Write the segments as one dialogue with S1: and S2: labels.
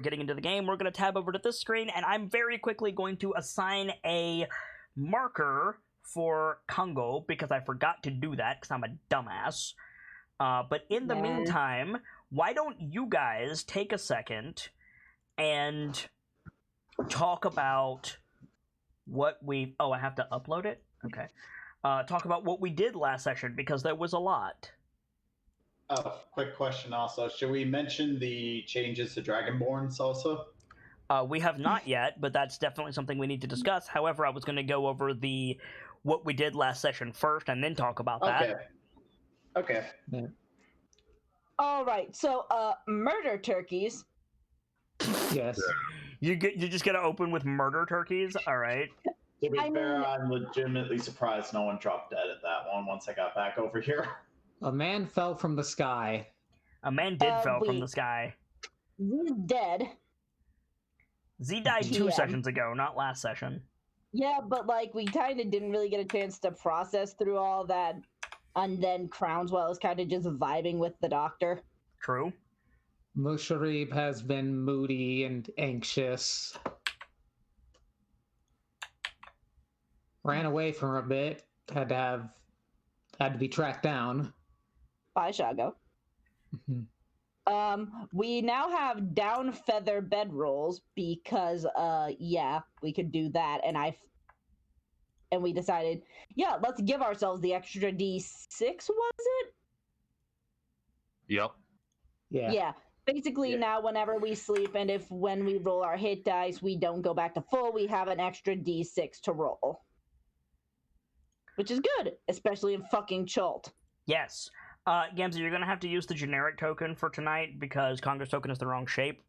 S1: getting into the game, we're going to tab over to this screen, and I'm very quickly going to assign a marker for Congo, because I forgot to do that, because I'm a dumbass. But in the meantime, why don't you guys take a second and talk about what we... Oh, I have to upload it? Okay. Talk about what we did last session, because there was a lot.
S2: Oh, quick question also. Should we mention the changes to Dragonborns also?
S1: We have not yet, but that's definitely something we need to discuss. However, I was going to go over what we did last session first, and then talk about that.
S2: Okay.
S3: All right. So, murder turkeys.
S4: Yes.
S1: You just gotta open with murder turkeys. All right.
S2: To be fair, I'm legitimately surprised no one dropped dead at that one once I got back over here.
S4: A man fell from the sky.
S1: A man did fell from the sky.
S3: He's dead.
S1: Z died 2 sessions ago, not last session.
S3: Yeah, but like we kind of didn't really get a chance to process through all that, and then Crownswell is kind of just vibing with the doctor.
S1: True.
S4: Musharib has been moody and anxious. Ran away for a bit. Had to be tracked down.
S3: By Shago. We now have down feather bedrolls because yeah, we could do that, and we decided, yeah, let's give ourselves the extra D6, was it?
S5: Yep.
S3: Yeah. Basically, now whenever we sleep, and when we roll our hit dice, we don't go back to full, we have an extra D6 to roll. Which is good, especially in fucking Chult.
S1: Yes. Gamza, you're going to have to use the generic token for tonight, because Congress token is the wrong shape.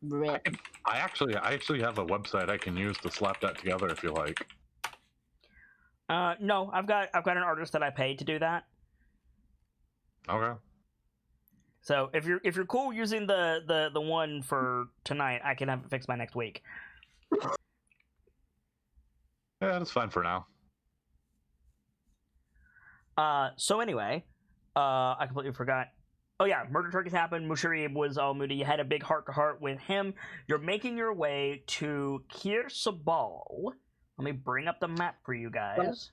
S3: Rip.
S5: I actually have a website I can use to slap that together if you like.
S1: No, I've got an artist that I paid to do that.
S5: Okay.
S1: So if you're cool using the one for tonight, I can have it fixed by next week.
S5: Yeah, that's fine for now.
S1: So anyway, I completely forgot. Oh yeah, murder turkeys happened. Musharib was all moody. You had a big heart-to-heart with him. You're making your way to Kirsabal. Let me bring up the map for you guys.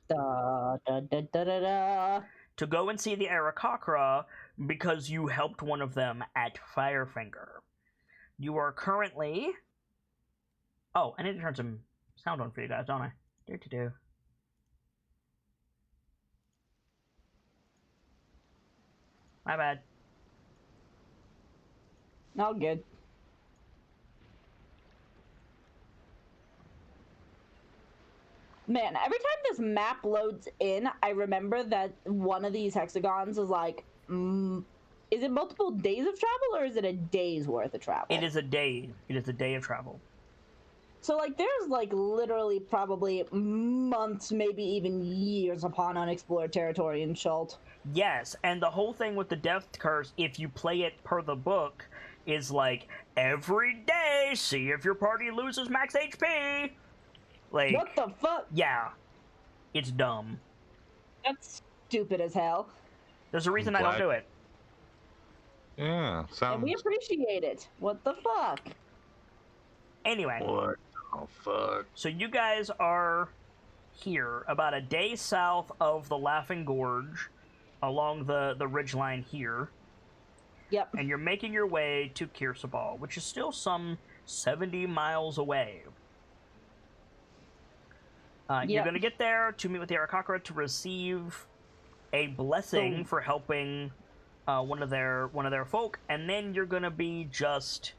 S1: To go and see the Arakakra, because you helped one of them at Firefinger. You are currently... Oh, I need to turn some sound on for you guys, don't I? Do. My bad.
S3: All good. Man, every time this map loads in, I remember that one of these hexagons is like, is it multiple days of travel, or is it a day's worth of travel?
S1: It is a day. It is a day of travel.
S3: So, like, there's, like, literally probably months, maybe even years upon unexplored territory in Chult.
S1: Yes, and the whole thing with the Death Curse, if you play it per the book, is like, every day, see if your party loses max HP! Like...
S3: What the fuck?
S1: Yeah. It's dumb.
S3: That's stupid as hell.
S1: There's a reason I don't do it.
S5: Yeah, sounds...
S3: And we appreciate it. What the fuck?
S1: Anyway.
S5: What the fuck?
S1: So you guys are here, about a day south of the Laughing Gorge, along the ridgeline here.
S3: Yep.
S1: And you're making your way to Kirsabal, which is still some 70 miles away. You're going to get there to meet with the Arakakra to receive a blessing for helping one of their folk, and then you're going to be just...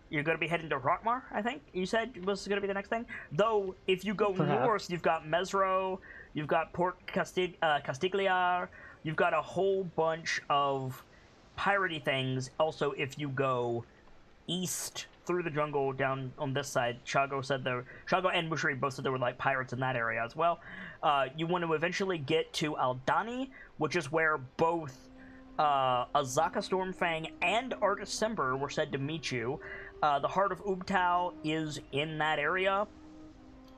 S1: You're going to be heading to Rockmar, I think you said was going to be the next thing. Though, if you go north, you've got Mesro, you've got Port Castigliar, you've got a whole bunch of piratey things. Also, if you go east through the jungle down on this side, Shago and Mushri both said there were like pirates in that area as well. You want to eventually get to Aldani, which is where both Azaka Stormfang and Artis Sember were said to meet you. The Heart of Ubtao is in that area.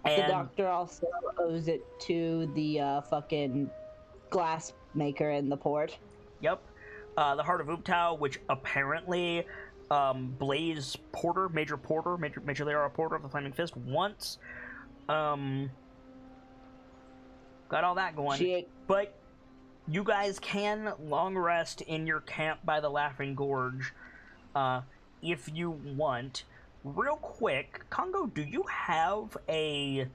S1: And
S3: the doctor also owes it to the fucking glass maker in the port.
S1: Yep. the Heart of Uptau, which apparently Blaze Porter, Major Leora Porter of the Flaming Fist, wants. Got all that going. But you guys can long rest in your camp by the Laughing Gorge if you want. Real quick, Congo, do you have a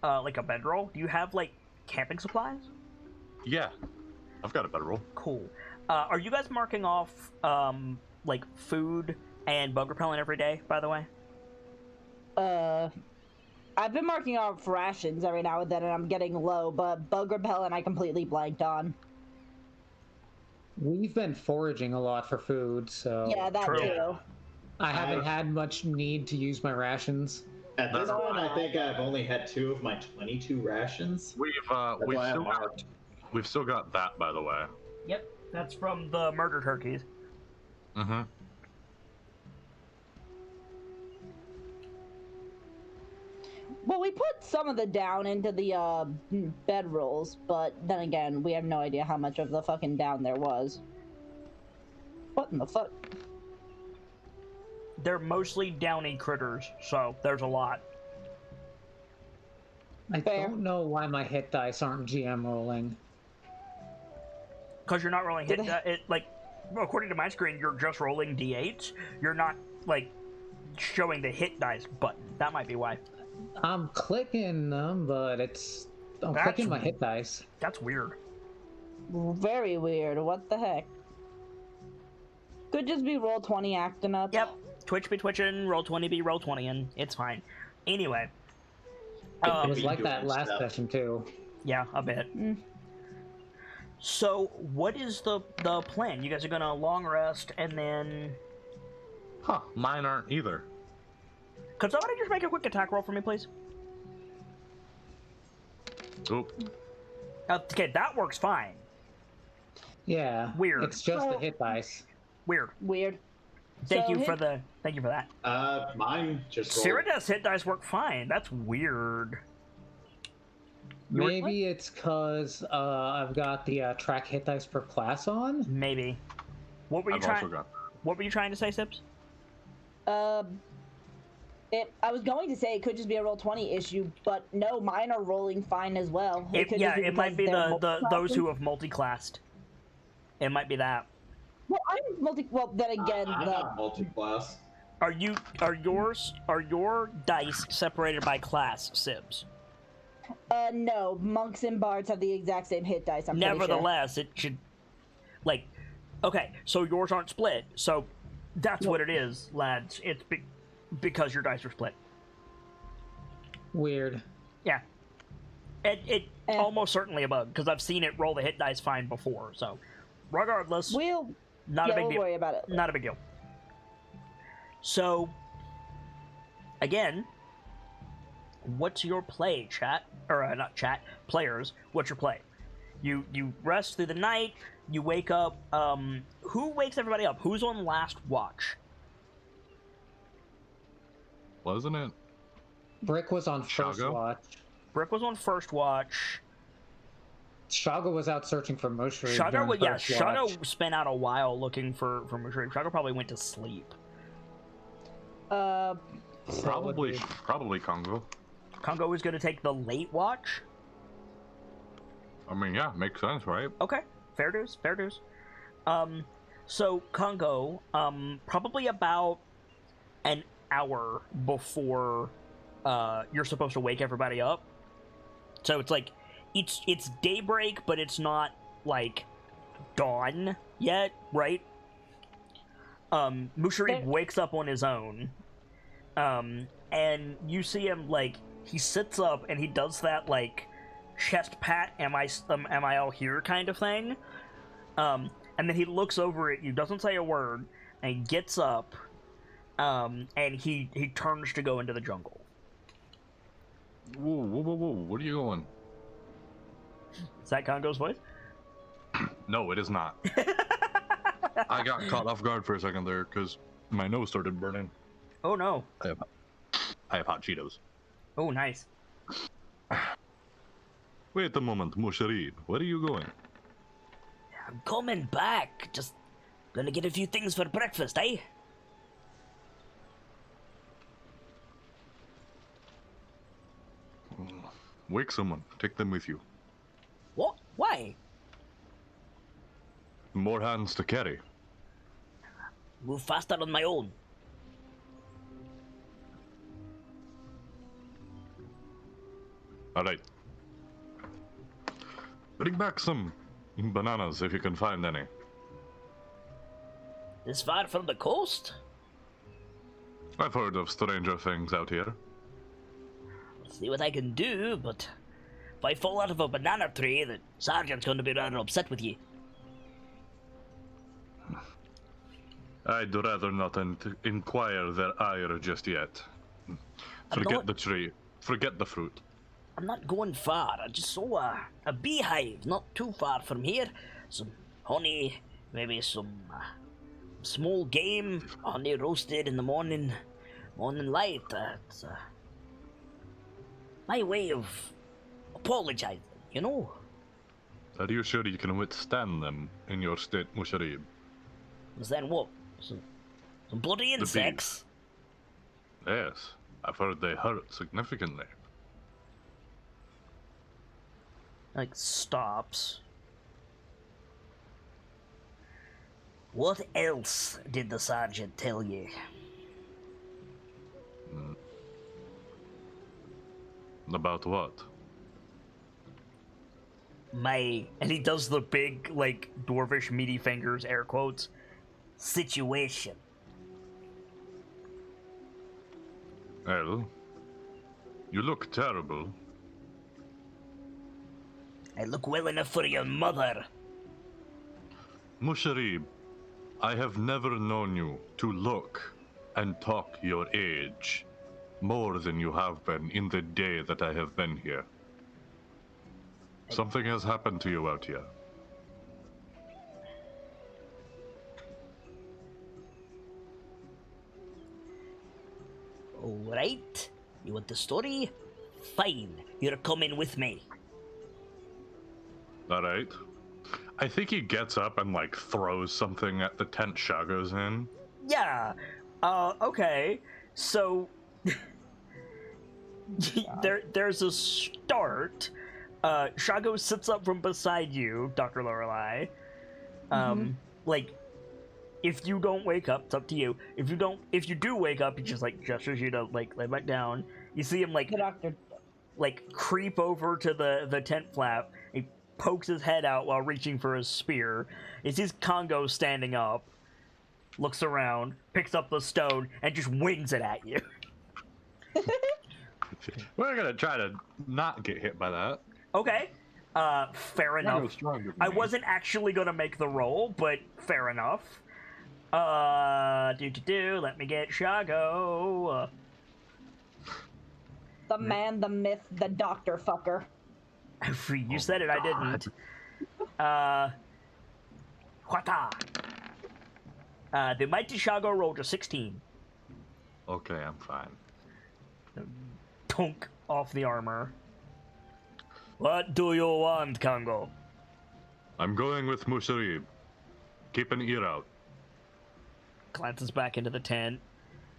S1: like a bedroll? Do you have like camping supplies?
S5: Yeah, I've got a bedroll.
S1: Cool. Are you guys marking off like food and bug repellent every day, by the way?
S3: I've been marking off rations every now and then, and I'm getting low, but bug repellent I completely blanked on.
S4: We've been foraging a lot for food, so...
S3: Yeah, that
S1: True.
S3: too.
S4: I haven't had much need to use my rations.
S2: At this point, I think I've only had 2 of my 22 rations.
S5: We've still got that, by the way.
S1: Yep, that's from the murder turkeys.
S5: Mm-hmm.
S3: Well, we put some of the down into the bedrolls, but then again, we have no idea how much of the fucking down there was. What in the fuck?
S1: They're mostly downy critters, so there's a lot.
S4: I
S3: Fair.
S4: don't know why my hit dice aren't GM rolling.
S1: Because you're not rolling hit like, according to my screen, you're just rolling d8s. You're not, like, showing the hit dice button. That might be why.
S4: I'm clicking them, but I'm clicking my hit dice.
S1: That's weird.
S3: Very weird. What the heck? Could just be Roll20 acting up.
S1: Yep. Twitch be twitching, Roll20 be Roll20ing. It's fine. Anyway.
S4: It was like that last session, too.
S1: Yeah, a bit. So, what is the plan? You guys are gonna long rest, and then...
S5: Huh, mine aren't either.
S1: Could somebody just make a quick attack roll for me, please?
S5: Oop.
S1: Okay, that works fine.
S4: Yeah.
S1: Weird.
S4: It's just the hit dice.
S1: Weird.
S3: So
S1: Thank you for that.
S2: Mine just rolled.
S1: Cyrodiil's hit dice work fine. That's weird.
S4: Maybe it's because I've got the track hit dice per class on?
S1: Maybe. What were you trying to say, Sips?
S3: I was going to say it could just be a Roll20 issue, but no, mine are rolling fine as well.
S1: It might be those who have multi-classed. It might be that.
S3: Well, I'm multi. Well, then again,
S2: I'm not multi-class.
S1: Are your dice separated by class, Sibs?
S3: No, monks and bards have the exact same hit dice. I'm pretty sure.
S1: Nevertheless, it should, like, okay, so yours aren't split, so that's what it is, lads. It's because your dice are split.
S4: Weird.
S1: Yeah. It almost certainly a bug, because I've seen it roll the hit dice fine before, so regardless, not a big deal.
S3: Worry about it.
S1: Not a big deal. So, again, what's your play, chat? Or, not chat, players, what's your play? You rest through the night, you wake up, who wakes everybody up? Who's on last watch?
S5: Wasn't it?
S4: Brick was on first watch.
S1: Brick was on first watch.
S4: Shaga was out searching for Mushroom.
S1: Shaga spent out a while looking for Mushroom. Shaga probably went to sleep.
S5: Probably Congo.
S1: Congo is going to take the late watch?
S5: I mean, yeah, makes sense, right?
S1: Okay, fair dues. So, Congo, probably about an hour before you're supposed to wake everybody up. So it's like, it's daybreak, but it's not, like, dawn yet, right? Musharib wakes up on his own, and you see him, like, he sits up and he does that, like, chest pat, am I all here kind of thing, and then he looks over at you, doesn't say a word, and gets up, and he turns to go into the jungle.
S5: Whoa, where are you going?
S1: Is that Congo's voice?
S5: No, it is not. I got caught off guard for a second there, because my nose started burning.
S1: Oh no.
S5: I have hot Cheetos.
S1: Oh, nice.
S5: Wait a moment, Musharib. Where are you going?
S1: I'm coming back. Just Gonna get a few things for breakfast, eh?
S5: Wake someone. Take them with you.
S1: What? Why?
S5: More hands to carry.
S1: Move faster on my own.
S5: Alright. Bring back some bananas if you can find any.
S1: This far from the coast?
S5: I've heard of stranger things out here.
S1: See what I can do, but if I fall out of a banana tree, the sergeant's gonna be rather upset with you.
S5: I'd rather not inquire their ire just yet. Forget the tree. Forget the fruit.
S1: I'm not going far. I just saw a beehive not too far from here. Some honey, maybe some small game, honey roasted in the morning light. It's my way of apologizing, you know?
S5: Are you sure you can withstand them in your state, Musharib?
S1: Was that what? Some bloody insects?
S5: Yes, I've heard they hurt significantly.
S1: Like, stops. What else did the sergeant tell you?
S5: About what?
S1: And he does the big, like, dwarvish meaty fingers, air quotes, situation.
S5: Well, you look terrible.
S1: I look well enough for your mother.
S5: Musharib, I have never known you to look and talk your age more than you have been in the day that I have been here. Something has happened to you out here.
S1: Alright. You want the story? Fine. You're coming with me.
S5: Alright. I think he gets up and, like, throws something at the tent Shago's in.
S1: Yeah. Okay. So... there's a start. Shago sits up from beside you, Dr. Lorelei. Like, if you don't wake up, it's up to you. If you do wake up, he just, like, gestures you to, like, lay back down. You see him, like,
S3: The doctor.
S1: like, creep over to the tent flap. He pokes his head out while reaching for his spear. He sees Congo standing up, looks around, picks up the stone, and just wings it at you.
S5: We're gonna try to not get hit by that.
S1: Okay. Fair enough. I wasn't actually gonna make the roll, but fair enough. Let me get Shago.
S3: The man, the myth, the doctor fucker.
S1: You said it, I didn't. Huata. The mighty Shago rolled a 16.
S5: Okay, I'm fine.
S1: Tunk off the armor. What do you want, Congo?
S5: I'm going with Musharib. Keep an ear out.
S1: Glances back into the tent.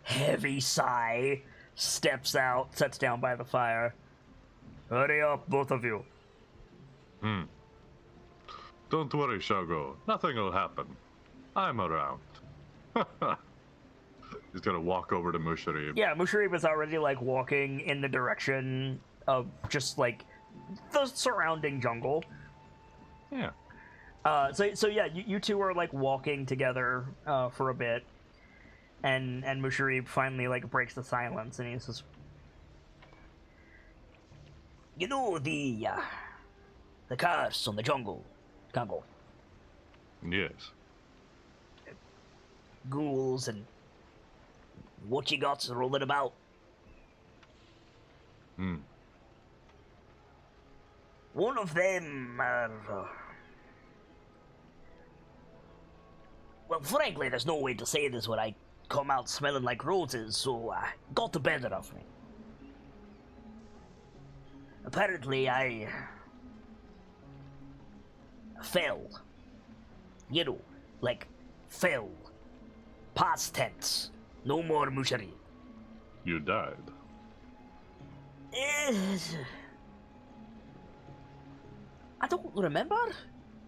S1: Heavy sigh. Steps out, sits down by the fire. Hurry up, both of you.
S5: Don't worry, Shago. Nothing will happen. I'm around. He's gonna walk over to Musharib.
S1: Yeah, Musharib is already, like, walking in the direction of just, like, the surrounding jungle.
S5: Yeah.
S1: So yeah, you two are, like, walking together for a bit. And Musharib finally, like, breaks the silence, and he says, "You know the curse on the jungle, Congo?
S5: Yes.
S1: Ghouls and what you got rolling about? One of them are... well, frankly, there's no way to say this when I come out smelling like roses, so got the better of me. Apparently, I fell. You know, like, fell. Past tense. No more Mushari.
S5: You died.
S1: I don't remember,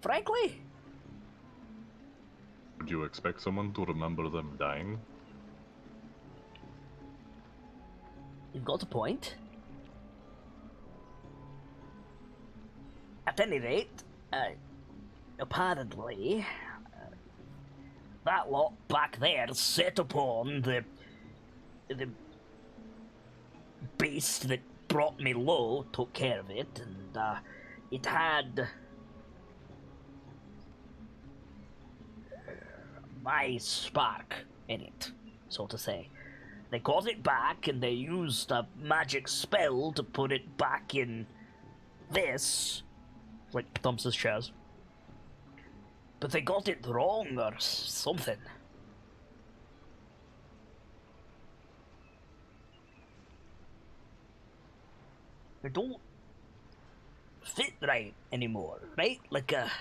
S1: frankly.
S5: Would you expect someone to remember them dying?
S1: You've got a point. At any rate, apparently, that lot back there set upon the beast that brought me low, took care of it, and it had my spark in it, so to say. They got it back, and they used a magic spell to put it back in this, like thumps his chest. But they got it wrong or something. They don't fit right anymore, right? Like a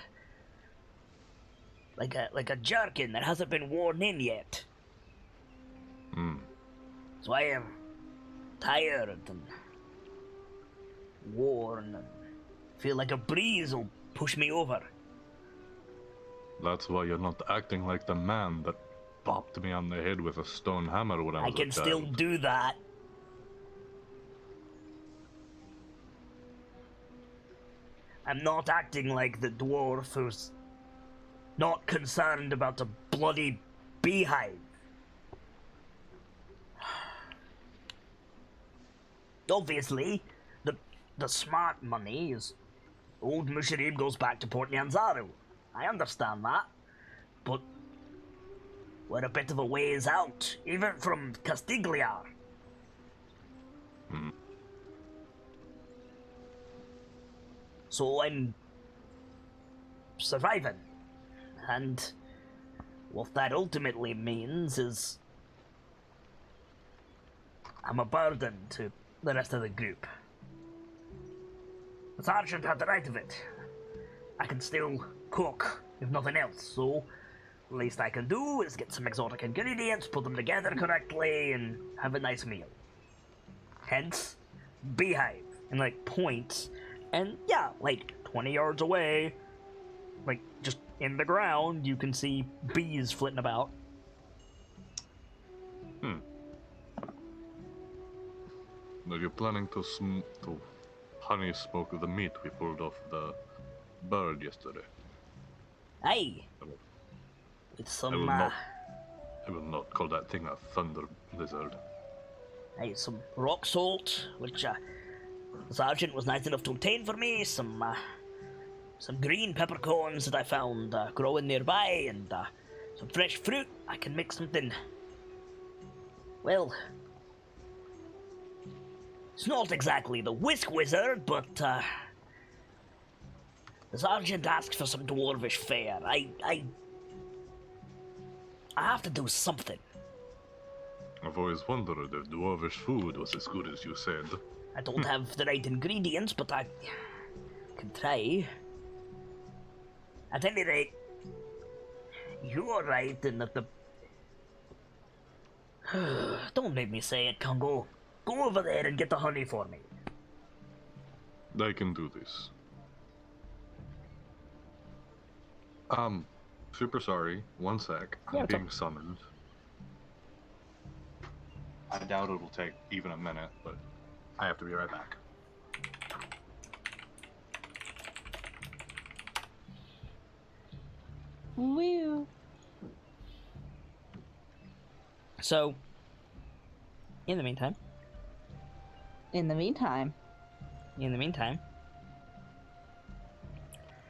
S1: jerkin that hasn't been worn in yet. So I am tired and worn and feel like a breeze will push me over.
S5: That's why you're not acting like the man that bopped me on the head with a stone hammer when I was a child.
S1: I can still do that. I'm not acting like the dwarf who's not concerned about the bloody beehive. Obviously, the smart money is old Musharib goes back to Port Nyanzaru. I understand that, but we're a bit of a ways out, even from Castigliar. So I'm surviving, and what that ultimately means is I'm a burden to the rest of the group. The sergeant had the right of it. I can still cook, if nothing else, so the least I can do is get some exotic ingredients, put them together correctly, and have a nice meal. Hence, beehive, and like points, and yeah, like 20 yards away, like just in the ground, you can see bees flitting about.
S5: Are you planning to honey smoke the meat we pulled off the bird yesterday?
S1: Aye. With some,
S5: I will not call that thing a thunder lizard.
S1: aye, some rock salt, which the sergeant was nice enough to obtain for me, some green peppercorns that I found growing nearby, and some fresh fruit. I can make something, well, it's not exactly the whisk wizard, but the sergeant asked for some dwarvish fare. I have to do something.
S5: I've always wondered if dwarvish food was as good as you said.
S1: I don't have the right ingredients, but I can try. At any rate, you're right in that the... Don't make me say it, Congo. Go over there and get the honey for me.
S5: I can do this. Super sorry. One sec. I'm being summoned. I doubt it'll take even a minute, but I have to be right back.
S3: Woo.
S1: So, in the meantime,
S3: the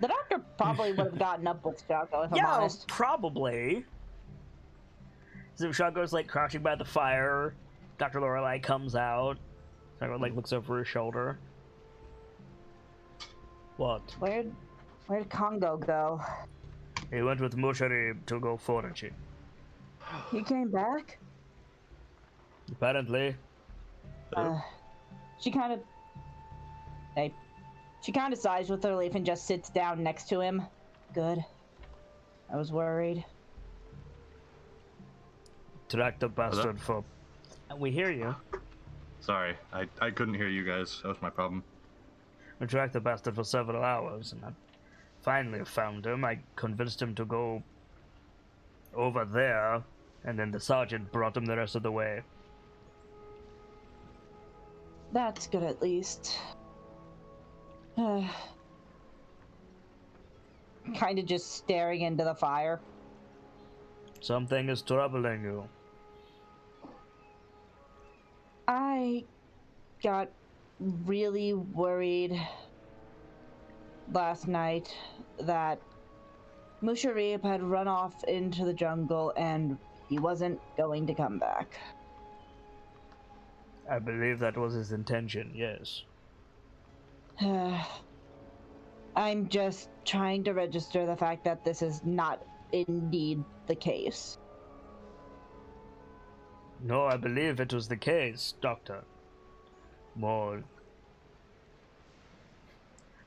S3: doctor probably would have gotten up with Shaco, if I'm
S1: yeah,
S3: honest.
S1: probably. So Shaco's like crouching by the fire. Dr. Lorelei comes out. Shaco like looks over his shoulder. What?
S3: Where'd Congo go?
S1: He went with Musharib to go foraging.
S3: He came back?
S1: Apparently.
S3: She kind of sighs with relief and just sits down next to him. Good. I was worried.
S1: tracked the bastard for... We hear you.
S5: Sorry, I couldn't hear you guys. That was my problem.
S1: We tracked the bastard for several hours, and I finally found him. I convinced him to go over there, and then the sergeant brought him the rest of the way.
S3: That's good, at least. Kind of just staring into the fire.
S1: Something is troubling you.
S3: I got really worried last night that Musharib had run off into the jungle and he wasn't going to come back.
S1: I believe that was his intention, yes.
S3: I'm just trying to register the fact that this is not indeed the case.
S1: No, I believe it was the case, Doctor. More...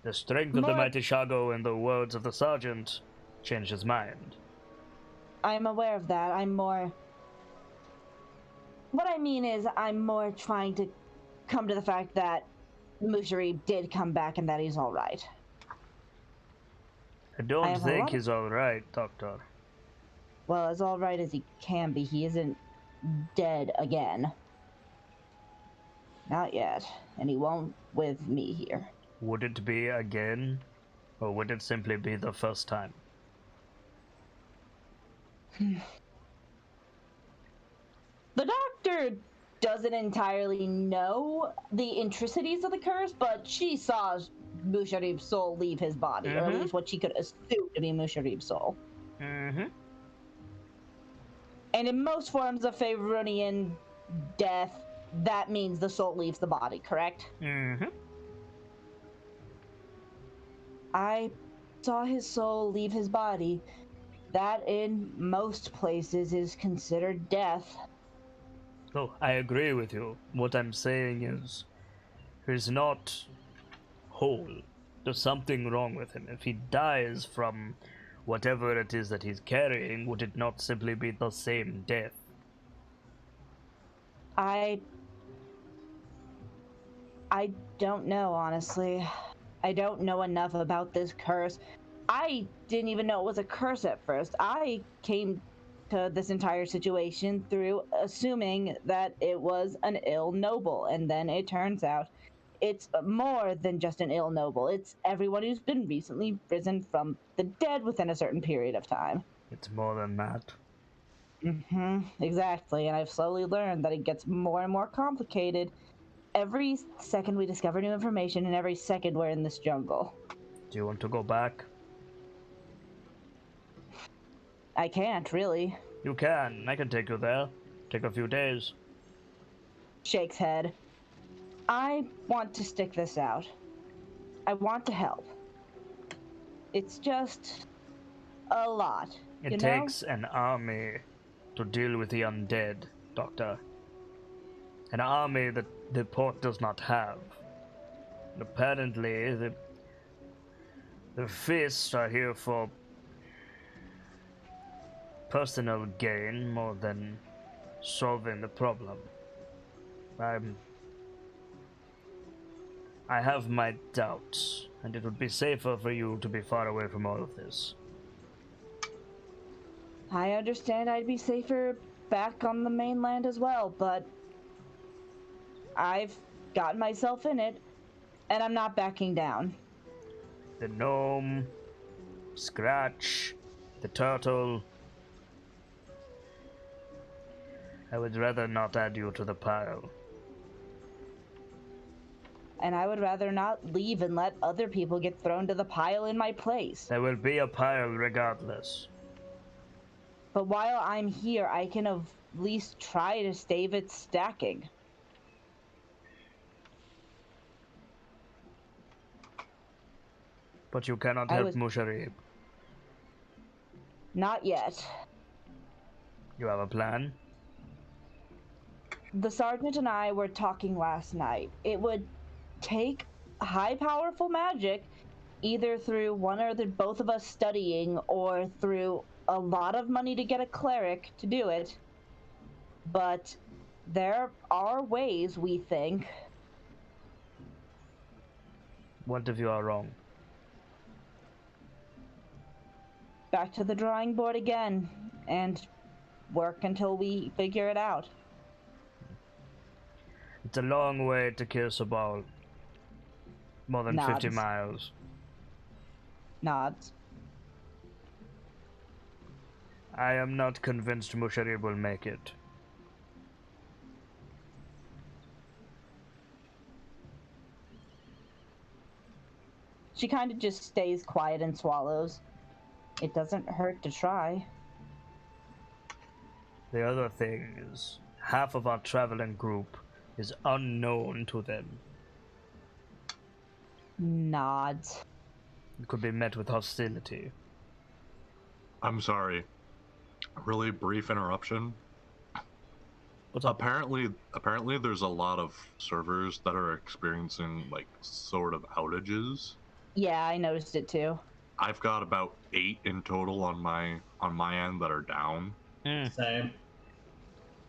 S1: The strength of the mighty Shago and the words of the sergeant changed his mind.
S3: I'm aware of that. What I mean is, I'm more trying to come to the fact that Musharib did come back and that he's alright.
S1: I don't think he's alright, Doctor.
S3: Well, as alright as he can be. He isn't dead again. Not yet. And he won't with me here.
S1: Would it be again? Or would it simply be the first time?
S3: The doctor doesn't entirely know the intricacies of the curse, but she saw Musharib's soul leave his body, or at least what she could assume to be Musharib's soul. And in most forms of Faerunian death, that means the soul leaves the body, correct? I saw his soul leave his body. That, in most places, is considered death.
S1: Oh, I agree with you. What I'm saying is, he's not whole. There's something wrong with him. If he dies from whatever it is that he's carrying, would it not simply be the same death?
S3: I don't know, honestly. I don't know enough about this curse. I didn't even know it was a curse at first. I came to this entire situation through assuming that it was an ill noble, and then it turns out it's more than just an ill noble. It's everyone who's been recently risen from the dead within a certain period of time.
S1: It's more than that.
S3: Exactly, and I've slowly learned that it gets more and more complicated every second we discover new information, and every second we're in this jungle.
S1: Do you want to go back?
S3: I can't, really.
S1: You can. I can take you there. Take a few days.
S3: Shakes head. I want to stick this out. I want to help. It's just a lot.
S1: It takes an army to deal with the undead, Doctor. An army that the port does not have. Apparently, the fists are here for personal gain more than solving the problem. I have my doubts, and it would be safer for you to be far away from all of this.
S3: I understand I'd be safer back on the mainland as well, but I've gotten myself in it, and I'm not backing down.
S1: The gnome, Scratch, the turtle. I would rather not add you to the pile.
S3: And I would rather not leave and let other people get thrown to the pile in my place.
S1: There will be a pile regardless.
S3: But while I'm here, I can at least try to stave its stacking.
S1: But you cannot help Musharib.
S3: Not yet.
S1: You have a plan?
S3: The sergeant and I were talking last night. It would take high powerful magic, either through one or both of us studying, or through a lot of money to get a cleric to do it. but there are ways, we think.
S1: What if you are wrong?
S3: Back to the drawing board again, and work until we figure it out.
S1: It's a long way to Kirsabal. More than 50
S3: Nods.
S1: miles.
S3: Nods.
S1: I am not convinced Musharir will make it.
S3: She kind of just stays quiet and swallows. It doesn't hurt to try.
S1: The other thing is, half of our traveling group is unknown to them.
S3: Nods.
S1: It could be met with hostility.
S5: I'm sorry. Really brief interruption.
S1: What's up?
S5: Apparently there's a lot of servers that are experiencing like sort of outages.
S3: Yeah, I noticed it too.
S5: I've got about 8 in total on my end that are down.
S2: Same.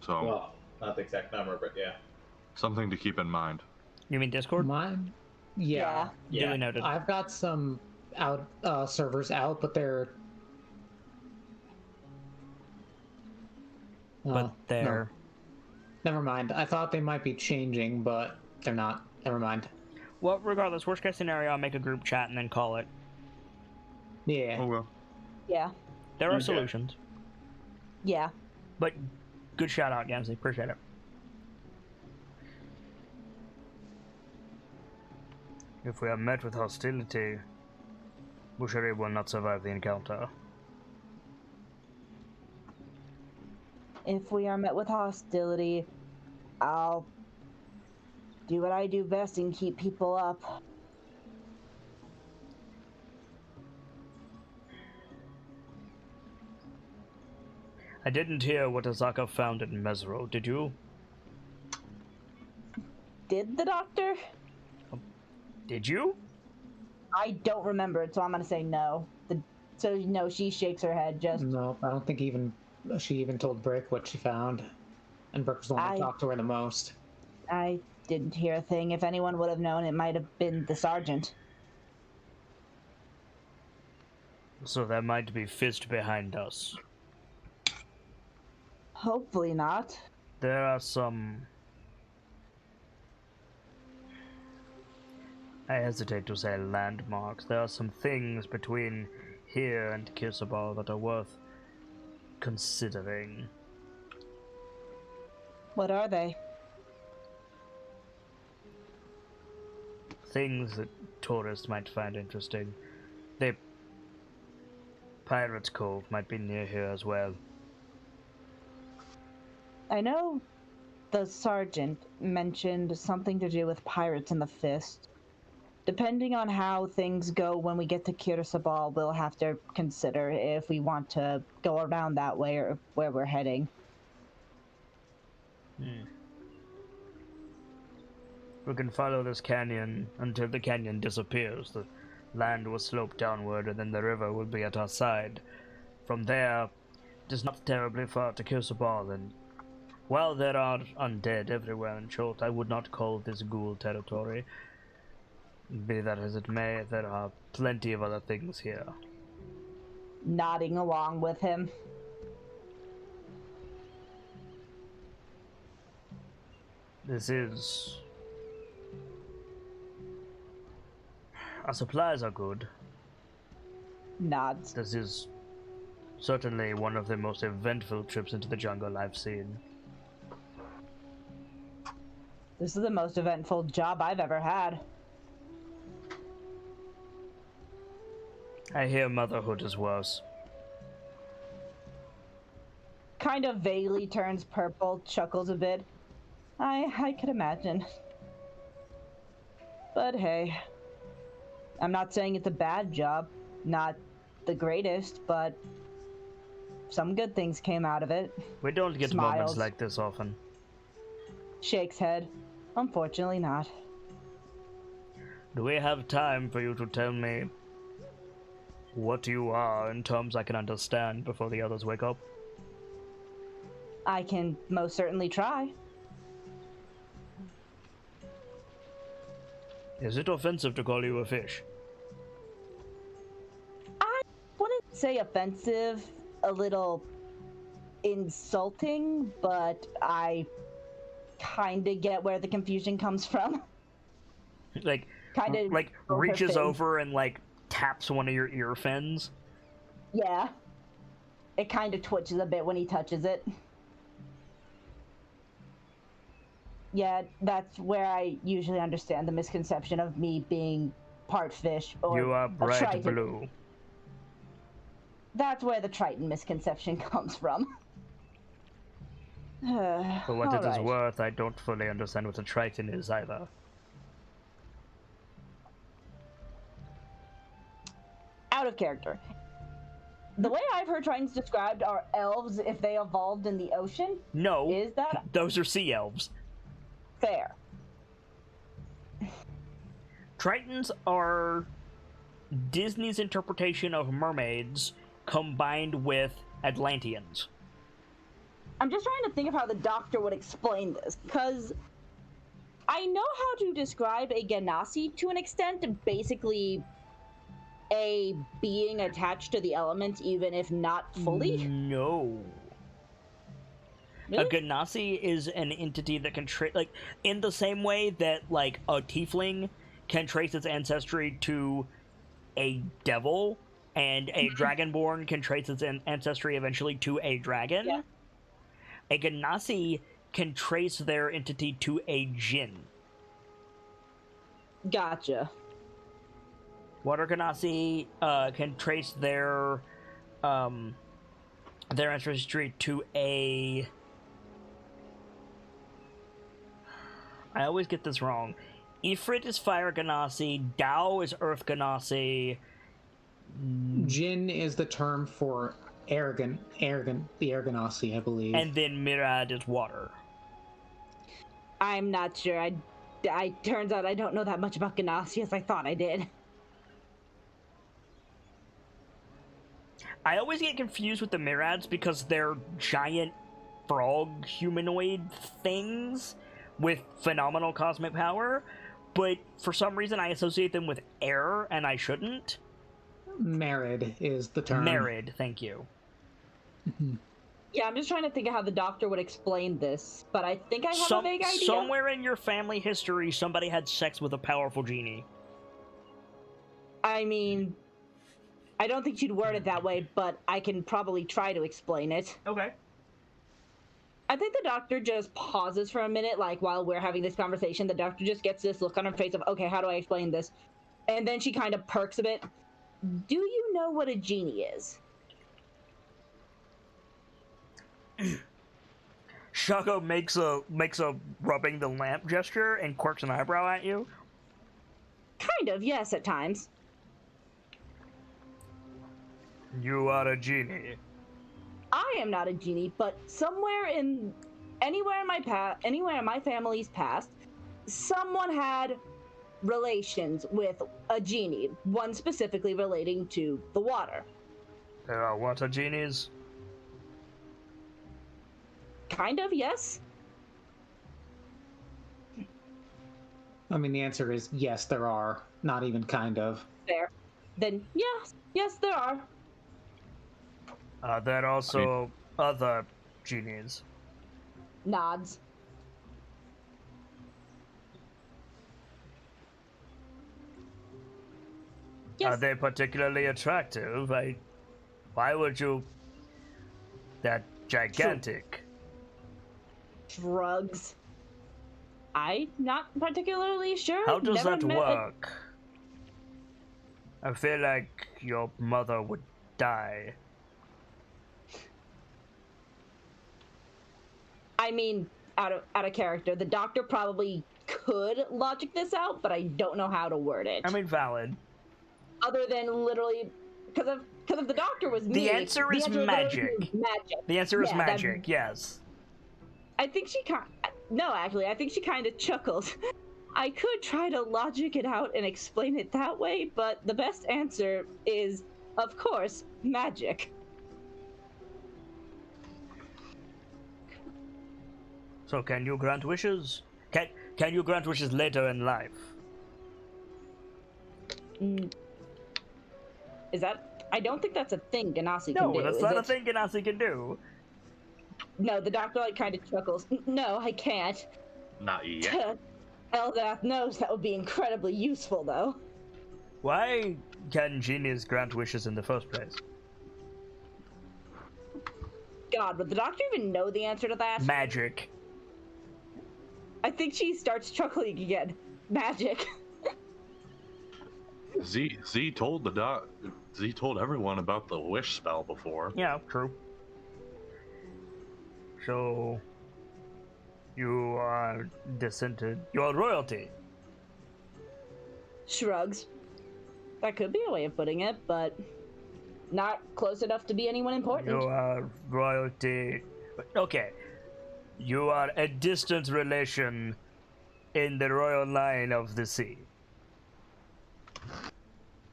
S5: So
S2: Well, not the exact number, but yeah.
S5: something to keep in mind.
S1: You mean Discord?
S4: Mine? Yeah.
S1: Duly noted.
S4: I've got some out servers out, but they're
S1: But they're...
S4: No. Never mind. I thought they might be changing, but they're not. Never mind.
S1: Well, regardless, worst case scenario, I'll make a group chat and then call it.
S4: Yeah.
S5: Oh well.
S3: Yeah.
S1: There are
S2: Okay.
S1: solutions.
S3: Yeah.
S1: But good shout out, Gamsey. Appreciate it. If we are met with hostility, Musharir will not survive the encounter.
S3: If we are met with hostility, I'll do what I do best and keep people up.
S1: I didn't hear what Azaka found in Mesro, did you?
S3: Did the doctor?
S1: Did you?
S3: I don't remember it, so I'm gonna say no. So no, she shakes her head. Just
S4: No, I don't think she even told Brick what she found, and Brick was the one that talked to her the most.
S3: I didn't hear a thing. If anyone would have known, it might have been the sergeant.
S1: So there might be Fist behind us.
S3: Hopefully not.
S1: There are some... I hesitate to say landmarks. There are some things between here and Kirsabal that are worth considering.
S3: What are they?
S1: Things that tourists might find interesting. Pirates Cove might be near here as well.
S3: I know the sergeant mentioned something to do with pirates in the Fist. Depending on how things go when we get to Kirsabal, we'll have to consider if we want to go around that way or where we're heading.
S1: We can follow this canyon until the canyon disappears. The land will slope downward and then the river will be at our side. From there, it is not terribly far to Kirsabal, and while there are undead everywhere in Chult, I would not call this ghoul territory. Be that as it may, there are plenty of other things here.
S3: Nodding along with him.
S1: This is... Our supplies are good.
S3: Nods.
S1: This is certainly one of the most eventful trips into the jungle I've seen.
S3: This is the most eventful job I've ever had.
S1: I hear motherhood is worse.
S3: Kind of vaguely turns purple, chuckles a bit. I could imagine. But hey, I'm not saying it's a bad job. Not the greatest, but some good things came out of it.
S1: We don't get
S3: Smiles.
S1: moments like this often.
S3: Shakes head. Unfortunately not.
S1: Do we have time for you to tell me what you are in terms I can understand before the others wake up?
S3: I can most certainly try.
S1: Is it offensive to call you a fish?
S3: I wouldn't say offensive, a little insulting, but I kind of get where the confusion comes from.
S1: Like,
S3: Kind of
S1: like reaches over and like taps one of your ear fins.
S3: Yeah. It kind of twitches a bit when he touches it. Yeah, that's where I usually understand the misconception of me being part fish or
S1: You are
S3: a
S1: bright
S3: Triton.
S1: blue.
S3: That's where the Triton misconception comes from.
S1: For what it is
S3: Alright.
S1: worth, I don't fully understand what a Triton is either.
S3: Out of character. The way I've heard Tritons described are elves if they evolved in the ocean.
S1: No,
S3: Is that
S1: those are sea elves.
S3: fair?
S1: Tritons are Disney's interpretation of mermaids combined with Atlanteans.
S3: I'm just trying to think of how the doctor would explain this, because I know how to describe a Ganassi to an extent, basically a being attached to the elements, even if not fully.
S1: No.
S3: Really?
S1: A Ganassi is an entity that can trace, like, in the same way that, like, a tiefling can trace its ancestry to a devil, and a dragonborn can trace its ancestry eventually to a dragon.
S3: Yeah.
S1: A Ganassi can trace their entity to a djinn.
S3: Gotcha.
S1: Water Ganassi can trace their ancestry to a... I always get this wrong. Ifrit is Fire Ganassi, Dao is Earth Ganassi.
S4: Jinn is the term for the Air Ganassi, I believe.
S1: And then Mirad is water.
S3: I'm not sure. I turns out I don't know that much about Ganassi as I thought I did.
S1: I always get confused with the Mirads because they're giant frog humanoid things with phenomenal cosmic power, but for some reason I associate them with air, and I shouldn't.
S4: Merid is the term.
S1: Merid, thank you.
S3: Yeah, I'm just trying to think of how the doctor would explain this, but I think I have a vague idea.
S1: Somewhere in your family history, somebody had sex with a powerful genie.
S3: I mean, I don't think she'd word it that way, but I can probably try to explain it.
S1: Okay.
S3: I think the doctor just pauses for a minute, like while we're having this conversation, the doctor just gets this look on her face of, okay, how do I explain this? And then she kind of perks a bit. Do you know what a genie is?
S1: Shako makes a rubbing the lamp gesture and quirks an eyebrow at you.
S3: Kind of, yes, at times.
S1: You are a genie.
S3: I am not a genie, but anywhere in my family's past, someone had relations with a genie, one specifically relating to the water.
S1: There are water genies?
S3: Kind of, yes.
S4: I mean, the answer is yes, there are. Not even kind of.
S3: Fair. Then, yes, there are.
S1: There are also other genies.
S3: Nods. Yes.
S1: Are they particularly attractive? Why would you... That gigantic.
S3: Drugs. I'm not particularly sure.
S1: How does
S3: Never
S1: that
S3: met
S1: work? I feel like your mother would die.
S3: I mean, out of character, the doctor probably could logic this out, but I don't know how to word it.
S1: I mean, valid.
S3: Other than literally, because if the doctor was me,
S1: The answer is magic.
S3: Magic.
S1: The answer is
S3: Yeah,
S1: magic, yes.
S3: I think she I think she kind of chuckled. I could try to logic it out and explain it that way, but the best answer is, of course, magic.
S1: So can you grant wishes? Can you grant wishes later in life?
S3: Is that? I don't think that's a thing Ganassi can do.
S1: No, that's
S3: is
S1: not
S3: it?
S1: a thing Ganassi can do.
S3: No, the doctor like kind of chuckles. No, I can't.
S5: Not yet.
S3: Eldath knows that would be incredibly useful, though.
S1: Why can genies grant wishes in the first place?
S3: God, would the doctor even know the answer to that?
S1: Magic.
S3: I think she starts chuckling again. Magic.
S5: Z told Z told everyone about the wish spell before.
S1: Yeah, true. So you are descended. You are royalty.
S3: Shrugs. That could be a way of putting it, but not close enough to be anyone important.
S1: You are royalty. Okay. You are a distant relation in the royal line of the sea.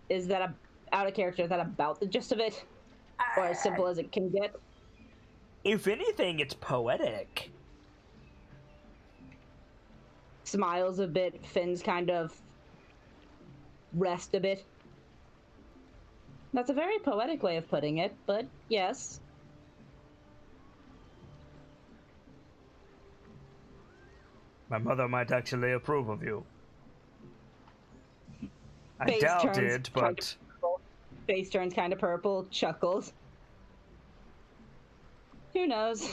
S3: Is that out of character? Is that about the gist of it? Or as simple as it can get?
S1: If anything, it's poetic.
S3: Smiles a bit, Finn's kind of rest a bit. That's a very poetic way of putting it, but yes.
S1: My mother might actually approve of you. I
S3: Face
S1: doubt
S3: turns
S1: it, but...
S3: Face turns kind of purple, chuckles. Who knows?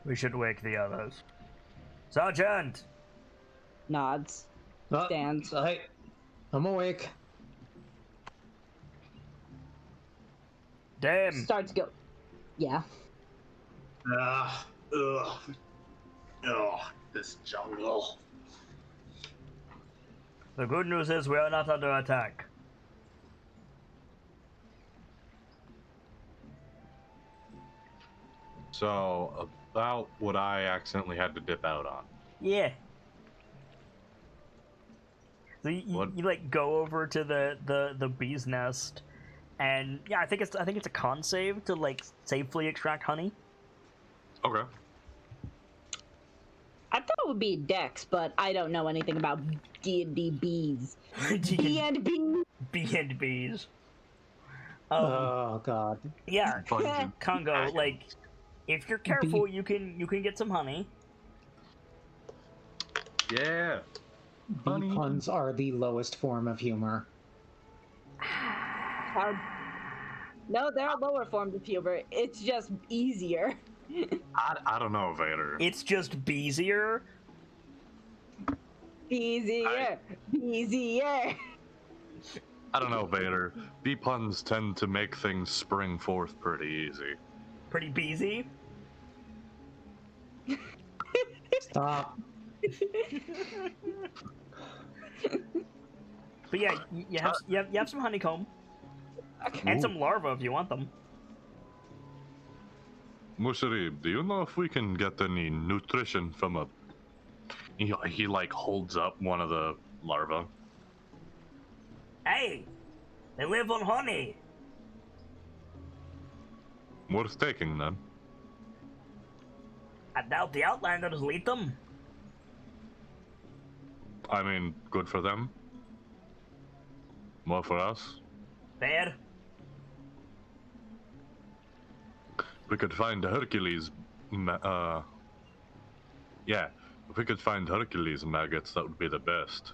S1: We should wake the others. Sergeant!
S3: Nods. Stands.
S4: Hey, I'm awake.
S1: Damn!
S3: Starts go. Yeah.
S2: This jungle.
S1: The good news is we are not under attack.
S5: So, about what I accidentally had to dip out on.
S1: Yeah. So you like go over to the bee's nest, and yeah, I think it's a con save to like safely extract honey.
S5: Okay.
S3: I thought it would be Dex, but I don't know anything about D&D bees. D&B.
S1: Bee and bees.
S4: Oh god.
S1: Yeah,
S5: Fun.
S1: Congo. Like, if you're careful, you can get some honey.
S5: Yeah.
S4: Bee puns are the lowest form of humor.
S3: No, there are lower forms of humor. It's just easier.
S5: I don't know, Vader.
S1: It's just beesier.
S3: Easier. Easier.
S5: I don't know, Vader. Bee puns tend to make things spring forth pretty easy.
S1: Pretty beesy.
S4: Stop.
S1: But yeah, you have some honeycomb and some larvae if you want them.
S5: Musharib, do you know if we can get any nutrition from a... He like holds up one of the larvae.
S1: Hey, they live on honey.
S5: Worth taking then.
S1: I doubt the Outlanders will eat them.
S5: I mean, good for them. More for us.
S1: Fair.
S5: We could find Hercules. Yeah, if we could find Hercules maggots, that would be the best.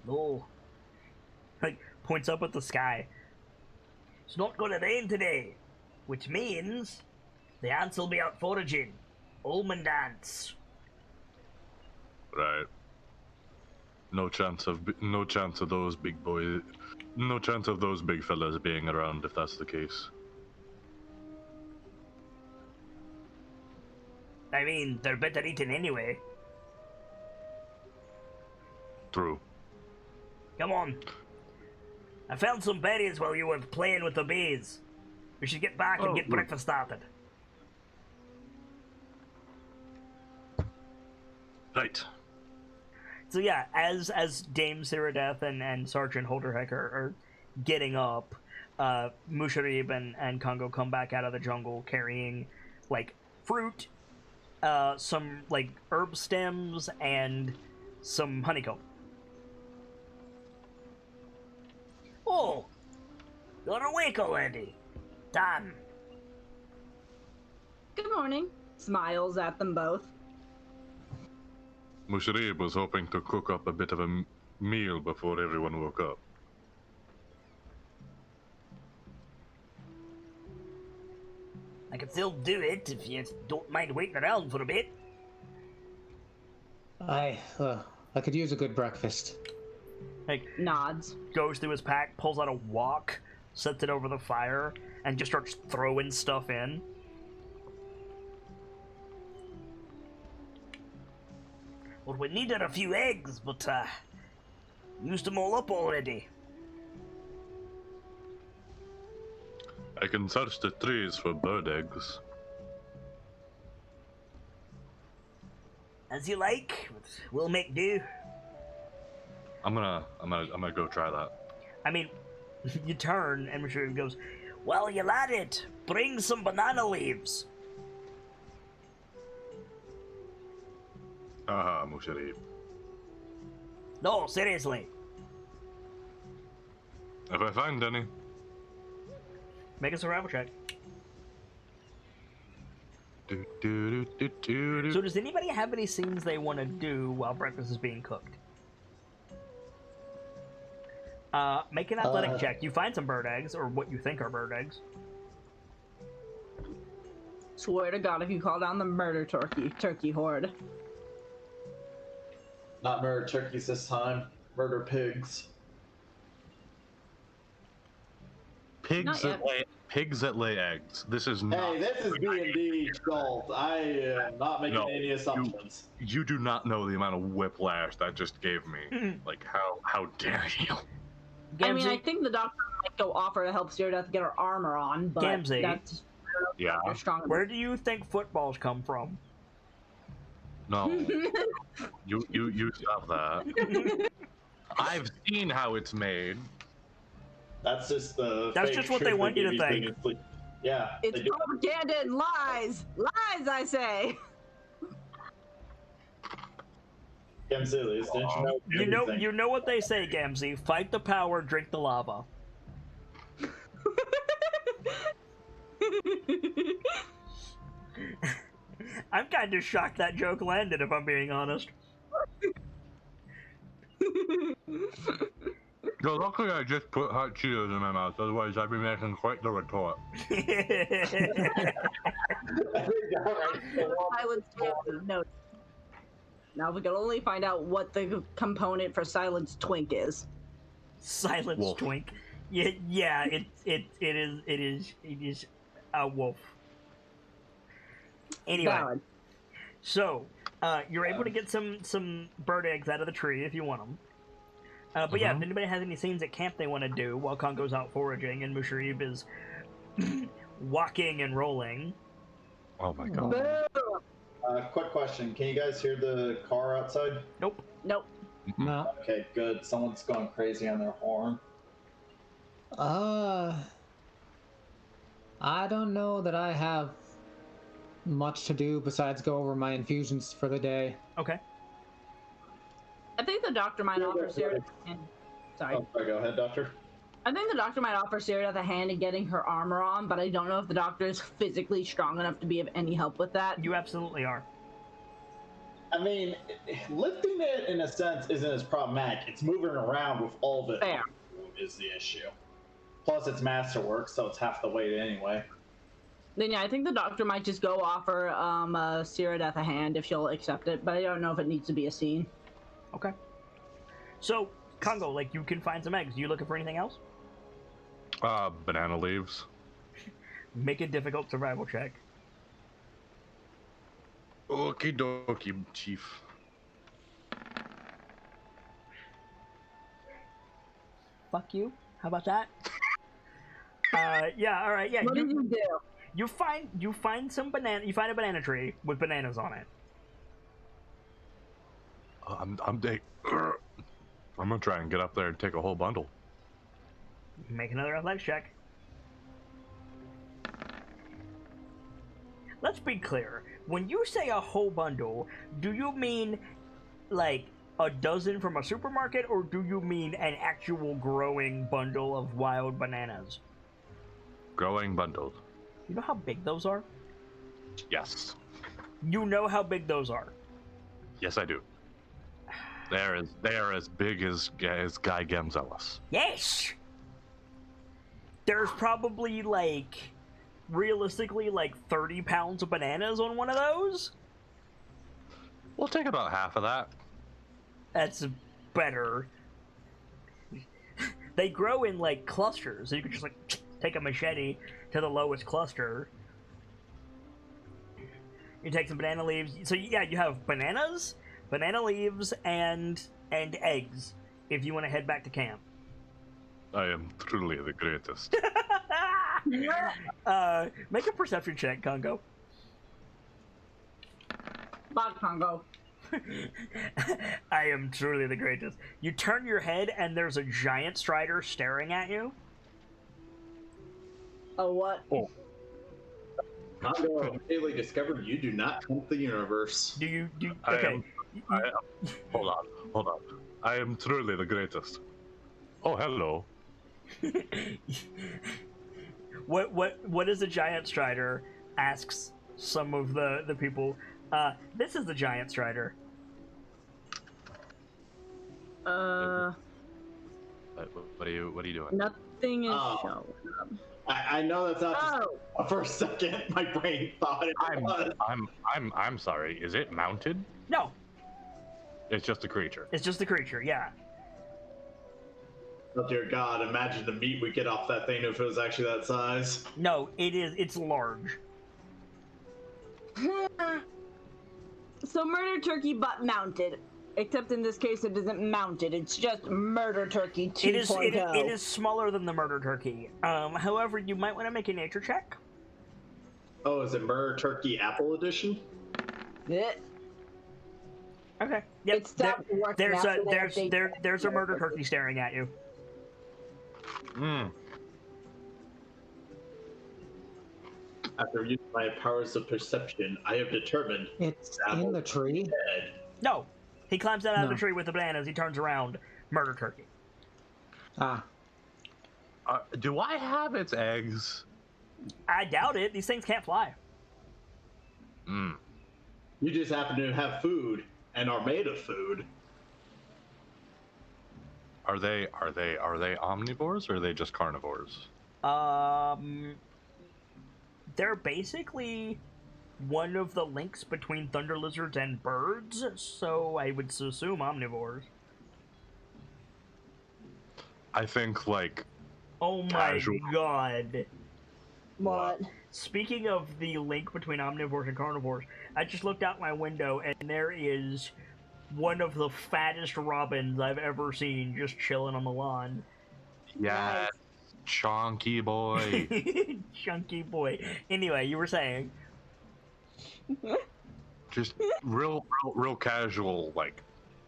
S1: No. Like, points up at the sky. It's not gonna rain today, which means the ants will be out foraging. Almond ants.
S5: Right. No chance of those big boys. No chance of those big fellas being around if that's the case.
S1: I mean, they're better eaten anyway.
S5: True.
S1: Come on. I found some berries while you were playing with the bees. We should get back and get breakfast started.
S5: Right.
S1: So yeah, as Dame Ceradeath and Sergeant Holderheck are getting up, Musharib and Congo come back out of the jungle carrying like fruit, some like herb stems, and some honeycomb. Oh, you're awake already. Damn.
S3: Good morning. Smiles at them both.
S5: Musharib was hoping to cook up a bit of a meal before everyone woke up.
S1: I can still do it if you don't mind waiting around for a bit.
S4: I could use a good breakfast.
S1: Like,
S3: Nods.
S1: goes through his pack, pulls out a wok, sets it over the fire, and just starts throwing stuff in. Well, we needed a few eggs, but used them all up already.
S5: I can search the trees for bird eggs.
S1: As you like, we'll make do.
S5: I'm gonna go try that.
S1: I mean, you turn and Mr. goes, "Well, you're at it. Bring some banana leaves."
S5: Haha, Musharib.
S1: No, seriously.
S5: If I find any.
S1: Make a survival check.
S5: Do, do, do, do, do, do.
S1: So does anybody have any scenes they want to do while breakfast is being cooked? Make an athletic check. You find some bird eggs, or what you think are bird eggs.
S3: Swear to God, if you call down the murder turkey horde.
S2: Not murder turkeys this time. Murder pigs.
S3: Not yet.
S5: Pigs that lay eggs. This is not.
S2: Hey, this is D&D, Schultz. I am not making any assumptions.
S5: You do not know the amount of whiplash that just gave me. Like, how dare you?
S3: I mean, I think the doctor might go offer to help Cyrdath get her armor on, but
S1: Gamzee.
S3: that's
S5: Yeah.
S3: strong.
S1: Where do you think footballs come from?
S5: No. you stop that. I've seen how it's made.
S2: That's just the.
S1: That's
S2: fake
S1: just what
S2: truth
S1: they want you to
S2: give
S1: think.
S2: things. Yeah.
S3: It's
S2: they do.
S3: propaganda and lies! Lies, I say!
S2: Gamzillies, didn't you know?
S1: You know what they say, Gamzee. Fight the power, drink the lava. I'm kind of shocked that joke landed, if I'm being honest.
S5: No, luckily I just put hot Cheetos in my mouth, otherwise I'd be making quite the retort.
S3: Silence no. Now we can only find out what the component for Silence Twink is.
S1: Silence
S5: Wolf.
S1: twink. Yeah, it is a wolf. Anyway,
S3: Valid.
S1: so you're able to get some bird eggs out of the tree if you want them. But yeah, if anybody has any scenes at camp they want to do while Congo's out foraging and Musharib is walking and rolling.
S5: Oh my god.
S2: Quick question. Can you guys hear the car outside?
S1: Nope.
S3: Nope.
S4: No.
S2: Okay, good. Someone's going crazy on their horn.
S4: I don't know that I have much to do besides go over my infusions for the day.
S1: Okay.
S3: I think the doctor might offer Cyrdath Sorry.
S2: Oh, sorry, go ahead, Doctor.
S3: I think the doctor might offer Cyrdath a hand in getting her armor on, but I don't know if the doctor is physically strong enough to be of any help with that.
S1: You absolutely are.
S2: I mean, lifting it in a sense isn't as problematic. It's moving around with all of it
S3: Fair.
S2: is the issue. Plus, it's masterwork, so it's half the weight anyway.
S3: Then yeah, I think the doctor might just go offer Cyrdath a hand if she'll accept it, but I don't know if it needs to be a scene.
S1: Okay. So, Congo, like, you can find some eggs. You looking for anything else?
S5: Banana leaves.
S1: Make a difficult survival check.
S5: Okie dokie, Chief.
S1: Fuck you. How about that? Yeah, alright, yeah.
S3: What did you do?
S1: You find some banana. You find a banana tree with bananas on it.
S5: I'm gonna try and get up there and take a whole bundle.
S1: Make another athletics check. let's be clear. When you say a whole bundle, do you mean like a dozen from a supermarket, or do you mean an actual growing bundle of wild bananas?
S5: Growing bundle.
S1: You know how big those are?
S5: Yes.
S1: You know how big those are?
S5: Yes, I do. They are as big as Guy Gamzelis.
S1: Yes! There's probably, like, realistically, like 30 pounds of bananas on one of those?
S5: We'll take about half of that.
S1: That's better. They grow in, like, clusters, so you can just, like, take a machete to the lowest cluster. You take some banana leaves. So, yeah, you have bananas, banana leaves, and eggs, if you want to head back to camp.
S5: I am truly the greatest.
S1: Make a perception check, Congo.
S3: Bye, Congo.
S1: I am truly the greatest. You turn your head, and there's a giant strider staring at you.
S3: Oh, what?
S5: Oh.
S2: Congo immediately discovered you do not hunt the universe.
S1: Okay.
S5: Hold on. I am truly the greatest. Oh, hello.
S1: What is a giant strider? Asks some of the people. This is the giant strider.
S5: What are you doing?
S3: Nothing is showing up.
S2: I know that's not just for a second my brain thought it was.
S5: I'm sorry. Is it mounted?
S1: No.
S5: It's just a creature.
S1: It's just a creature, yeah.
S2: Oh dear God, imagine the meat we get off that thing if it was actually that size.
S1: No, it's large.
S3: So murder turkey but mounted. Except in this case it isn't mounted, it's just murder turkey 2.0.
S1: It is smaller than the murder turkey. However, you might want to make a nature check.
S2: Oh, is it Murder Turkey Apple Edition?
S3: Yeah.
S1: Okay. Yep.
S3: It stopped working
S1: There's a murder turkey staring at you.
S2: After using my powers of perception, I have determined
S4: It's in the tree.
S2: dead.
S1: No. He climbs down out of the tree with the bananas. He turns around. Murder turkey.
S4: Ah.
S5: Do I have its eggs?
S1: I doubt it. These things can't fly.
S2: You just happen to have food and are made of food.
S5: Are they omnivores or are they just carnivores?
S1: They're basically one of the links between thunder lizards and birds, so I would assume omnivores.
S5: I think, like...
S1: Oh my God.
S3: What?
S1: Speaking of the link between omnivores and carnivores, I just looked out my window and there is one of the fattest robins I've ever seen just chilling on the lawn.
S5: Yeah, chunky boy.
S1: Chunky boy. Anyway, you were saying?
S5: Just real casual, like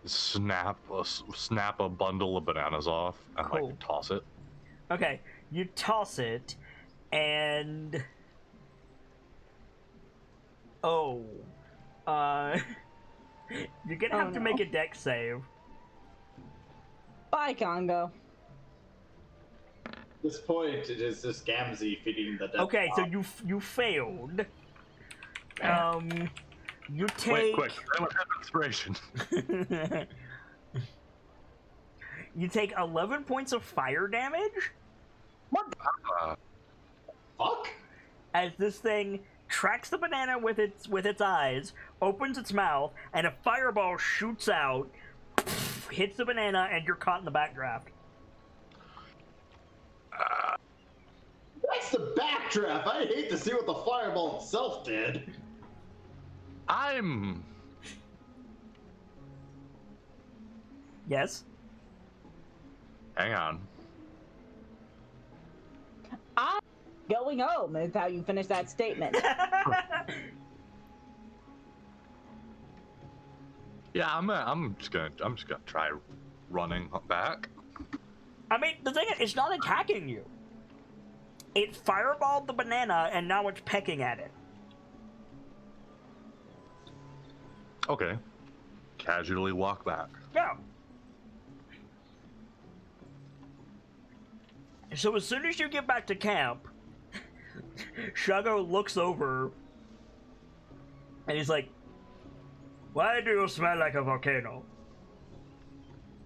S5: snap a bundle of bananas off and
S1: Cool.
S5: like toss it.
S1: Okay, you toss it, and you're gonna have to make a dex save.
S3: Bye, Congo.
S2: At this point, it is just Gamzee feeding the death.
S1: Okay, so you failed. You take.
S5: Wait, quick! I don't have inspiration.
S1: You take 11 points of fire damage.
S3: What?
S2: Fuck?
S1: As this thing tracks the banana with its eyes, opens its mouth, and a fireball shoots out, hits the banana, and you're caught in the backdraft.
S2: That's the backdraft. I hate to see what the fireball itself did.
S1: Yes?
S5: Hang on.
S3: I'm going home is how you finish that statement.
S5: Yeah, I'm just gonna try running back.
S1: I mean, the thing is, it's not attacking you. It fireballed the banana, and now it's pecking at it.
S5: Okay. Casually walk back.
S1: Yeah. So as soon as you get back to camp, Shago looks over and he's like, "Why do you smell like a volcano?"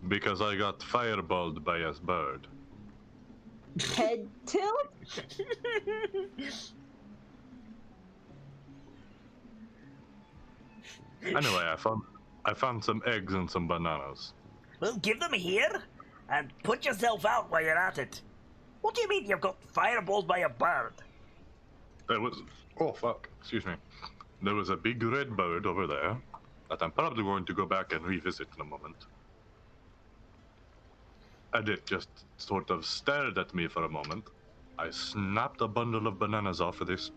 S5: Because I got fireballed by a bird.
S3: Head tilt?
S5: Anyway, I found some eggs and some bananas.
S1: Well, give them here and put yourself out while you're at it. What do you mean you've got fireballs by a bird?
S5: There was... Oh, fuck. Excuse me. There was a big red bird over there that I'm probably going to go back and revisit in a moment. And it just sort of stared at me for a moment. I snapped a bundle of bananas off of these,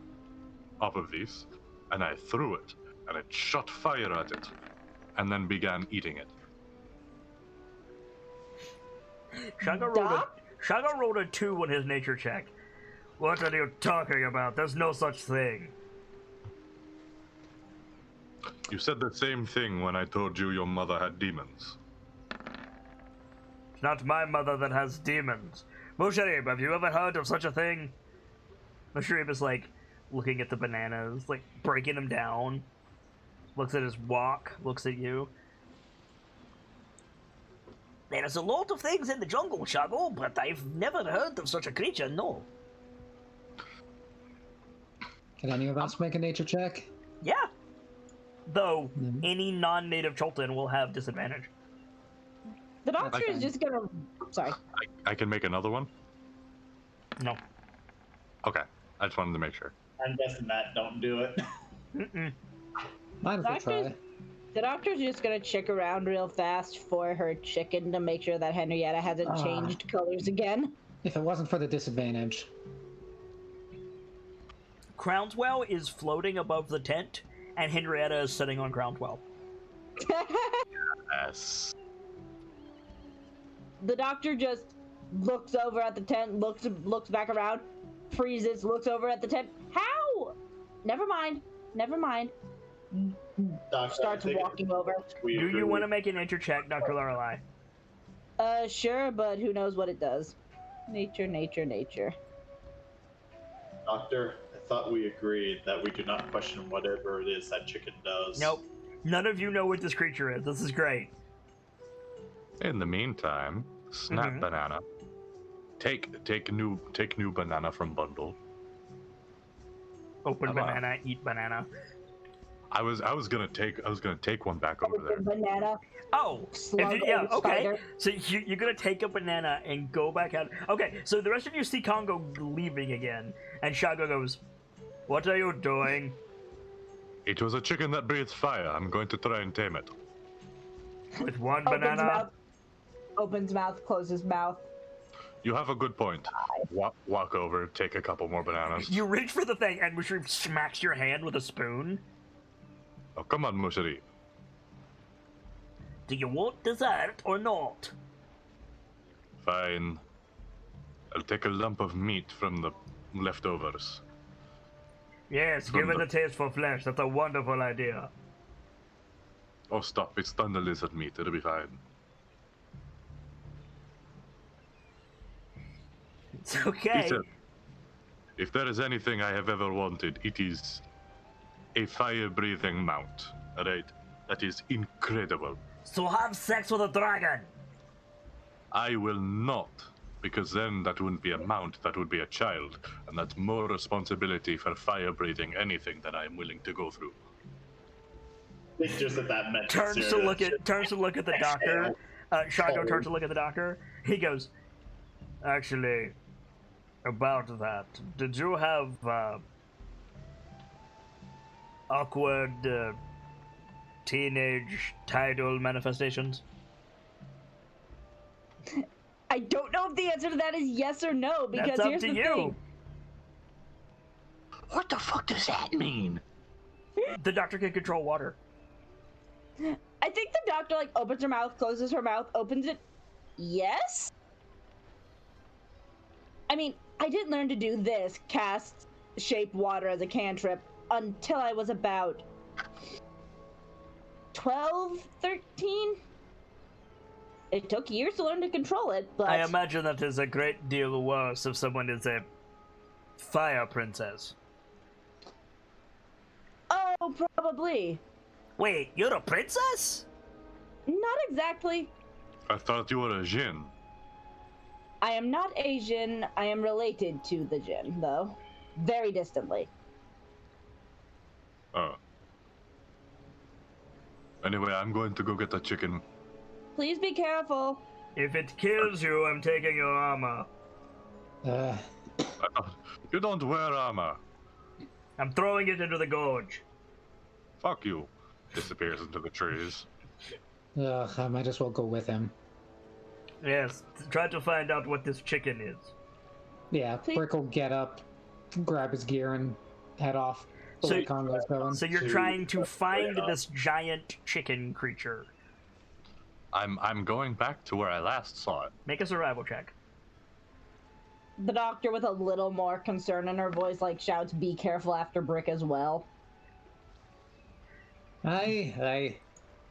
S5: and I threw it, and it shot fire at it, and then began eating it.
S1: Shago rolled a 2 on his nature check. What are you talking about? There's no such thing.
S5: You said the same thing when I told you your mother had demons.
S1: It's not my mother that has demons. Mosharib, have you ever heard of such a thing? Mosharib is like looking at the bananas, like breaking them down. Looks at his walk, looks at you. There's a lot of things in the jungle, Shago, but I've never heard of such a creature, no.
S4: Can any of us make a nature check?
S1: Yeah. Though, any non-native Cholton will have disadvantage.
S3: The doctor is just gonna... Sorry.
S5: I can make another one?
S1: No.
S5: Okay. I just wanted to make sure.
S2: I'm guessing that don't do it.
S1: Mm-mm.
S4: Might as well try.
S3: The doctor's just gonna check around real fast for her chicken to make sure that Henrietta hasn't changed colors again.
S4: If it wasn't for the disadvantage.
S1: Crownswell is floating above the tent, and Henrietta is sitting on Crownswell.
S5: Yes.
S3: The doctor just looks over at the tent, looks back around, freezes, looks over at the tent. How? Never mind.
S2: Doctor,
S3: Starts walking over.
S1: Do you want to make a nature check, Dr. Lorelei?
S3: Sure, but who knows what it does. Nature.
S2: Doctor, I thought we agreed that we do not question whatever it is that chicken does.
S1: Nope. None of you know what this creature is. This is great.
S5: In the meantime, snap banana. Take new banana from bundle.
S1: Open banana, eat banana.
S5: I was gonna take one back over there.
S3: Banana.
S1: Oh,
S3: Slug
S1: yeah,
S3: over
S1: okay.
S3: spider.
S1: So you're gonna take a banana and go back out. Okay, so the rest of you see Congo leaving again, and Shago goes, "What are you doing?"
S5: It was a chicken that breathes fire. I'm going to try and tame it.
S1: With one banana.
S3: Opens mouth, closes mouth.
S5: You have a good point. Walk over, take a couple more bananas.
S1: You reach for the thing, and Mushroom smacks your hand with a spoon.
S5: Oh, come on, Mushari.
S1: Do you want dessert or not?
S5: Fine. I'll take a lump of meat from the leftovers.
S1: Yes, give it a taste for flesh. That's a wonderful idea.
S5: Oh, stop. It's thunder lizard meat. It'll be fine.
S1: It's okay.
S5: Listen, if there is anything I have ever wanted, it is a fire-breathing mount. Alright? That is incredible.
S1: So have sex with a dragon.
S5: I will not, because then that wouldn't be a mount, that would be a child, and that's more responsibility for fire-breathing anything that I'm willing to go through.
S2: I think just that meant
S1: Turns to look at the doctor. Shago turns to look at the doctor. He goes, "Actually, about that, did you have awkward teenage tidal manifestations?"
S3: I don't know if the answer to that is yes or no, because
S1: That's up
S3: here's
S1: to
S3: the
S1: you.
S3: thing.
S5: What the fuck does that mean?
S1: The doctor can control water.
S3: I think the doctor opens her mouth, closes her mouth, opens it. Yes? I mean, I didn't learn to do this, cast shape water as a cantrip, until I was about 12, 13. It took years to learn to control it, but...
S1: I imagine that is a great deal worse if someone is a fire princess.
S3: Oh, probably.
S1: Wait, you're a princess?
S3: Not exactly.
S5: I thought you were a Jin.
S3: I am not Asian. I am related to the Jin, though. Very distantly.
S5: Oh. Anyway, I'm going to go get the chicken.
S3: Please be careful.
S1: If it kills you, I'm taking your armor.
S5: You don't wear armor.
S1: I'm throwing it into the gorge.
S5: Fuck you. Disappears into the trees.
S4: I might as well go with him.
S1: Yes, try to find out what this chicken is.
S4: Yeah, Brick will get up, grab his gear, and head off.
S1: So,
S4: Congo's going.
S1: So you're trying to find this giant chicken creature.
S5: I'm going back to where I last saw it.
S1: Make a survival check.
S3: The doctor, with a little more concern in her voice, like shouts, "Be careful!" after Brick as well.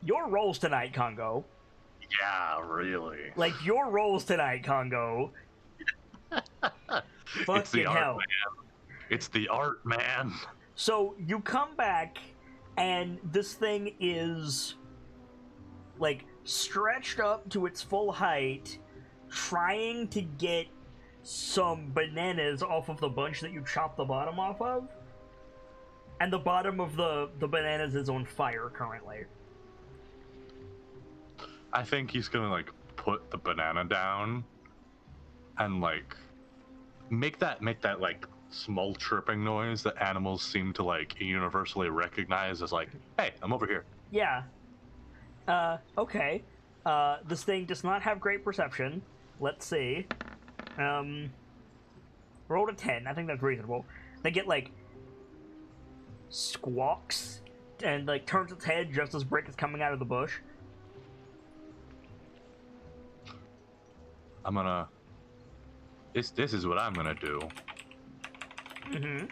S1: Your rolls tonight, Congo.
S5: Yeah, really.
S1: Like, your rolls tonight, Congo.
S5: It's the art, man. It's the art, man.
S1: So, you come back, and this thing is, like, stretched up to its full height, trying to get some bananas off of the bunch that you chopped the bottom off of. And the bottom of the bananas is on fire currently.
S5: I think he's gonna, like, put the banana down and, like, make that like, small chirping noise that animals seem to, like, universally recognize as, like, hey, I'm over here.
S1: Yeah. Okay. This thing does not have great perception. Let's see. Roll a 10. I think that's reasonable. They get, like, squawks and, like, turns its head just as Brick is coming out of the bush.
S5: I'm gonna... This is what I'm gonna do.
S1: Mm-hmm.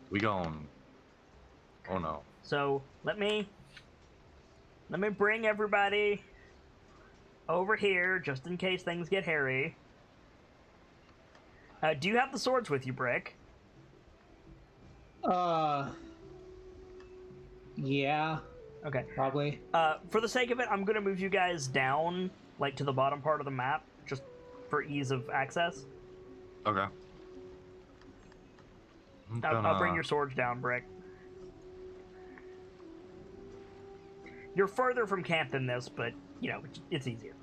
S5: We gon'... Oh no.
S1: So, let me bring everybody over here, just in case things get hairy. Do you have the swords with you, Brick?
S4: Yeah.
S1: Okay.
S4: Probably.
S1: For the sake of it, I'm gonna move you guys down, like, to the bottom part of the map, just for ease of access.
S5: Okay.
S1: I'll bring your swords down, Brick. You're further from camp than this, but, you know, it's easier.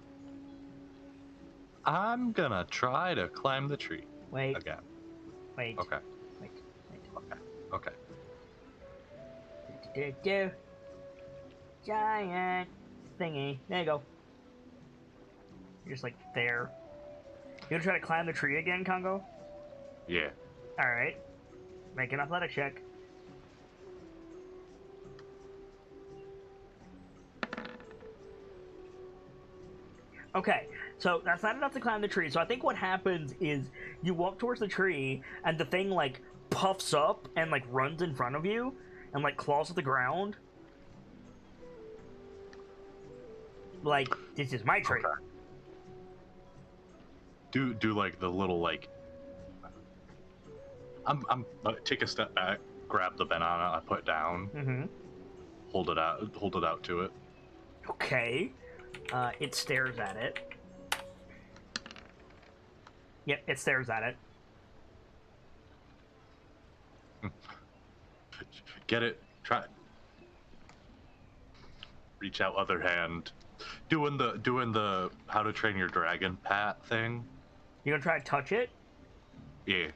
S5: I'm gonna try to climb the tree.
S1: Wait.
S5: Again.
S1: Wait.
S5: Okay.
S1: Wait.
S5: Okay.
S1: Do. Giant thingy. There you go. You're just, like, there. You gonna try to climb the tree again, Congo?
S5: Yeah.
S1: Alright. Make an athletic check. Okay, so that's not enough to climb the tree. So I think what happens is you walk towards the tree, and the thing, like, puffs up and, like, runs in front of you and, like, claws at the ground. Like, this is my tree.
S5: Okay. Do like the little, like... I'm take a step back, grab the banana I put down,
S1: Mm-hmm.
S5: hold it out to it.
S1: Okay. It stares at it. Yep, it stares at it.
S5: Get it. Try. Reach out, other hand. Doing the How to Train Your Dragon pat thing.
S1: You gonna try to touch it?
S5: Yeah.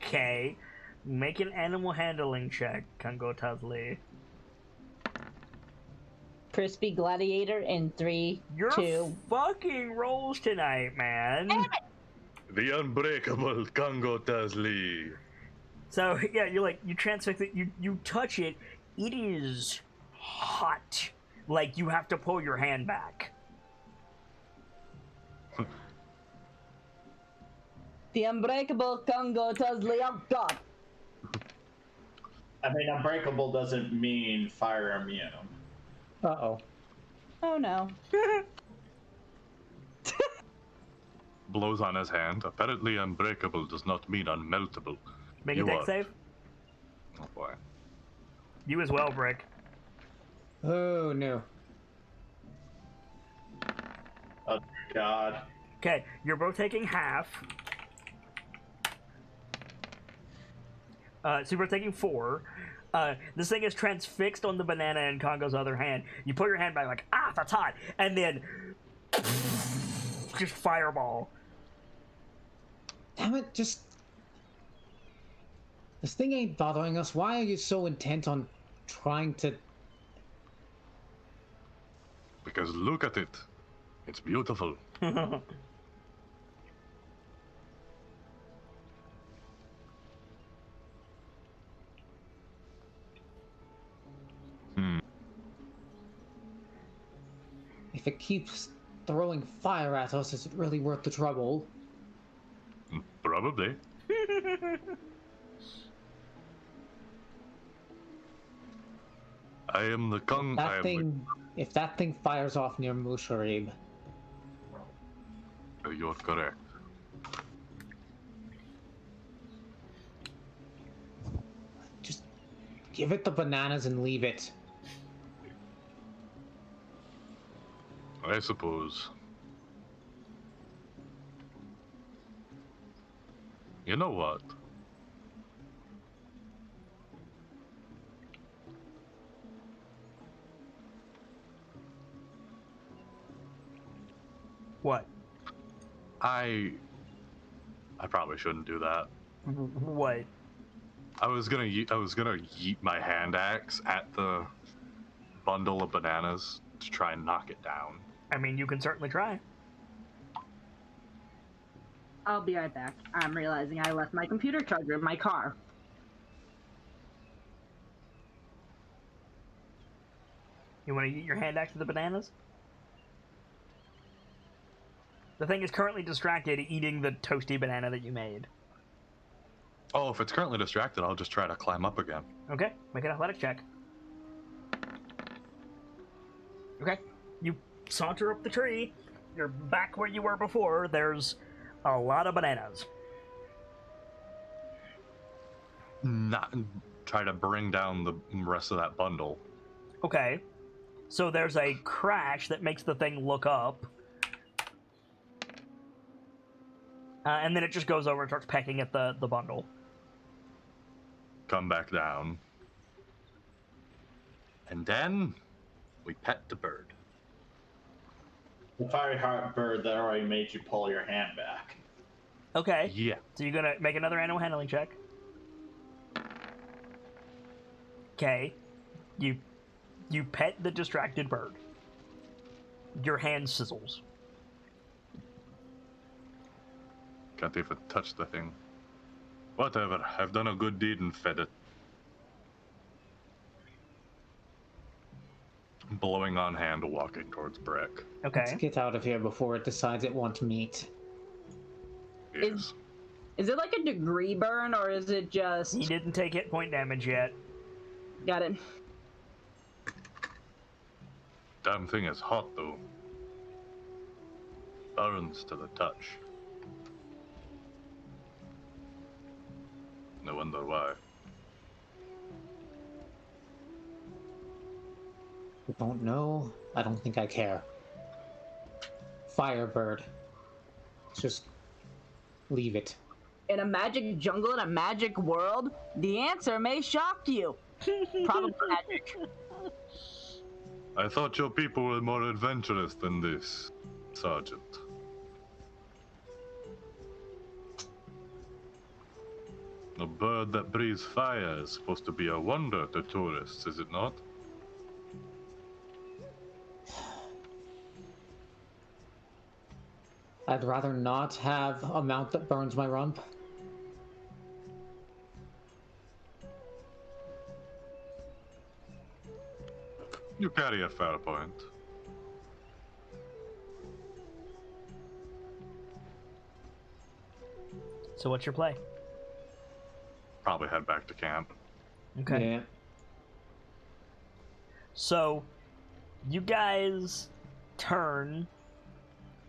S1: Okay. Make an animal handling check, Congo Tazli.
S3: Crispy Gladiator in 3,
S1: Your
S3: 2.
S1: fucking rolls tonight, man.
S5: The unbreakable Congo Tazli.
S1: So yeah, you transfix it, you touch it, it is hot. Like, you have to pull your hand back.
S3: The unbreakable Congo Tazli. Oh god.
S2: I mean, unbreakable doesn't mean fire immune.
S4: Uh-oh.
S3: Oh no.
S5: Blows on his hand. Apparently unbreakable does not mean unmeltable.
S1: Make a
S5: You
S1: deck
S5: are-
S1: save.
S5: Oh boy.
S1: You as well, Brick.
S4: Oh no.
S2: Oh God.
S1: Okay, you're both taking half. So you're both taking 4. This thing is transfixed on the banana in Congo's other hand. You put your hand back like, ah, that's hot, and then just fireball.
S4: Damn it, just... This thing ain't bothering us. Why are you so intent on trying to...
S5: Because look at it. It's beautiful.
S4: If it keeps throwing fire at us, is it really worth the trouble?
S5: Probably. I am the Kung.
S4: If that thing fires off near Musharib,
S5: You're correct.
S4: just give it the bananas and leave it.
S5: I suppose. You know what?
S1: What?
S5: I probably shouldn't do that.
S1: What?
S5: I was gonna yeet my hand axe at the bundle of bananas to try and knock it down.
S1: I mean, you can certainly try.
S3: I'll be right back. I'm realizing I left my computer charger in my car.
S1: You want to eat your hand axe to the bananas? The thing is currently distracted eating the toasty banana that you made.
S5: Oh, if it's currently distracted, I'll just try to climb up again.
S1: Okay, make an athletics check. Okay, you saunter up the tree. You're back where you were before. There's a lot of bananas.
S5: Not try to bring down the rest of that bundle.
S1: Okay, so there's a crash that makes the thing look up. And then it just goes over and starts pecking at the bundle.
S5: Come back down. And then we pet the bird.
S2: The fiery heart bird that already made you pull your hand back.
S1: Okay.
S5: Yeah.
S1: So you're gonna make another animal handling check. Okay. You pet the distracted bird. Your hand sizzles.
S5: Can't even touch the thing. Whatever, I've done a good deed and fed it. Blowing on hand, walking towards Breck.
S1: Okay.
S4: Let's get out of here before it decides it wants meat.
S5: Yes.
S3: Is it like a degree burn, or is it just...
S1: He didn't take hit point damage yet.
S3: Got it.
S5: Damn thing is hot though. Burns to the touch. No wonder why.
S4: I don't know. I don't think I care. Firebird. Just leave it.
S3: In a magic jungle, in a magic world, the answer may shock you. Probably magic.
S5: I thought your people were more adventurous than this, Sergeant. A bird that breathes fire is supposed to be a wonder to tourists, is it not?
S4: I'd rather not have a mount that burns my rump.
S5: You carry a fair point.
S1: So what's your play?
S5: Probably head back to camp.
S1: Okay.
S4: Yeah.
S1: So, you guys turn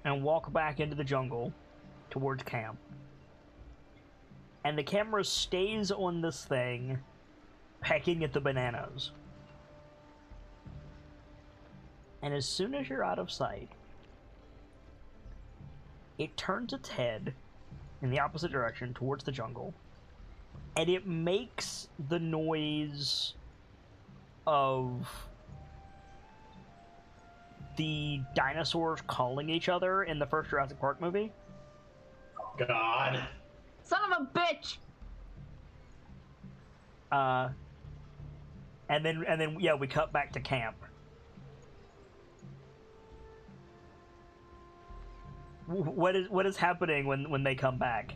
S1: and walk back into the jungle towards camp. And the camera stays on this thing, pecking at the bananas. And as soon as you're out of sight, it turns its head in the opposite direction towards the jungle, and it makes the noise of the dinosaurs calling each other in the first Jurassic Park movie.
S2: God.
S3: Son of a bitch!
S1: And then yeah, we cut back to camp. What is happening when they come back?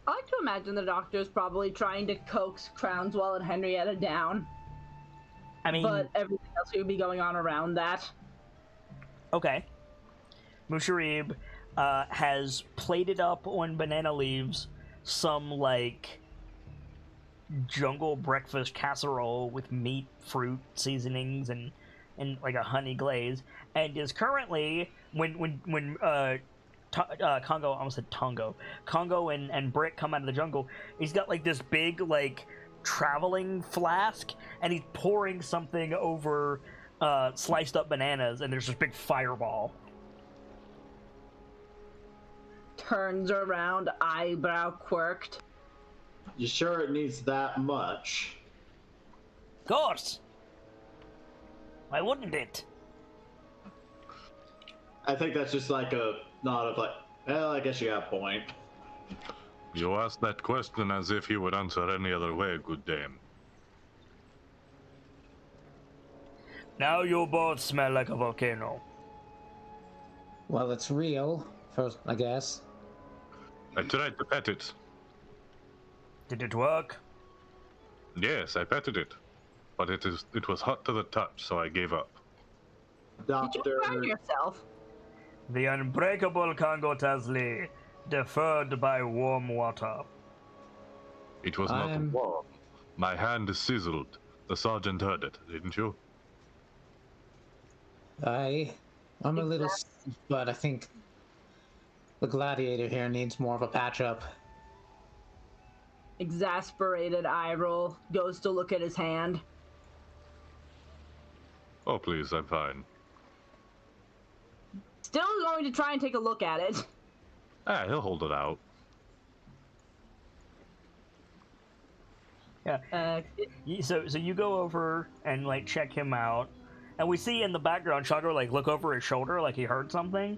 S3: I like to imagine the doctor's probably trying to coax Crownswell and Henrietta down.
S1: I mean,
S3: but everything else would be going on around that.
S1: Okay. Musharib has plated up on banana leaves some, like, jungle breakfast casserole with meat, fruit, seasonings, and like a honey glaze, and is currently, when Congo, I almost said Tongo, Congo and Brick come out of the jungle, he's got, like, this big, like, traveling flask, and he's pouring something over sliced up bananas, and there's this big fireball.
S3: Turns around, eyebrow quirked.
S2: You sure it needs that much?
S1: Of course! Why wouldn't it?
S2: I think that's just like a nod of like, well, I guess you got a point.
S5: You asked that question as if you would answer any other way, good dame.
S1: Now you both smell like a volcano.
S4: Well, it's real, first, I guess.
S5: I tried to pet it.
S1: Did it work?
S5: Yes, I petted it. But it was hot to the touch, so I gave up.
S3: Did you burn yourself?
S1: The unbreakable Congo Tazli, deferred by warm water.
S5: It was not warm. My hand sizzled. The sergeant heard it, didn't you?
S4: I'm a little, but I think the gladiator here needs more of a patch-up.
S3: Exasperated eye roll, goes to look at his hand.
S5: Oh, please, I'm fine.
S3: Still going to try and take a look at it.
S5: Ah, he'll hold it out.
S1: Yeah. So you go over and, like, check him out, and we see in the background Chago, like, look over his shoulder like he heard something.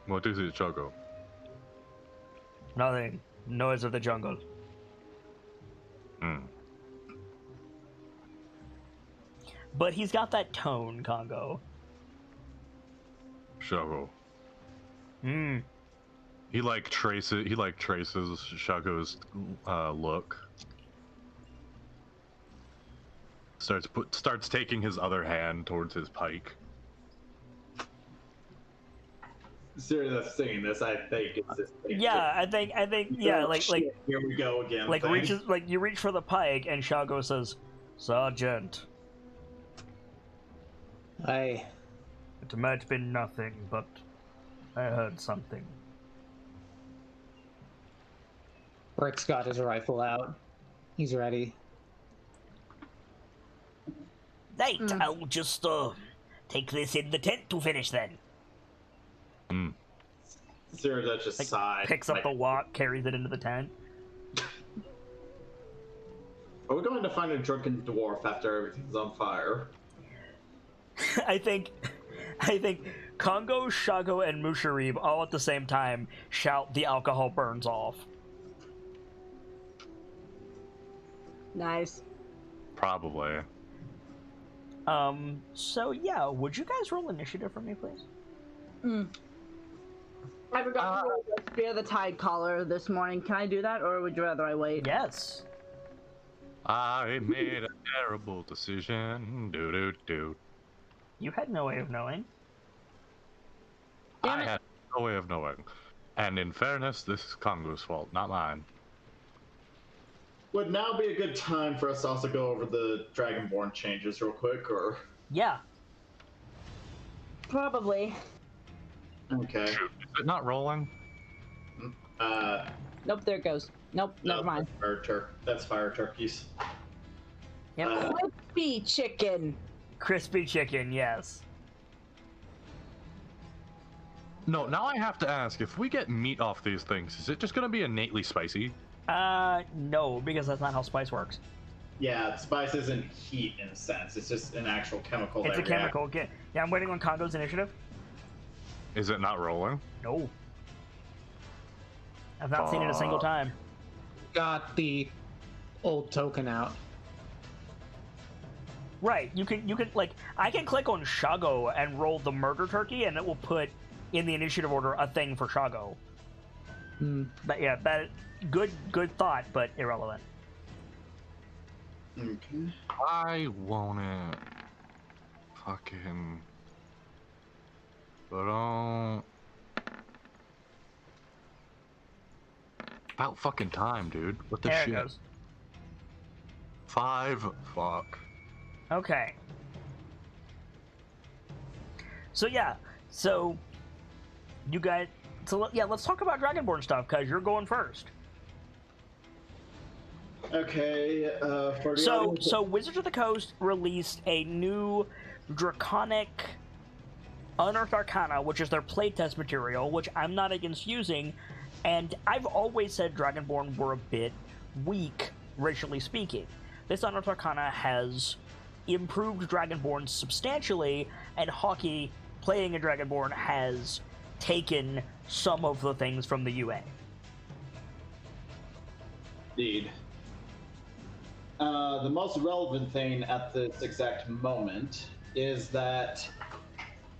S5: What is it, Chago?
S1: Nothing. Noise of the jungle. But he's got that tone, Congo.
S5: Chago.
S1: Hmm.
S5: He traces Shago's look. Starts taking his other hand towards his pike.
S2: Seriously, saying this, I think it's this thing.
S1: Yeah, I think yeah, like
S2: here we go again.
S1: Like you reach for the pike, and Shago says, "Sergeant."
S4: It
S1: might be nothing, but I heard something.
S4: Brick's got his rifle out. He's ready.
S1: Right, I'll just take this in the tent to finish then.
S2: Sarah just
S1: like,
S2: sighed.
S1: Picks up the wok, carries it into the tent.
S2: Are we going to find a drunken dwarf after everything's on fire?
S1: I think Congo, Shago, and Musharib all at the same time shout, "The alcohol burns off."
S3: Nice.
S5: Probably.
S1: So yeah, would you guys roll initiative for me, please?
S3: I forgot to roll the Fear the Tide collar this morning. Can I do that, or would you rather I wait?
S1: Yes.
S5: I made a terrible decision. Do.
S1: You had no way of knowing.
S3: Yeah, Damn it.
S5: had no way of knowing. And in fairness, this is Kongo's fault, not mine.
S2: Would now be a good time for us to also go over the Dragonborn changes real quick, or?
S1: Yeah.
S3: Probably.
S2: Okay.
S5: Shoot, is it not rolling?
S3: Nope, there it goes. Nope, never mind.
S2: That's fire turkeys.
S1: Yep.
S3: Crispy chicken.
S1: Crispy chicken, yes.
S5: No, now I have to ask, if we get meat off these things, is it just going to be innately spicy?
S1: No, because that's not how spice works.
S2: Yeah, spice isn't heat in a sense. It's just an actual chemical.
S1: It's a chemical. Yeah, I'm waiting on Congo's initiative.
S5: Is it not rolling?
S1: No. I've not seen it a single time.
S4: Got the old token out.
S1: Right, you can like, I can click on Shago and roll the murder turkey, and it will put in the initiative order a thing for Shago. But yeah, that good thought, but irrelevant.
S2: Okay.
S5: I want it. Fucking. But about fucking time, dude. What the
S1: There
S5: shit?
S1: it goes.
S5: 5. Fuck.
S1: Okay. So yeah, so you guys, so yeah, let's talk about Dragonborn stuff because you're going first.
S2: Okay. For the
S1: So Wizards of the Coast released a new Draconic Unearthed Arcana, which is their playtest material, which I'm not against using, and I've always said Dragonborn were a bit weak, racially speaking. This Unearthed Arcana has improved Dragonborn substantially, and Hockey, playing a Dragonborn, has taken some of the things from the UA.
S2: Indeed. The most relevant thing at this exact moment is that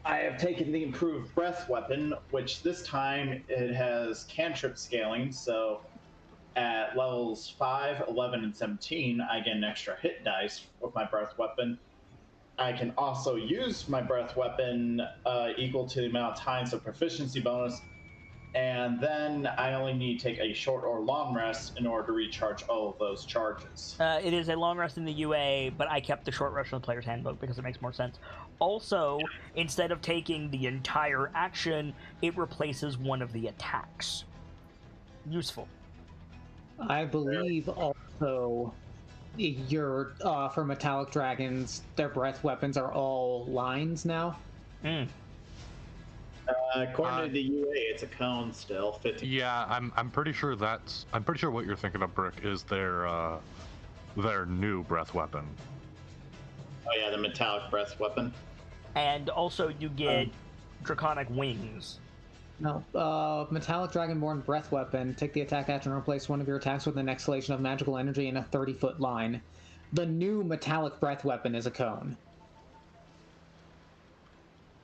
S2: I have taken the improved breath weapon, which this time it has cantrip scaling, so at levels 5, 11, and 17, I get an extra hit dice with my breath weapon. I can also use my breath weapon equal to the amount of times of proficiency bonus, and then I only need to take a short or long rest in order to recharge all of those charges.
S1: It is a long rest in the UA, but I kept the short rest in the player's handbook because it makes more sense. Also, instead of taking the entire action, it replaces one of the attacks. Useful.
S4: I believe also your for metallic dragons, their breath weapons are all lines now.
S2: According to the UA, it's a cone still. 50.
S5: Yeah, I'm pretty sure I'm pretty sure what you're thinking of, Brick, is their new breath weapon.
S2: Oh yeah, the metallic breath weapon.
S1: And also you get draconic wings.
S4: No, metallic dragonborn breath weapon. Take the attack action and replace one of your attacks with an exhalation of magical energy in a 30-foot line. The new metallic breath weapon is a cone.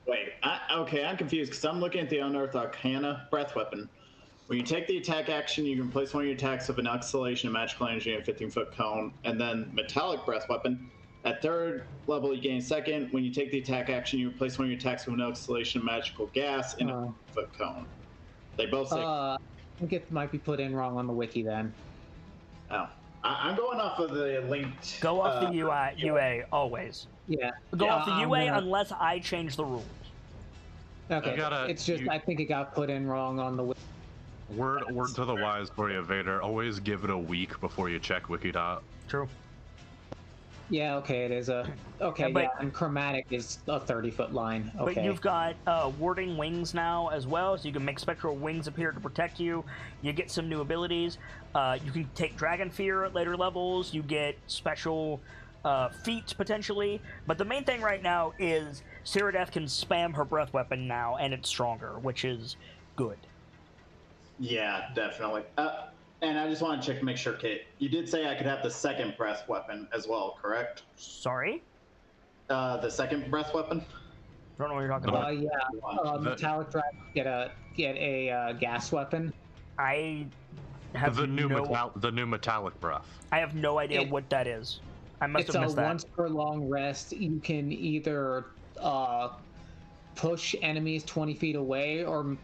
S2: Wait, okay, I'm confused because I'm looking at the Unearthed Arcana breath weapon. When you take the attack action, you can place one of your attacks with an exhalation of magical energy in a 15-foot cone, and then metallic breath weapon. At 3rd level, you gain 2nd. When you take the attack action, you replace one of your attacks with an exhalation of magical gas in a 15-foot cone. They both say.
S4: I think it might be put in wrong on the wiki then.
S2: Oh, I'm going off of the linked.
S1: Go off the UA always.
S4: Yeah.
S1: Go off the UA unless I change the rules.
S4: Okay. It's just I think it got put in wrong on the wiki.
S5: Word to the wise for you, Vader. Always give it a week before you check Wikidot.
S1: True.
S4: Yeah, okay, it is a... Okay,
S1: but,
S4: yeah, and chromatic is a 30-foot line. Okay.
S1: But you've got warding wings now as well, so you can make spectral wings appear to protect you. You get some new abilities. You can take Dragon Fear at later levels. You get special feats, potentially. But the main thing right now is Cyrodiil can spam her breath weapon now, and it's stronger, which is good.
S2: Yeah, definitely. And I just want to check to make sure, Kate, you did say I could have the second breath weapon as well, correct?
S1: Sorry?
S2: The second breath weapon?
S1: I don't know what you're talking about.
S4: Yeah. Metallic dragons get a gas weapon.
S1: I have
S5: the new metallic breath.
S1: I have no idea what that is. I must have missed that.
S4: Once per long rest, you can either push enemies 20 feet away or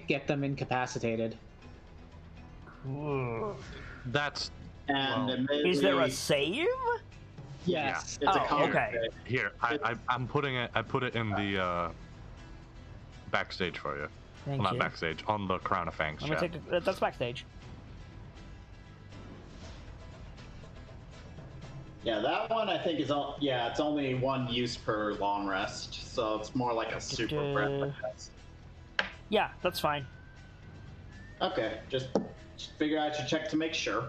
S4: get them incapacitated.
S1: Ooh.
S5: That's
S2: And
S1: Is there a save?
S4: Yes.
S2: It's a
S1: Oh,
S2: counter
S1: okay.
S2: save.
S5: Here, I'm putting it. I put it in the backstage for you.
S1: Thank
S5: Well, not
S1: you.
S5: backstage, on the Crown of Fangs
S1: Let me
S5: chat.
S1: take that's backstage.
S2: Yeah, that one I think is it's only 1 use per long rest, so it's more like a super breath test.
S1: Yeah, that's fine.
S2: Okay, just figure I should check to make sure.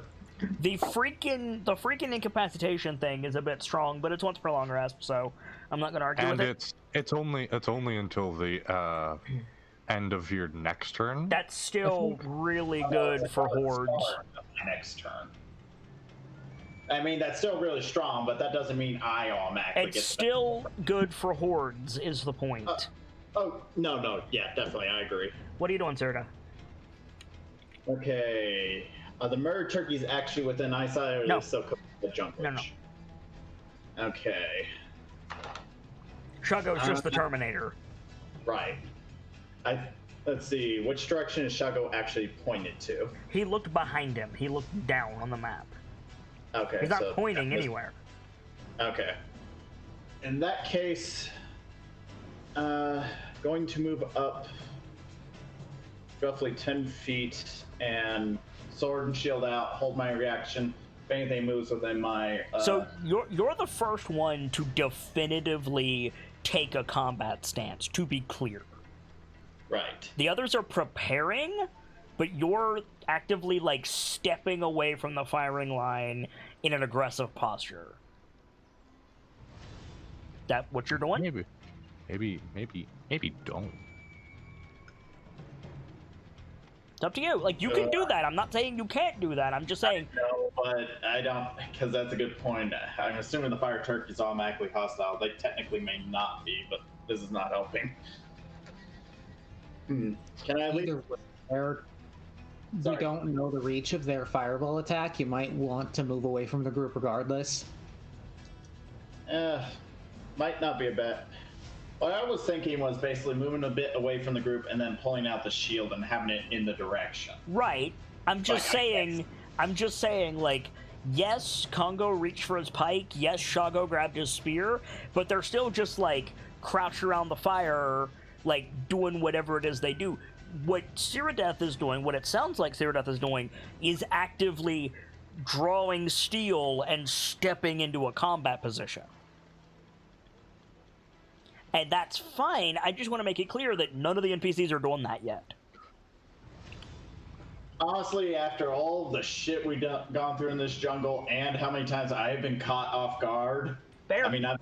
S1: The freaking incapacitation thing is a bit strong, but it's once per long rest, so I'm not gonna argue with it.
S5: It's only until the end of your next turn.
S1: That's still really good for hordes.
S2: Next turn. I mean, that's still really strong, but that doesn't mean I automatically get
S1: It's still good for hordes, is the point.
S2: No, yeah, definitely, I agree.
S1: What are you doing, Serta?
S2: Okay, the murder turkey's actually within eyesight, or
S1: No.
S2: is still the junk
S1: No.
S2: witch? Okay,
S1: Shago's just the Terminator.
S2: right. Let's see, which direction is Shago actually pointed to?
S1: He looked behind him. He looked down on the map.
S2: Okay,
S1: He's not
S2: so
S1: pointing anywhere.
S2: Okay. In that case, going to move up roughly 10 feet and sword and shield out, hold my reaction. If anything moves within my...
S1: So you're the first one to definitively take a combat stance, to be clear.
S2: Right.
S1: The others are preparing, but you're actively, like, stepping away from the firing line in an aggressive posture. That what you're doing?
S5: Maybe don't.
S1: It's up to you. Like, you can do that. I'm not saying you can't do that. I'm just saying...
S2: No, but I don't, because that's a good point. I'm assuming the fire turkey's automatically hostile. They technically may not be, but this is not helping. Can I leave?
S4: We don't know the reach of their fireball attack. You might want to move away from the group regardless.
S2: Might not be a bet. What I was thinking was basically moving a bit away from the group and then pulling out the shield and having it in the direction.
S1: Right. I'm just saying, like, yes, Congo reached for his pike, yes, Shago grabbed his spear, but they're still just, like, crouched around the fire, like, doing whatever it is they do. What Cyrodiil is doing, what it sounds like Cyrodiil is doing, is actively drawing steel and stepping into a combat position. And that's fine, I just want to make it clear that none of the NPCs are doing that yet.
S2: Honestly, after all the shit we've gone through in this jungle and how many times I have been caught off guard,
S1: Fair.
S2: I mean, I've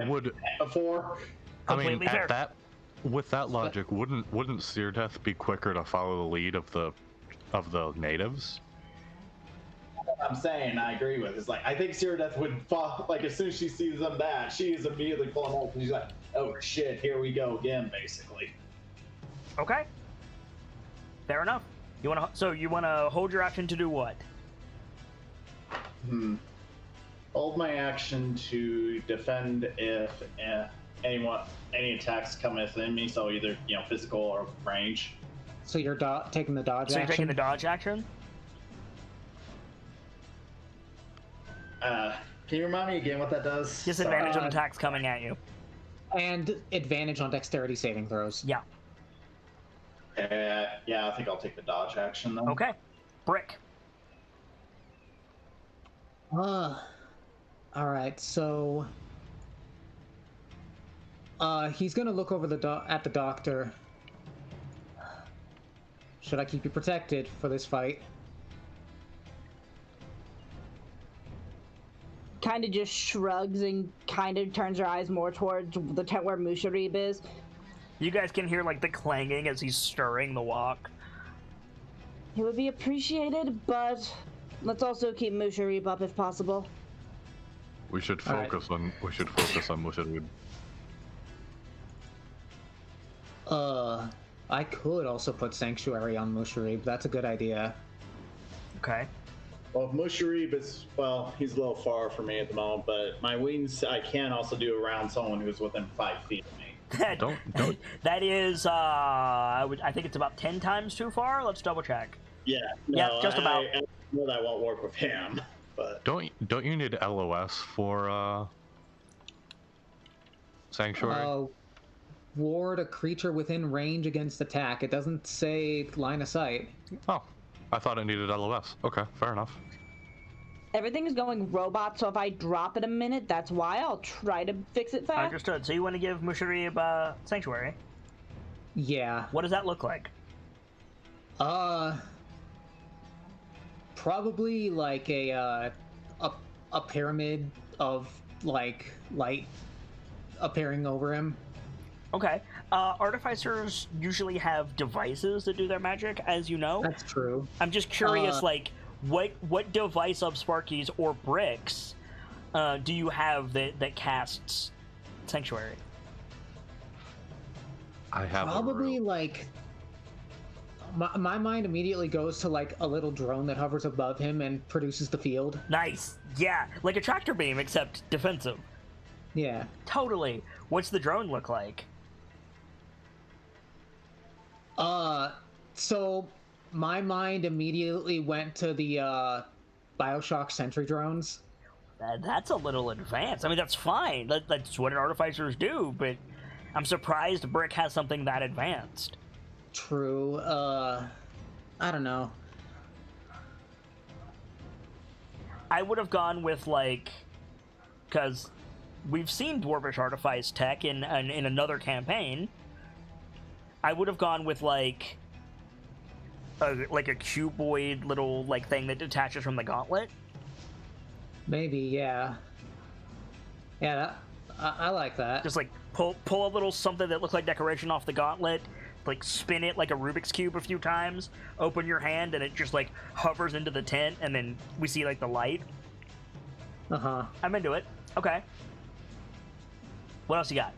S5: Would
S2: before.
S1: Completely fair.
S5: With that logic, wouldn't Cyrodiil be quicker to follow the lead of the natives?
S2: I'm saying I agree with. It's like I think Cyrodiil would fall, like as soon as she sees them that she is immediately pulling up and she's like, oh shit, here we go again, basically.
S1: Okay. Fair enough. You want to hold your action to do what?
S2: Hold my action to defend if any attacks come within me, so either physical or range.
S4: So you're taking the dodge action?
S1: So you're taking the dodge action?
S2: Can you remind me again what that does?
S1: Disadvantage on attacks coming at you.
S4: And advantage on dexterity saving throws.
S1: Yeah.
S2: Yeah, I think I'll take the dodge action then.
S1: Okay. Brick.
S4: Alright, so... he's gonna look over at the doctor. Should I keep you protected for this fight?
S3: Kind of just shrugs and kind of turns her eyes more towards the tent where Musharib is.
S1: You guys can hear, like, the clanging as he's stirring the wok.
S3: It would be appreciated, but let's also keep Musharib up if possible.
S5: We should focus on Musharib.
S4: I could also put Sanctuary on Musharib. That's a good idea.
S1: Okay.
S2: Well, if Musharib is, he's a little far for me at the moment, but my wings I can also do around someone who's within 5 feet of me.
S5: Don't.
S1: That is, I think it's about 10 times too far. Let's double check.
S2: Yeah.
S1: Yeah, just about.
S2: I know that won't work with him, but
S5: Don't you need LOS for Sanctuary?
S4: Ward a creature within range against attack. It doesn't say line of sight.
S5: Oh, I thought it needed LOS. Okay, fair enough.
S3: Everything is going robot, so if I drop it a minute, that's why. I'll try to fix it fast.
S1: Understood. So you want to give Musharib Sanctuary?
S4: Yeah.
S1: What does that look like?
S4: Probably like a pyramid of like light appearing over him.
S1: Okay. Artificers usually have devices that do their magic, as you know.
S4: That's true.
S1: I'm just curious, like, what device of Sparkies or bricks do you have that casts Sanctuary?
S5: I have
S4: probably like my mind immediately goes to like a little drone that hovers above him and produces the field.
S1: Nice. Yeah, like a tractor beam, except defensive.
S4: Yeah.
S1: Totally. What's the drone look like?
S4: So my mind immediately went to the Bioshock Sentry drones.
S1: That's a little advanced. I mean, that's fine. That's what artificers do, but I'm surprised Brick has something that advanced.
S4: True. I don't know.
S1: I would have gone with, like, because we've seen Dwarvish Artifice tech in another campaign. I would have gone with, like a cuboid little, like, thing that detaches from the gauntlet.
S4: Maybe, yeah. Yeah, I like that.
S1: Just, like, pull a little something that looks like decoration off the gauntlet, like, spin it like a Rubik's Cube a few times, open your hand, and it just, like, hovers into the tent, and then we see, like, the light.
S4: Uh-huh.
S1: I'm into it. Okay. What else you got?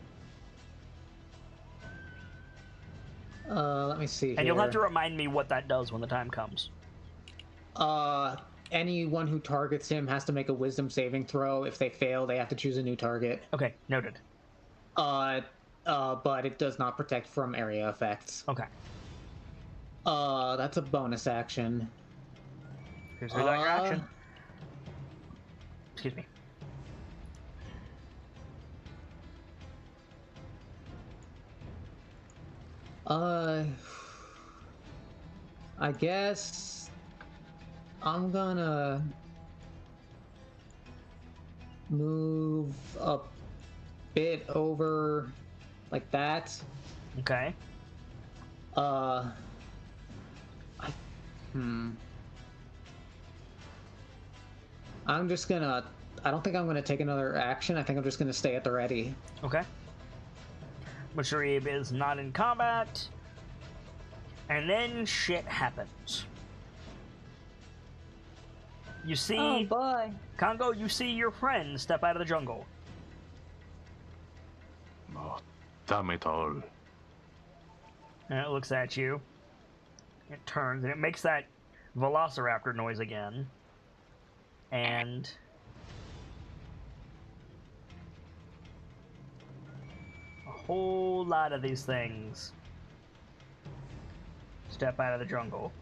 S4: Let me see here.
S1: And you'll have to remind me what that does when the time comes.
S4: Anyone who targets him has to make a wisdom saving throw. If they fail, they have to choose a new target.
S1: Okay, noted.
S4: But it does not protect from area effects.
S1: Okay.
S4: That's a bonus action.
S1: Here's your action. Excuse me.
S4: I guess I'm gonna move a bit over like that.
S1: Okay.
S4: I'm just gonna... I don't think I'm gonna take another action. I think I'm just gonna stay at the ready.
S1: Okay. Musharib is not in combat. And then shit happens. You see...
S3: Oh, boy.
S1: Congo, you see your friend step out of the jungle.
S5: Oh, damn it all.
S1: And it looks at you. It turns, and it makes that velociraptor noise again. And... a whole lot of these things step out of the jungle.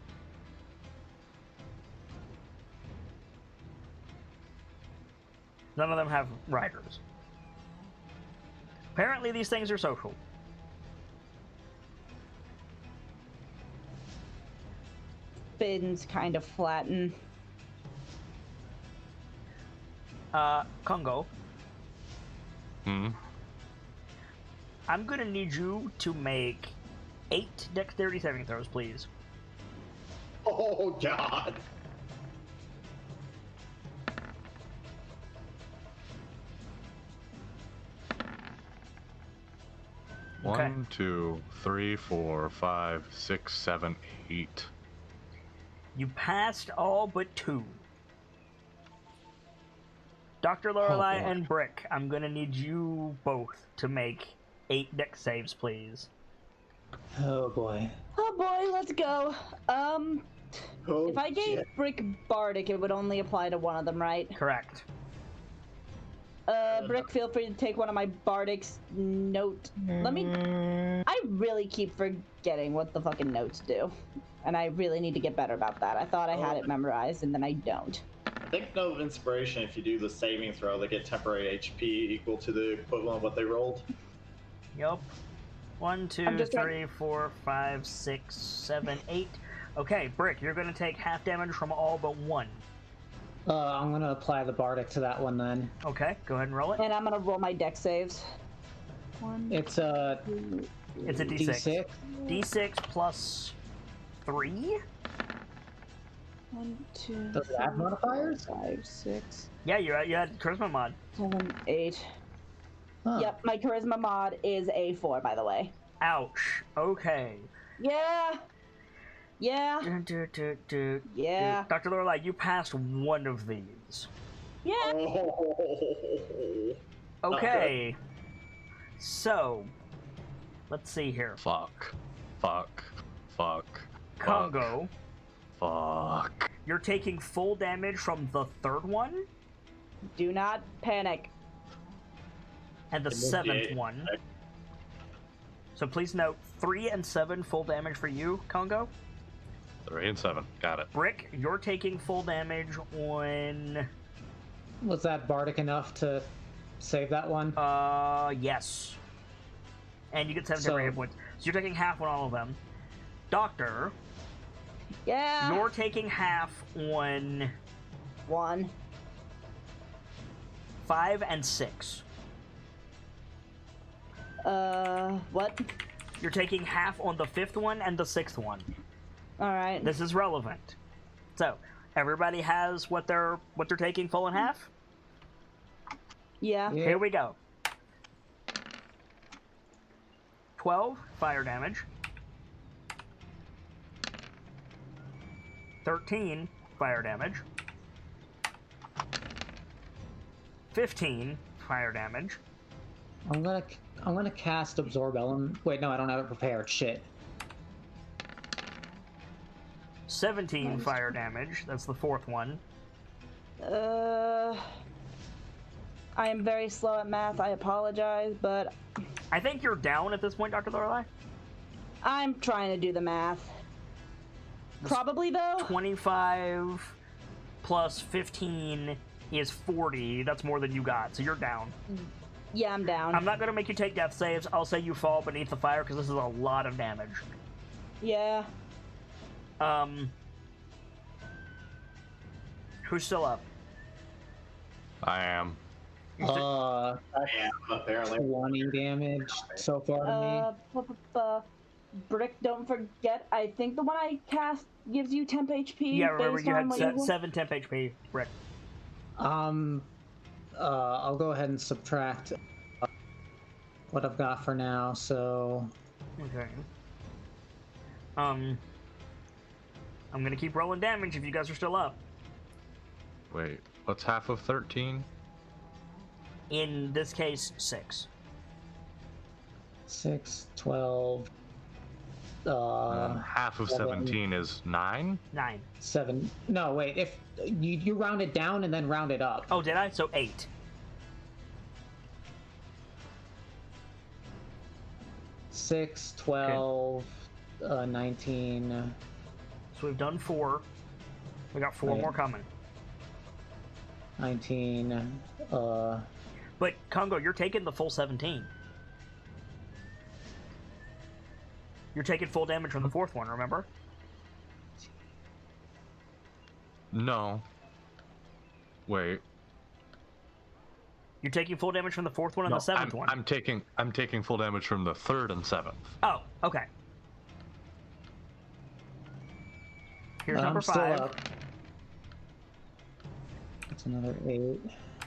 S1: None of them have riders. Apparently these things are social.
S3: Fins kind of flatten.
S1: Congo.
S5: Hmm?
S1: I'm gonna need you to make 8 dexterity saving throws, please.
S2: oh god.
S1: Okay.
S5: 1, 2, 3, 4, 5, 6, 7, 8.
S1: You passed all but 2. Dr. Lorelei
S4: boy.
S1: and Brick, I'm gonna need you both to make 8 dex saves, please.
S4: Oh boy.
S3: Oh boy, let's go.
S2: Oh,
S3: If I gave
S2: shit.
S3: Brick Bardic, it would only apply to one of them, right?
S1: Correct.
S3: Brick, feel free to take one of my Bardic's note. Let me... I really keep forgetting what the fucking notes do. And I really need to get better about that. I thought I had it memorized, and then I don't.
S2: I think Note of Inspiration, if you do the saving throw, they get temporary HP equal to the equivalent of what they rolled.
S1: Yep. 1, 2, 3, 4, 5, 6, 7, 8. Okay, Brick, you're going to take half damage from all but one.
S4: I'm going to apply the Bardic to that one then.
S1: Okay, go ahead and roll it.
S3: And I'm going to roll my dex saves.
S4: It's a
S1: D6. D6 plus 3?
S3: 1, 2,
S4: Does it add modifiers?
S3: 5, 6.
S1: Yeah, you had charisma mod.
S3: 7, 8.
S4: Huh.
S3: Yep, my charisma mod is a 4, by the way.
S1: Ouch. Okay.
S3: Yeah. Yeah. Yeah.
S1: Dr. Lorelei, you passed one of these.
S3: Yeah.
S2: Oh.
S1: Okay. So, let's see here.
S5: Fuck.
S1: Congo,
S5: Fuck.
S1: you're taking full damage from the third one
S3: Do not panic.
S1: and the seventh one. So please note, 3 and 7 full damage for you, Congo.
S5: 3 and 7. Got it.
S1: Brick, you're taking full damage on...
S4: Was that Bardic enough to save that one?
S1: Yes. And you get 7 temporary hit points. So you're taking half on all of them. Doctor,
S3: Yeah.
S1: you're taking half on
S3: 1.
S1: 5 and 6.
S3: What?
S1: You're taking half on the 5th one and the 6th one.
S3: Alright.
S1: This is relevant. So, everybody has what they're taking full and half?
S3: Yeah.
S4: Yeah.
S1: Here we go. 12 fire damage. 13 fire damage. 15 fire damage.
S4: I'm gonna cast Absorb Element. Wait, no, I don't have it prepared. Shit.
S1: 17 fire damage. That's the 4th one.
S3: I am very slow at math. I apologize, but
S1: I think you're down at this point, Dr. Lorelei.
S3: I'm trying to do the math. Probably, though.
S1: 25 plus 15 is 40. That's more than you got, so you're down.
S3: Yeah, I'm down.
S1: I'm not going to make you take death saves. I'll say you fall beneath the fire because this is a lot of damage.
S3: Yeah.
S1: Who's still up?
S5: I am.
S2: I am, apparently.
S4: 20 damage so far to me.
S3: Brick, don't forget, I think the one I cast gives you temp HP.
S1: Yeah, remember
S3: based
S1: you
S3: on
S1: had
S3: what
S1: 7 temp HP, Rick.
S4: I'll go ahead and subtract what I've got for now, so...
S1: Okay. I'm gonna keep rolling damage if you guys are still up.
S5: Wait, what's half of 13?
S1: In this case, 6.
S4: 6, 12...
S5: half of 17 is 9?
S1: 9.
S4: 7... No, wait, if... You round it down and then round it up.
S1: Oh, did I? So 8.
S4: Six, 12, 19...
S1: So we've done 4. We got 4
S4: Right.
S1: more coming.
S4: 19,
S1: But, Congo, you're taking the full 17. You're taking full damage from the 4th one, remember?
S5: No. Wait.
S1: You're taking full damage from the 4th one and
S5: No,
S1: the 7th one.
S5: I'm taking full damage from the 3rd and 7th.
S1: Oh, okay. Here's number
S4: I'm still
S1: 5.
S4: up. That's another 8.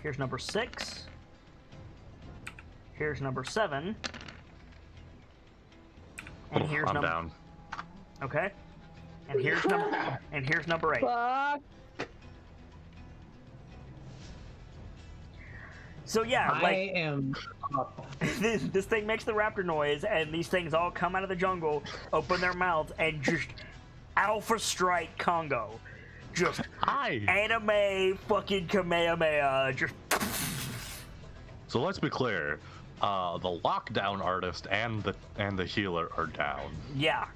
S1: Here's number 6. Here's number 7. And here's
S5: I'm
S1: number...
S5: down.
S1: Okay. And here's number 8.
S3: Fuck.
S1: So yeah,
S4: I
S1: like
S4: am up.
S1: this thing makes the raptor noise, and these things all come out of the jungle, open their mouths, and just alpha strike Congo. Just
S5: Hi!
S1: anime fucking Kamehameha. Just
S5: So let's be clear. The lockdown artist and the healer are down.
S1: Yeah.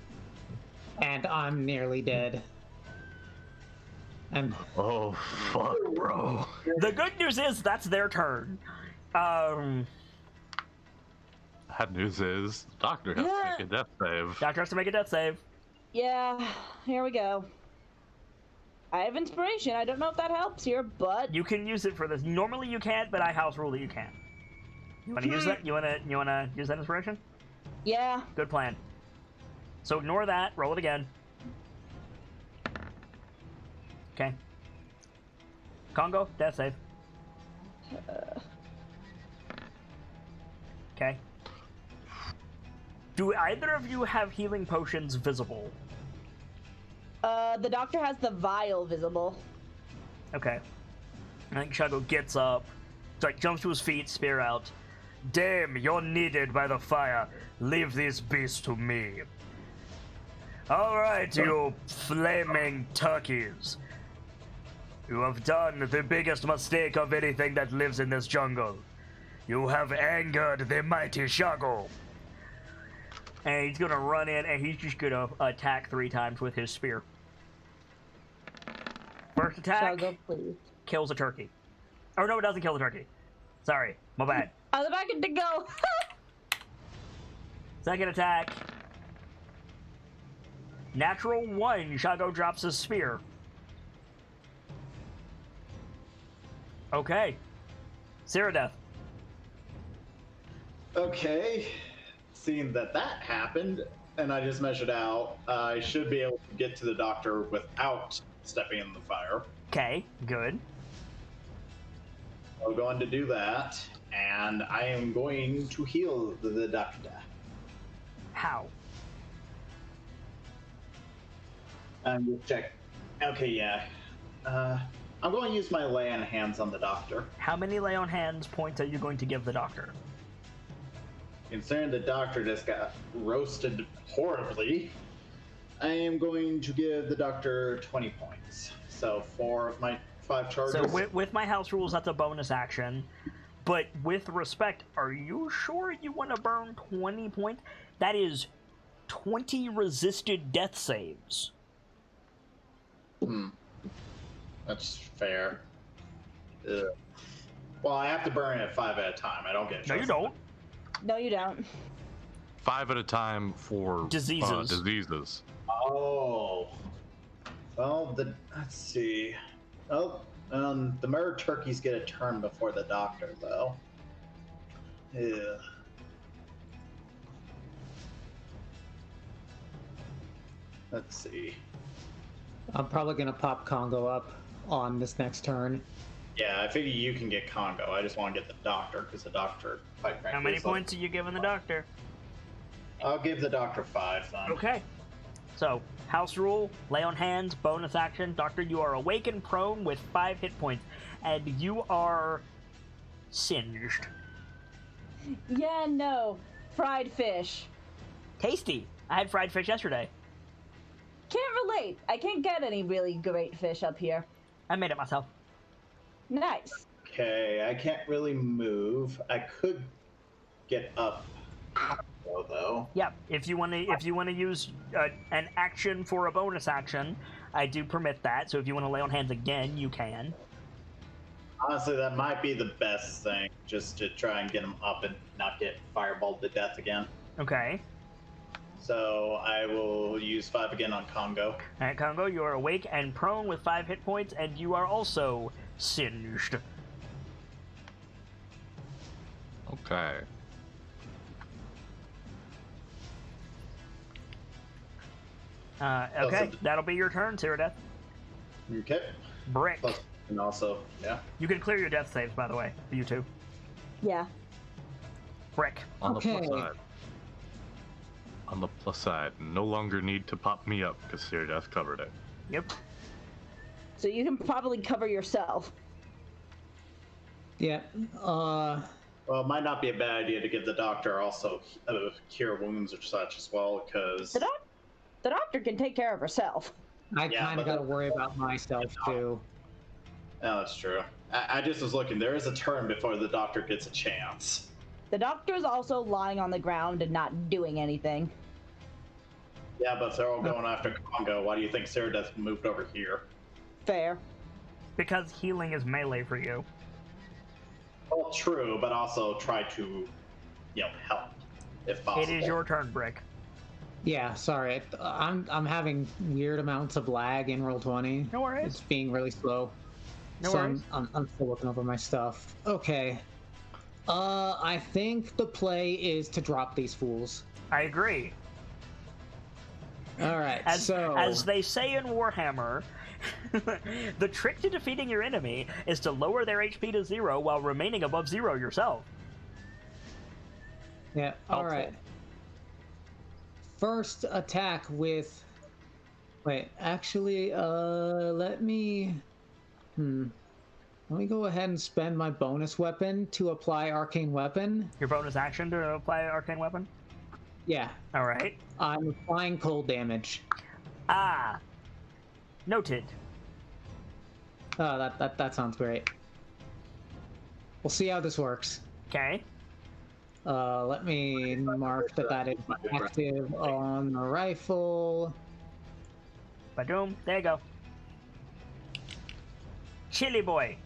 S4: And I'm nearly dead. And
S5: Oh fuck, bro.
S1: The good news is that's their turn.
S5: Bad news is the doctor has to make a death save.
S1: Doctor has to make a death save.
S3: Yeah, here we go. I have inspiration. I don't know if that helps here, but
S1: You can use it for this. Normally you can't, but I house rule that you can. You want to use that? You want to use that inspiration?
S3: yeah.
S1: Good plan. So ignore that. Roll it again. Okay. Congo, death save. Okay. Do either of you have healing potions visible?
S3: The doctor has the vial visible.
S1: Okay. I think Shago gets up, like jumps to his feet, spear out. Dame, you're needed by the fire. Leave these beasts to me. Alright, you flaming turkeys. You have done the biggest mistake of anything that lives in this jungle. You have angered the mighty Shago. And he's gonna run in and he's just gonna attack 3 times with his spear. First attack
S3: Shago, please.
S1: kills a turkey. Or no, it doesn't kill the turkey. Sorry, my bad.
S3: I was about to go.
S1: Second attack. Natural 1, Shago drops his spear. Okay. Cyrodiil.
S2: Okay, seeing that happened, and I just measured out, I should be able to get to the doctor without stepping in the fire.
S1: Okay, good.
S2: I'm going to do that, and I am going to heal the doctor.
S1: How?
S2: I'm going to check. Okay, yeah. I'm going to use my lay on hands on the doctor.
S1: How many lay on hands points are you going to give the doctor?
S2: Considering the doctor just got roasted horribly, I am going to give the doctor 20 points. So 4 of my 5 charges.
S1: So with my house rules, that's a bonus action. But with respect, are you sure you want to burn 20 points? That is 20 resisted death saves.
S2: That's fair. Well, I have to burn it 5 at a time. I don't get.
S1: No, you don't.
S3: No, you don't.
S5: 5 at a time for
S1: Diseases.
S5: Diseases.
S2: Oh. Well, let's see. Oh, the murder turkeys get a turn before the doctor, though. Yeah. Let's see.
S4: I'm probably gonna pop Congo up on this next turn.
S2: Yeah, I figure you can get Congo. I just want to get the doctor, because the doctor, quite frankly,
S1: How many
S2: is like-
S1: points are you giving the doctor?
S2: I'll give the doctor 5, then.
S1: Okay. So, house rule, lay on hands, bonus action. Doctor, you are awake and prone with 5 hit points, and you are singed.
S3: Yeah, no. Fried fish.
S1: Tasty. I had fried fish yesterday.
S3: Can't relate. I can't get any really great fish up here.
S1: I made it myself.
S3: Nice.
S2: Okay, I can't really move. I could get up, though.
S1: Yeah, if you want to use an action for a bonus action, I do permit that. So if you want to lay on hands again, you can.
S2: Honestly, that might be the best thing, just to try and get him up and not get fireballed to death again.
S1: Okay.
S2: So I will use 5 again on Congo.
S1: All right, Congo, you are awake and prone with 5 hit points, and you are also singed.
S5: Okay.
S1: Okay, that'll be your turn, Cyrodiil.
S2: Okay.
S1: Brick.
S2: Plus, and also, yeah.
S1: You can clear your death saves, by the way, you two.
S3: Yeah.
S1: Brick.
S5: On the
S4: Okay.
S5: plus side. On the plus side, no longer need to pop me up because Cyrodiil covered it.
S1: Yep.
S3: So you can probably cover yourself.
S4: Yeah.
S2: Well, it might not be a bad idea to give the doctor also cure wounds or such as well, because
S3: The doctor can take care of herself.
S4: I
S2: Yeah,
S4: kind
S2: but
S4: of got to worry about myself too.
S2: yeah, that's true. I just was looking. There is a turn before the doctor gets a chance.
S3: The doctor's also lying on the ground and not doing anything.
S2: Yeah, but they're all going after Congo. Why do you think Ceradeath moved over here?
S3: Fair.
S1: Because healing is melee for you.
S2: Well, true, but also try to, help if possible.
S1: It is your turn, Brick.
S4: Yeah, sorry. I'm having weird amounts of lag in Roll20.
S1: No worries.
S4: It's being really slow.
S1: No
S4: so
S1: worries.
S4: I'm still looking over my stuff. Okay. I think the play is to drop these fools.
S1: I agree.
S4: All right.
S1: As they say in Warhammer, the trick to defeating your enemy is to lower their HP to 0 while remaining above 0 yourself.
S4: Yeah. All right. First attack with. Wait. Actually, let me go ahead and spend my bonus weapon to apply arcane weapon.
S1: Your bonus action to apply arcane weapon?
S4: Yeah.
S1: All right.
S4: I'm applying cold damage.
S1: Ah. Noted.
S4: Oh, that sounds great. We'll see how this works.
S1: Okay.
S4: Let me mark that is active on the rifle.
S1: Badoom. There you go. Chili boy.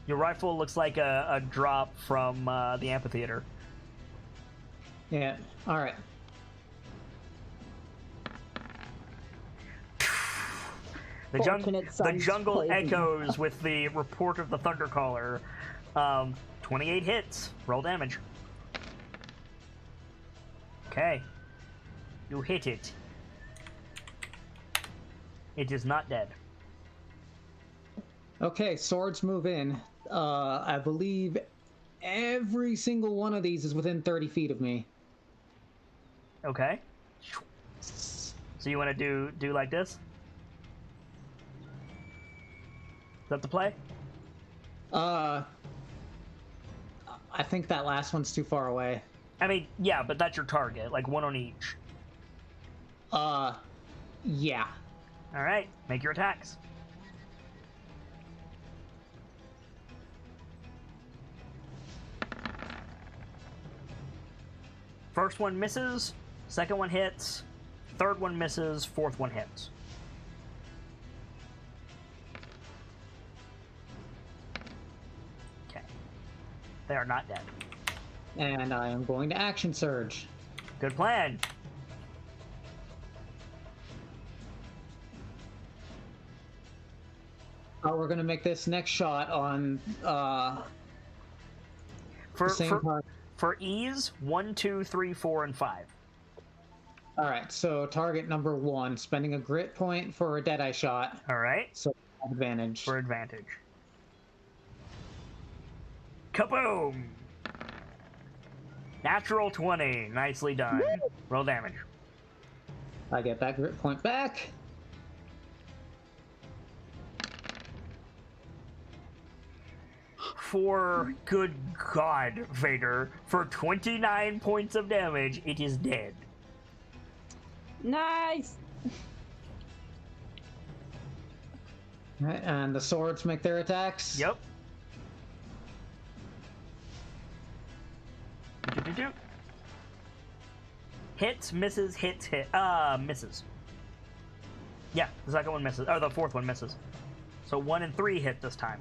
S1: Your rifle looks like a drop from the amphitheater.
S4: Yeah. All right.
S1: The jungle echoes with the report of the Thundercaller. 28 hits. Roll damage. Okay. You hit it. It is not dead.
S4: Okay, swords move in. I believe every single one of these is within 30 feet of me.
S1: Okay. So you want to do like this? Is that the play?
S4: I think that last one's too far away.
S1: I mean, yeah, but that's your target. Like one on each.
S4: Yeah.
S1: All right, make your attacks. First one misses, second one hits, third one misses, fourth one hits. Okay. They are not dead.
S4: And I am going to action surge.
S1: Good plan.
S4: Oh, we're gonna make this next shot on the same part.
S1: For ease, 1, 2, 3, 4, and 5.
S4: All right, so target number 1, spending a grit point for a Deadeye shot.
S1: All right.
S4: So advantage.
S1: For advantage. Kaboom! Natural 20. Nicely done. Woo! Roll damage.
S4: I get that grit point back.
S1: For good God, Vader, for 29 points of damage, it is dead.
S3: Nice.
S4: Right, and the swords make their attacks.
S1: Yep. Hits, misses, hits, misses. Yeah, the second one misses. Or the fourth one misses. So 1 and 3 hit this time.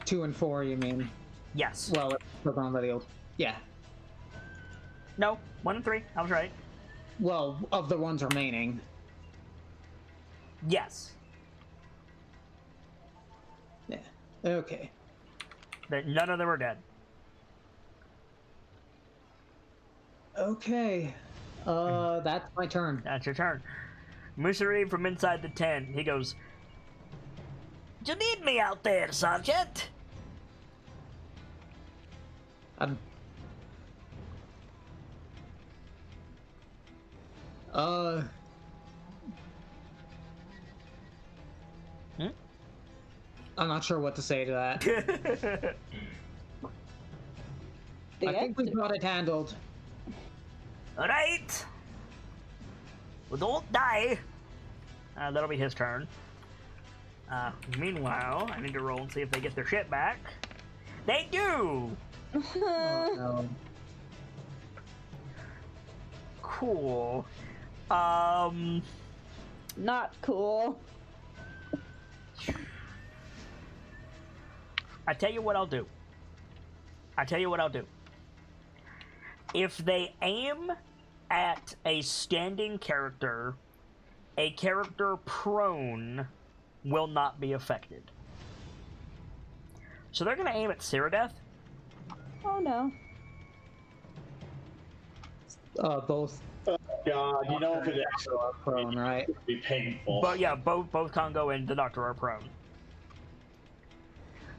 S4: 2 and 4, you mean?
S1: Yes.
S4: Well, it's on the old. Yeah.
S1: No, 1 and 3. I was right.
S4: Well, of the ones remaining.
S1: Yes.
S4: Yeah. Okay.
S1: None of them are dead.
S4: Okay. That's my turn.
S1: That's your turn. Musarib from inside the tent. He goes, "You need me out there, Sergeant?"
S4: I'm not sure what to say to that. I think we've got it handled.
S1: Alright. Well, don't die. That'll be his turn. Meanwhile, I need to roll and see if they get their shit back. They do!
S4: Oh, no.
S1: Cool.
S3: Not cool.
S1: I tell you what I'll do. If they aim at a standing character, a character prone will not be affected. So they're going to aim at Cyrodiil.
S3: Oh no.
S4: Both
S2: God, you know if it
S4: are prone, right?
S2: would be painful.
S1: But yeah, both Congo and the Doctor are prone.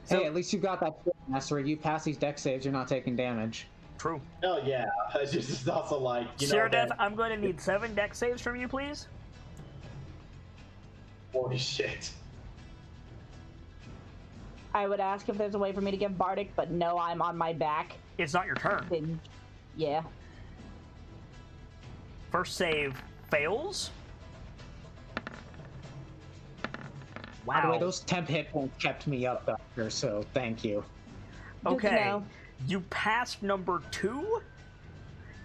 S1: So,
S4: Hey, at least you got that mastery. You pass these deck saves, you're not taking damage.
S1: true.
S2: Oh yeah, it's just it's also like
S1: Cyrodiil, I'm going to need 7 deck saves from you, please.
S2: Holy shit.
S3: I would ask if there's a way for me to give Bardic, but no, I'm on my back.
S1: It's not your turn.
S3: Then, yeah.
S1: First save fails.
S4: By the way,
S1: Wow.
S4: those temp hit points kept me up, Doctor, so thank you.
S3: Good to
S1: Okay.
S3: know.
S1: You passed number 2,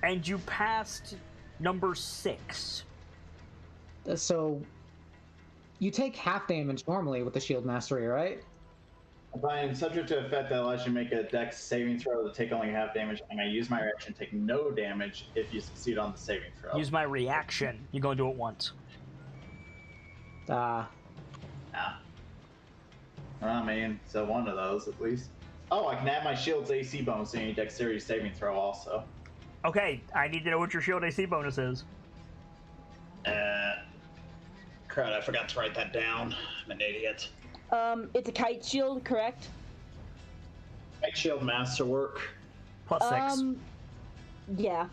S1: and you passed number 6.
S4: So, you take half damage normally with the shield mastery, right?
S2: If I am subject to effect that allows you to make a dex saving throw to take only half damage, and I use my reaction to take no damage if you succeed on the saving throw.
S1: Use my reaction. You're going to do it once.
S2: I mean, so one of those at least. Oh, I can add my shield's AC bonus to any dexterity saving throw also.
S1: Okay, I need to know what your shield AC bonus is.
S2: Crud, I forgot to write that down. I'm an idiot.
S3: It's a kite shield, correct?
S2: Kite shield masterwork.
S1: Plus 6.
S3: Yeah.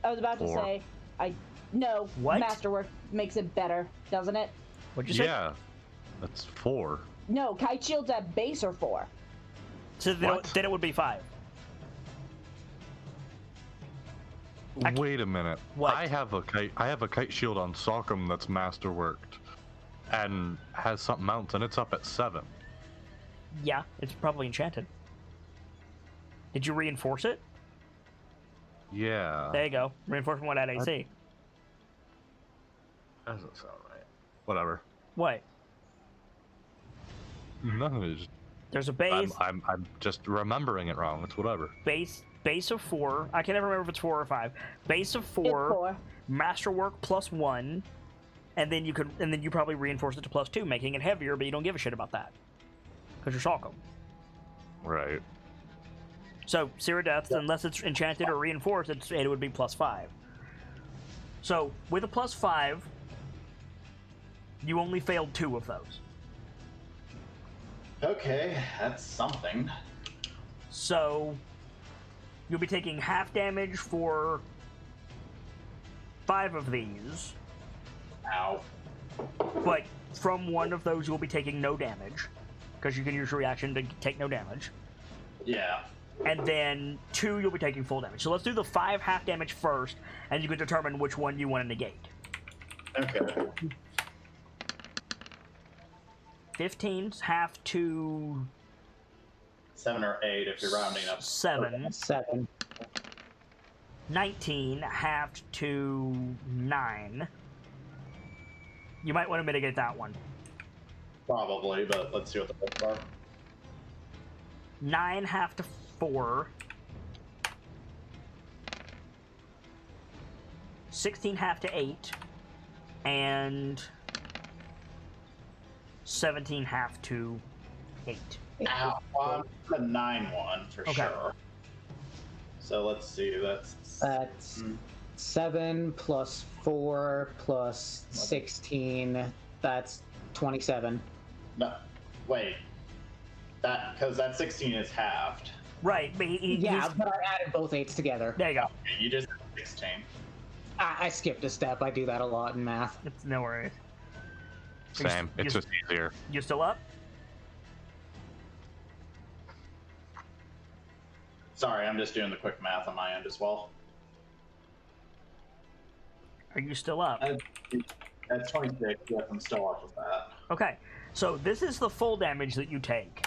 S3: I was about to
S5: 4.
S3: say, no,
S1: What?
S3: Masterwork makes it better, doesn't it?
S1: What'd you say?
S5: Yeah, that's 4.
S3: No, kite shields at base are 4.
S1: So
S5: What?
S1: then it would be 5.
S5: Wait a minute.
S1: What?
S5: I have a kite shield on Sockham that's masterworked, and has something else, and it's up at 7.
S1: Yeah, it's probably enchanted. Did you reinforce it?
S5: Yeah.
S1: There you go. Reinforcement would add AC.
S5: Doesn't sound right. Whatever.
S1: What?
S5: None of it is.
S1: There's a base.
S5: I'm just remembering it wrong. It's whatever.
S1: Base of 4. I can never remember if it's 4 or 5. Base of
S3: It's
S1: 4.
S3: 4.
S1: Masterwork plus 1, and then you probably reinforce it to plus 2, making it heavier. But you don't give a shit about that because you're Shalcom.
S5: Right.
S1: So Cyrodiil, unless it's enchanted or reinforced, it would be plus 5. So with a plus 5, you only failed 2 of those.
S2: Okay, that's something.
S1: So you'll be taking half damage for 5 of these,
S2: Ow.
S1: but from one of those you'll be taking no damage because you can use your reaction to take no damage.
S2: Yeah.
S1: And then 2 you'll be taking full damage. So let's do the 5 half damage first, and you can determine which one you want to negate.
S2: Okay.
S1: 15's half to
S2: 7 or 8 if you're rounding up.
S1: 7.
S4: 7.
S1: 19 half to 9. You might want to mitigate that one.
S2: Probably, but let's see what the books are.
S1: 9 half to 4. 16 half to 8. And 17 half to 8.
S2: Ow. The 9-1 for
S1: Okay.
S2: sure. So let's see. That's
S4: 7 plus 4 plus 16. That's 27.
S2: no. Wait. That because that 16 is halved.
S1: Right, but
S4: Yeah, but I added both 8s together.
S1: there you go.
S2: You just 16.
S4: I skipped a step. I do that a lot in math.
S1: It's no worries.
S5: Same. It's just easier.
S1: You still up?
S2: Sorry, I'm just doing the quick math on my end as well.
S1: Are you still up?
S2: That's 26. Yes, I'm still up with that.
S1: Okay. So this is the full damage that you take.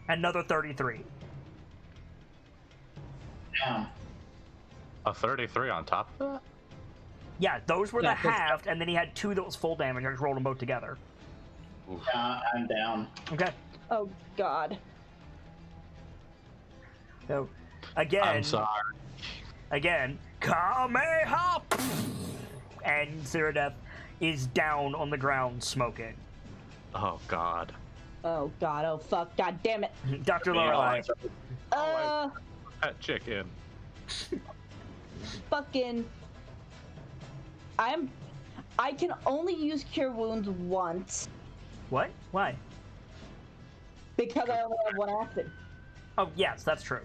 S1: Another 33.
S2: Damn.
S5: A 33 on top of that?
S1: Yeah, those were the
S4: Yeah, 'cause-
S1: halved, and then he had 2 that was full damage. I just rolled them both together.
S5: Oof.
S2: Yeah, I'm down.
S1: Okay.
S3: Oh God.
S1: So, again...
S5: I'm sorry.
S1: Again, Kameha! And Cyrodiil is down on the ground smoking.
S5: Oh, God.
S3: Oh God. Oh fuck. God damn it.
S1: Dr. Lorelei.
S5: That chicken.
S3: Fucking. I can only use Cure Wounds once
S1: What? Why?
S3: because I only have one action.
S1: Oh, yes, that's true.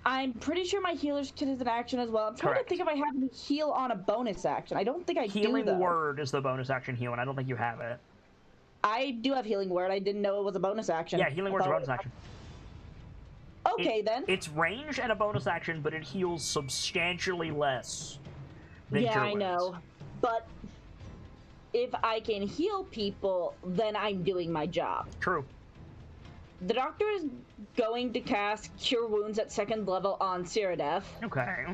S3: I'm pretty sure my healer's kit is an action as well. I'm trying
S1: Correct.
S3: to think if I have any heal on a bonus action. I don't think I
S1: Healing
S3: do, though.
S1: Word is the bonus action heal, and I don't think you have it.
S3: I do have Healing Word. I didn't know it was a bonus action.
S1: Yeah, Healing
S3: I
S1: Word's a
S3: thought-
S1: bonus action.
S3: Okay, then.
S1: It's range and a bonus action, but it heals substantially less than
S3: Yeah,
S1: Cure
S3: I
S1: Wounds.
S3: know. But if I can heal people, then I'm doing my job.
S1: True.
S3: The doctor is going to cast Cure Wounds at 2nd level on Cyrodiil.
S1: Okay.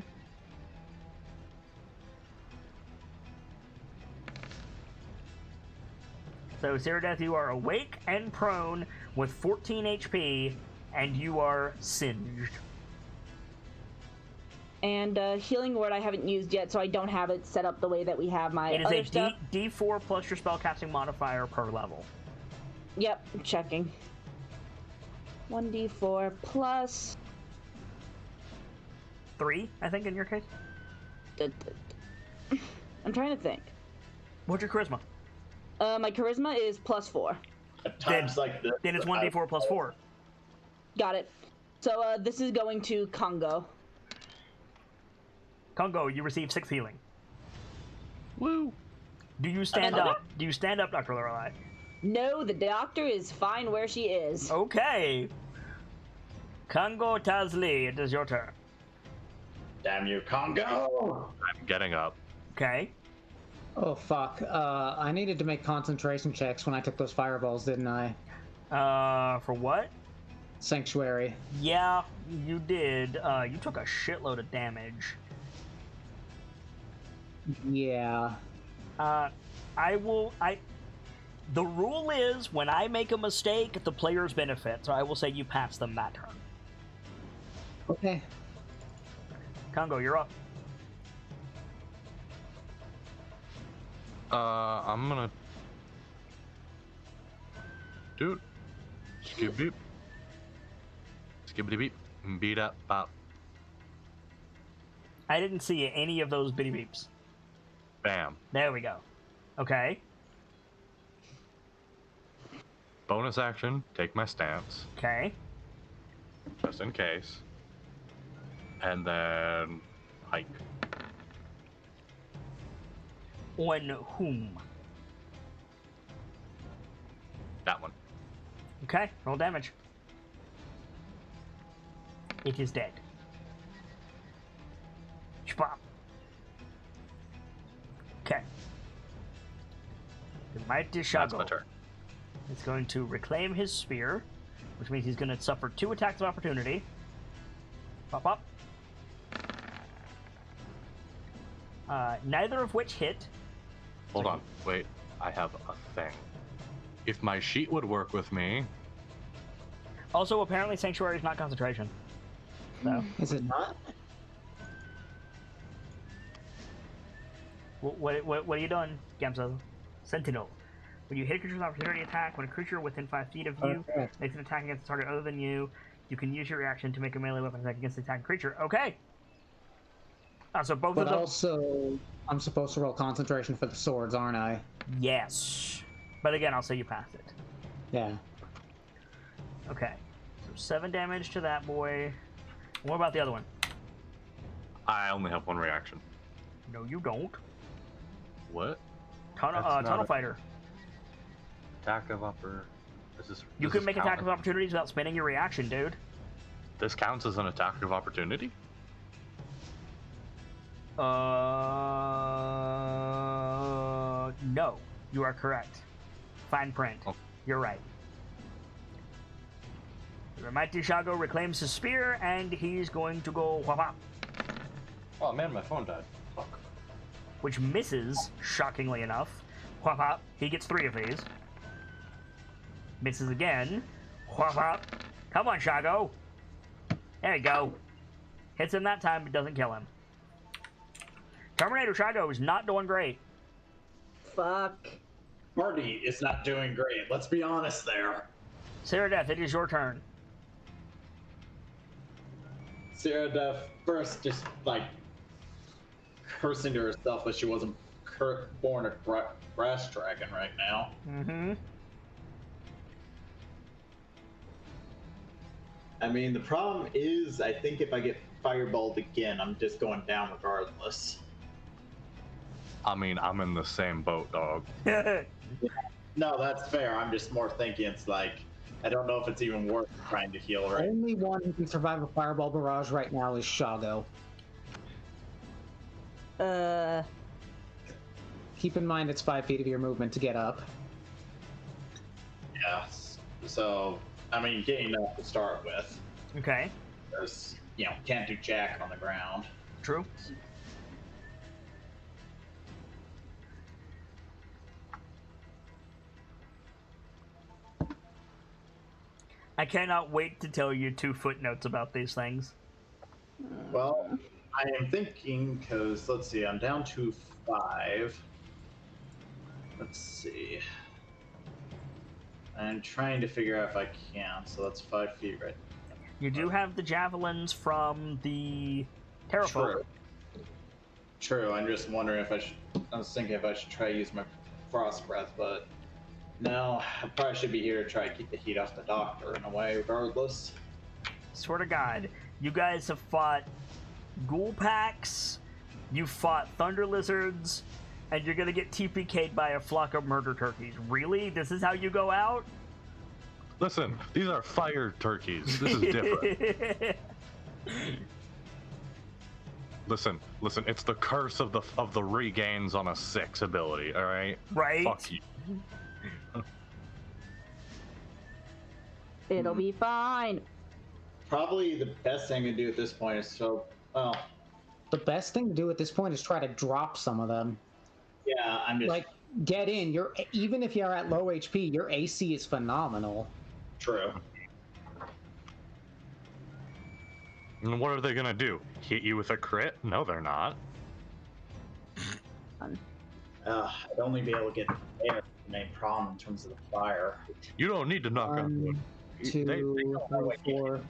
S1: So, Cyrodiil, you are awake and prone with 14 HP, and you are singed.
S3: And Healing Word I haven't used yet, so I don't have it set up the way that we have my
S1: It is
S3: other
S1: a
S3: stuff.
S1: D4 plus your spellcasting modifier per level.
S3: Yep, I'm checking. 1d4 plus...
S1: 3, I think, in your case.
S3: I'm trying to think.
S1: What's your charisma?
S3: My charisma is +4.
S2: At times like this.
S1: Then it's 1d4 plus 4.
S3: Got it. So this is going to Congo.
S1: Congo, you receive 6 healing.
S5: Woo!
S1: Do you stand
S3: Another?
S1: up? Do you stand up, Dr. Lorelei?
S3: No, the doctor is fine where she is.
S1: Okay. Congo Tazli, it is your turn.
S2: Damn you, Congo!
S5: I'm getting up.
S1: Okay.
S4: Oh fuck. I needed to make concentration checks when I took those fireballs, didn't I?
S1: For what?
S4: Sanctuary.
S1: Yeah, you did. You took a shitload of damage.
S4: Yeah.
S1: The rule is when I make a mistake, the players benefit, so I will say you pass them that turn.
S4: Okay.
S1: Congo, you're up.
S5: I'm gonna... Dude. Skip beep. Skibbity beep. Beat up pop.
S1: I didn't see any of those bitty beeps.
S5: Bam.
S1: There we go. Okay.
S5: Bonus action, take my stance,
S1: Okay.
S5: just in case. And then hike.
S1: On whom?
S5: That one.
S1: Okay, roll damage. It is dead. Spop. Okay. The mighty
S5: That's
S1: Shago
S5: my turn.
S1: is going to reclaim his spear, which means he's going to suffer 2 attacks of opportunity. Pop, pop. Neither of which hit.
S5: Hold on, wait. I have a thing. If my sheet would work with me,
S1: Also, apparently, Sanctuary is not concentration. So,
S4: Is it not?
S1: what are you doing, Gamsa? Sentinel. When you hit a creature's opportunity attack, when a creature within 5 feet of you
S4: Okay.
S1: makes an attack against a target other than you, you can use your reaction to make a melee weapon attack against the attacking creature. Okay. So both
S4: But
S1: of them.
S4: also, I'm supposed to roll concentration for the swords, aren't I?
S1: Yes. But again, I'll say you passed it.
S4: Yeah.
S1: Okay. So 7 damage to that boy. What about the other one?
S5: I only have 1 reaction.
S1: No, you don't.
S5: What?
S1: Tunnel,
S5: That's not
S1: tunnel
S5: a-
S1: fighter.
S5: Attack of upper.
S1: You can make attack of opportunities without spending your reaction, dude.
S5: This counts as an attack of opportunity?
S1: No, you are correct. Fine print.
S5: Oh.
S1: You're right. The mighty Shago reclaims his spear, and he's going to go whop,
S6: Oh man, my phone died. Fuck.
S1: which misses, shockingly enough. Whop. He gets 3 of these. Misses again. Whop. Come on, Shago. There you go. Hits him that time, but doesn't kill him. Terminator Shago is not doing great.
S3: Fuck.
S2: Marty is not doing great. Let's be honest there.
S1: Sarah Death, it is your turn.
S2: Sarah Def first just like cursing to herself that she wasn't born a grass dragon right now.
S1: Mm-hmm.
S2: I mean, the problem is, I think if I get fireballed again, I'm just going down regardless.
S5: I mean, I'm in the same boat, dog.
S2: No, that's fair. I'm just more thinking it's like, I don't know if it's even worth trying to heal right.
S4: Only one who can survive a fireball barrage right now is Shago. Keep in mind it's 5 feet of your movement to get up.
S2: Yeah. So, I mean, getting up to start with.
S1: Okay.
S2: Because, you know, can't do jack on the ground.
S1: True. I cannot wait to tell you 2 footnotes about these things.
S2: Well, I am thinking, because, let's see, I'm down to 5. Let's see. I'm trying to figure out if I can, so that's 5 feet right.
S1: You do have the javelins from the Terrafolk.
S2: True, I'm just wondering if I was thinking if I should try to use my frost breath, but no, I probably should be here to try to keep the heat off the doctor in a way, regardless.
S1: Swear to God, you guys have fought ghoul packs, you fought thunder lizards, and you're gonna get TPK'd by a flock of murder turkeys. Really? This is how you go out?
S5: Listen, these are fire turkeys. This is different. Listen, it's the curse of the regains on a 6 ability, alright?
S1: Right?
S5: Fuck you.
S3: It'll be fine.
S2: Probably the best thing to do at this point is
S4: The best thing to do at this point is try to drop some of them.
S2: yeah, I'm just
S4: Like, get in. Even if you're at low HP, your AC is phenomenal.
S2: true.
S5: And what are they gonna do? Hit you with a crit? No, they're not.
S2: I'd only be able to get air, the main problem in terms of the fire.
S5: You don't need to knock on wood.
S4: 2, 3, 4.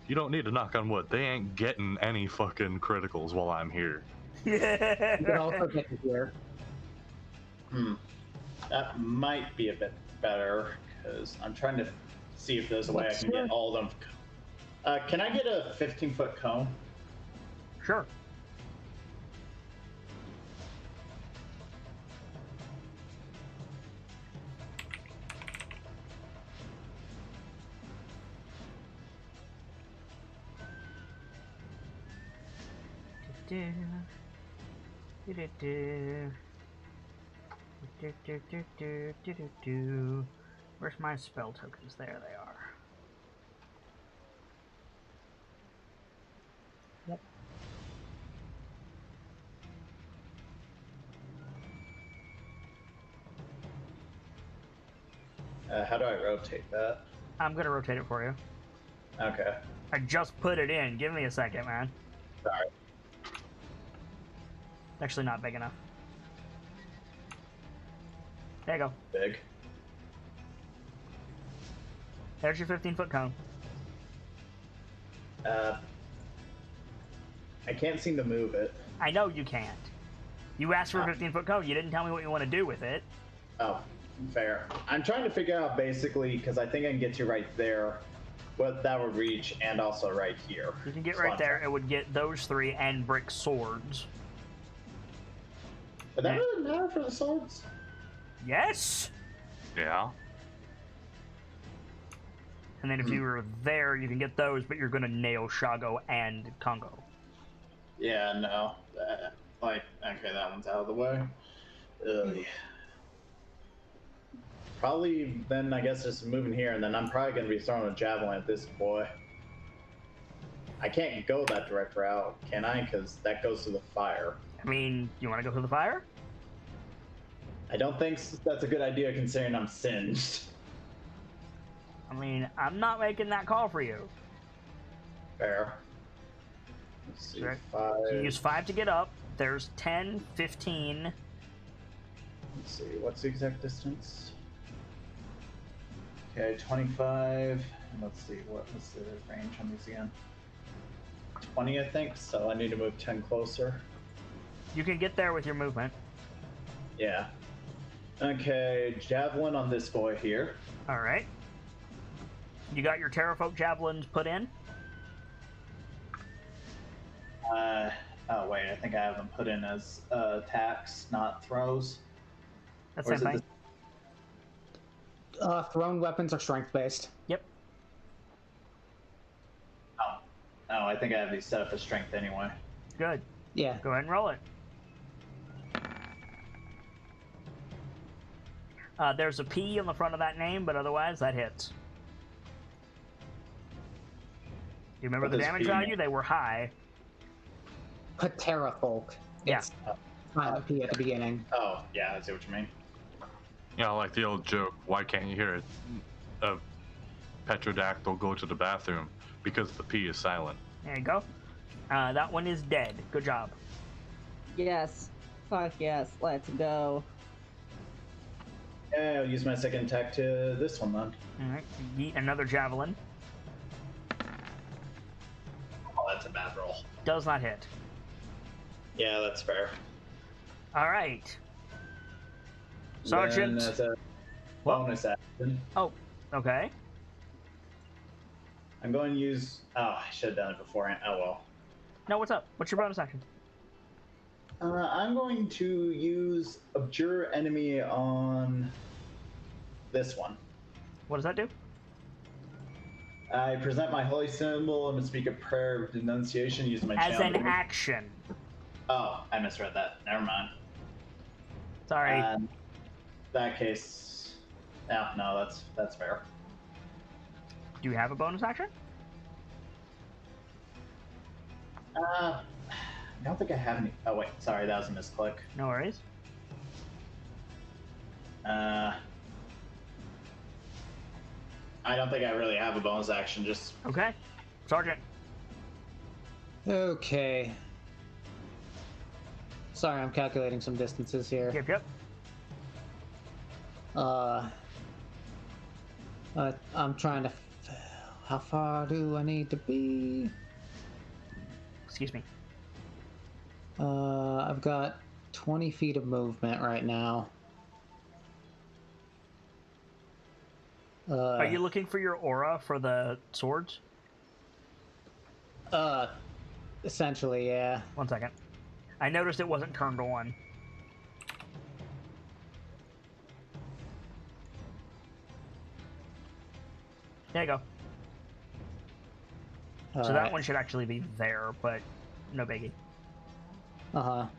S5: You don't need to knock on wood. They ain't getting any fucking criticals while I'm here.
S4: You can also get here.
S2: That might be a bit better, because I'm trying to see if there's a way I can get all of them. Can I get a 15-foot cone?
S1: Sure. Where's my spell tokens? There they are. Yep.
S2: How do I rotate that?
S1: I'm gonna rotate it for you.
S2: Okay.
S1: I just put it in. Give me a second, man.
S2: Sorry.
S1: Actually not big enough. There you go.
S2: Big.
S1: There's your 15-foot cone.
S2: I can't seem to move it.
S1: I know you can't. You asked for a 15-foot cone. You didn't tell me what you want to do with it.
S2: Oh, fair. I'm trying to figure out basically, because I think I can get you right there, what that would reach, and also right here.
S1: You can get right there. It would get those 3 and brick swords.
S2: But that doesn't matter for the swords.
S1: Yes!
S5: Yeah.
S1: And then if you were there, you can get those, but you're going to nail Shago and Congo.
S2: Yeah, no. Okay, that one's out of the way. Ugh. Probably then I guess just moving here, and then I'm probably going to be throwing a javelin at this boy. I can't go that direct route, can I? Because that goes to the fire.
S1: I mean, you want to go through the fire?
S2: I don't think that's a good idea considering I'm singed.
S1: I mean, I'm not making that call for you.
S2: Fair. Let's see,
S1: Right.
S2: 5.
S1: So you use 5 to get up. There's 10, 15.
S2: Let's see, what's the exact distance? Okay, 25. Let's see, what's the range on these again? 20, I think, so I need to move 10 closer.
S1: You can get there with your movement.
S2: Yeah. Okay, javelin on this boy here.
S1: All right. You got your Terrafolk javelins put in?
S2: Oh wait, I think I have them put in as attacks, not throws.
S1: That's
S2: Or
S1: the
S2: is
S1: same
S2: it
S1: thing.
S4: Thrown weapons are strength based.
S1: Yep.
S2: Oh, I think I have these set up as strength anyway.
S1: Good.
S4: Yeah.
S1: Go ahead and roll it. There's a P on the front of that name, but otherwise that hits. You remember
S2: What
S1: the
S2: does
S1: damage
S2: P
S1: value?
S2: mean?
S1: They were high.
S4: Terrafolk.
S1: Yeah.
S4: It's silent P at the beginning.
S2: Oh, yeah, I see what you mean.
S5: Yeah, like the old joke, why can't you hear it? A petrodactyl go to the bathroom because the P is silent.
S1: There you go. That one is dead. Good job.
S3: Yes. Fuck yes. Let's go.
S2: Yeah, I'll use my second attack to this one then.
S1: All right. Yeet another javelin.
S2: Oh, that's a bad roll.
S1: Does not hit.
S2: Yeah, that's fair.
S1: All right.
S2: Then
S1: Sergeant.
S2: that's a bonus action.
S1: Oh, okay.
S2: I'm going to use... Oh, I should have done it beforehand. Oh, well.
S1: No, what's up? What's your bonus action?
S2: I'm going to use Abjure Enemy on this one.
S1: What does that do?
S2: I present my holy symbol and speak a prayer of denunciation using my
S1: As
S2: channel.
S1: an action.
S2: Oh, I misread that. Never mind.
S1: Sorry.
S2: That case... No, that's fair.
S1: Do you have a bonus action?
S2: I don't think I have any... Oh, wait. Sorry, that was a misclick.
S1: No worries.
S2: I don't think I really have a bonus action, just...
S1: Okay. Sergeant.
S4: Okay. Sorry, I'm calculating some distances here.
S1: Yep.
S4: I'm trying to... How far do I need to be?
S1: Excuse me.
S4: I've got 20 feet of movement right now.
S1: Are you looking for your aura for the swords?
S4: Essentially, yeah.
S1: 1 second. I noticed it wasn't turned on. There you go. So that one should actually be there, but no biggie.
S4: Let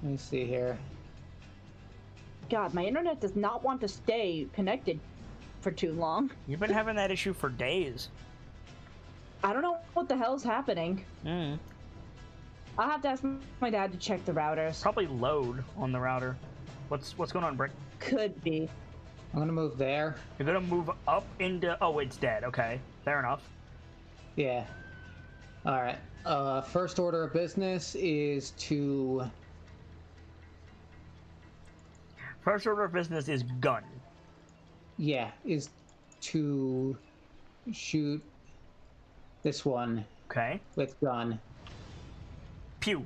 S4: me see here.
S3: God, my internet does not want to stay connected for too long.
S1: You've been having that issue for days.
S3: I don't know what the hell's happening. I'll have to ask my dad to check the routers.
S1: Probably load on the router. What's going on, Brick?
S3: Could be.
S4: I'm gonna move there.
S1: You're gonna move up into... Oh, it's dead. Okay. Fair enough.
S4: Yeah. Alright. First order of business is to...
S1: First order of business is gun.
S4: Yeah, is to shoot this one
S1: Okay.
S4: with gun.
S1: Pew.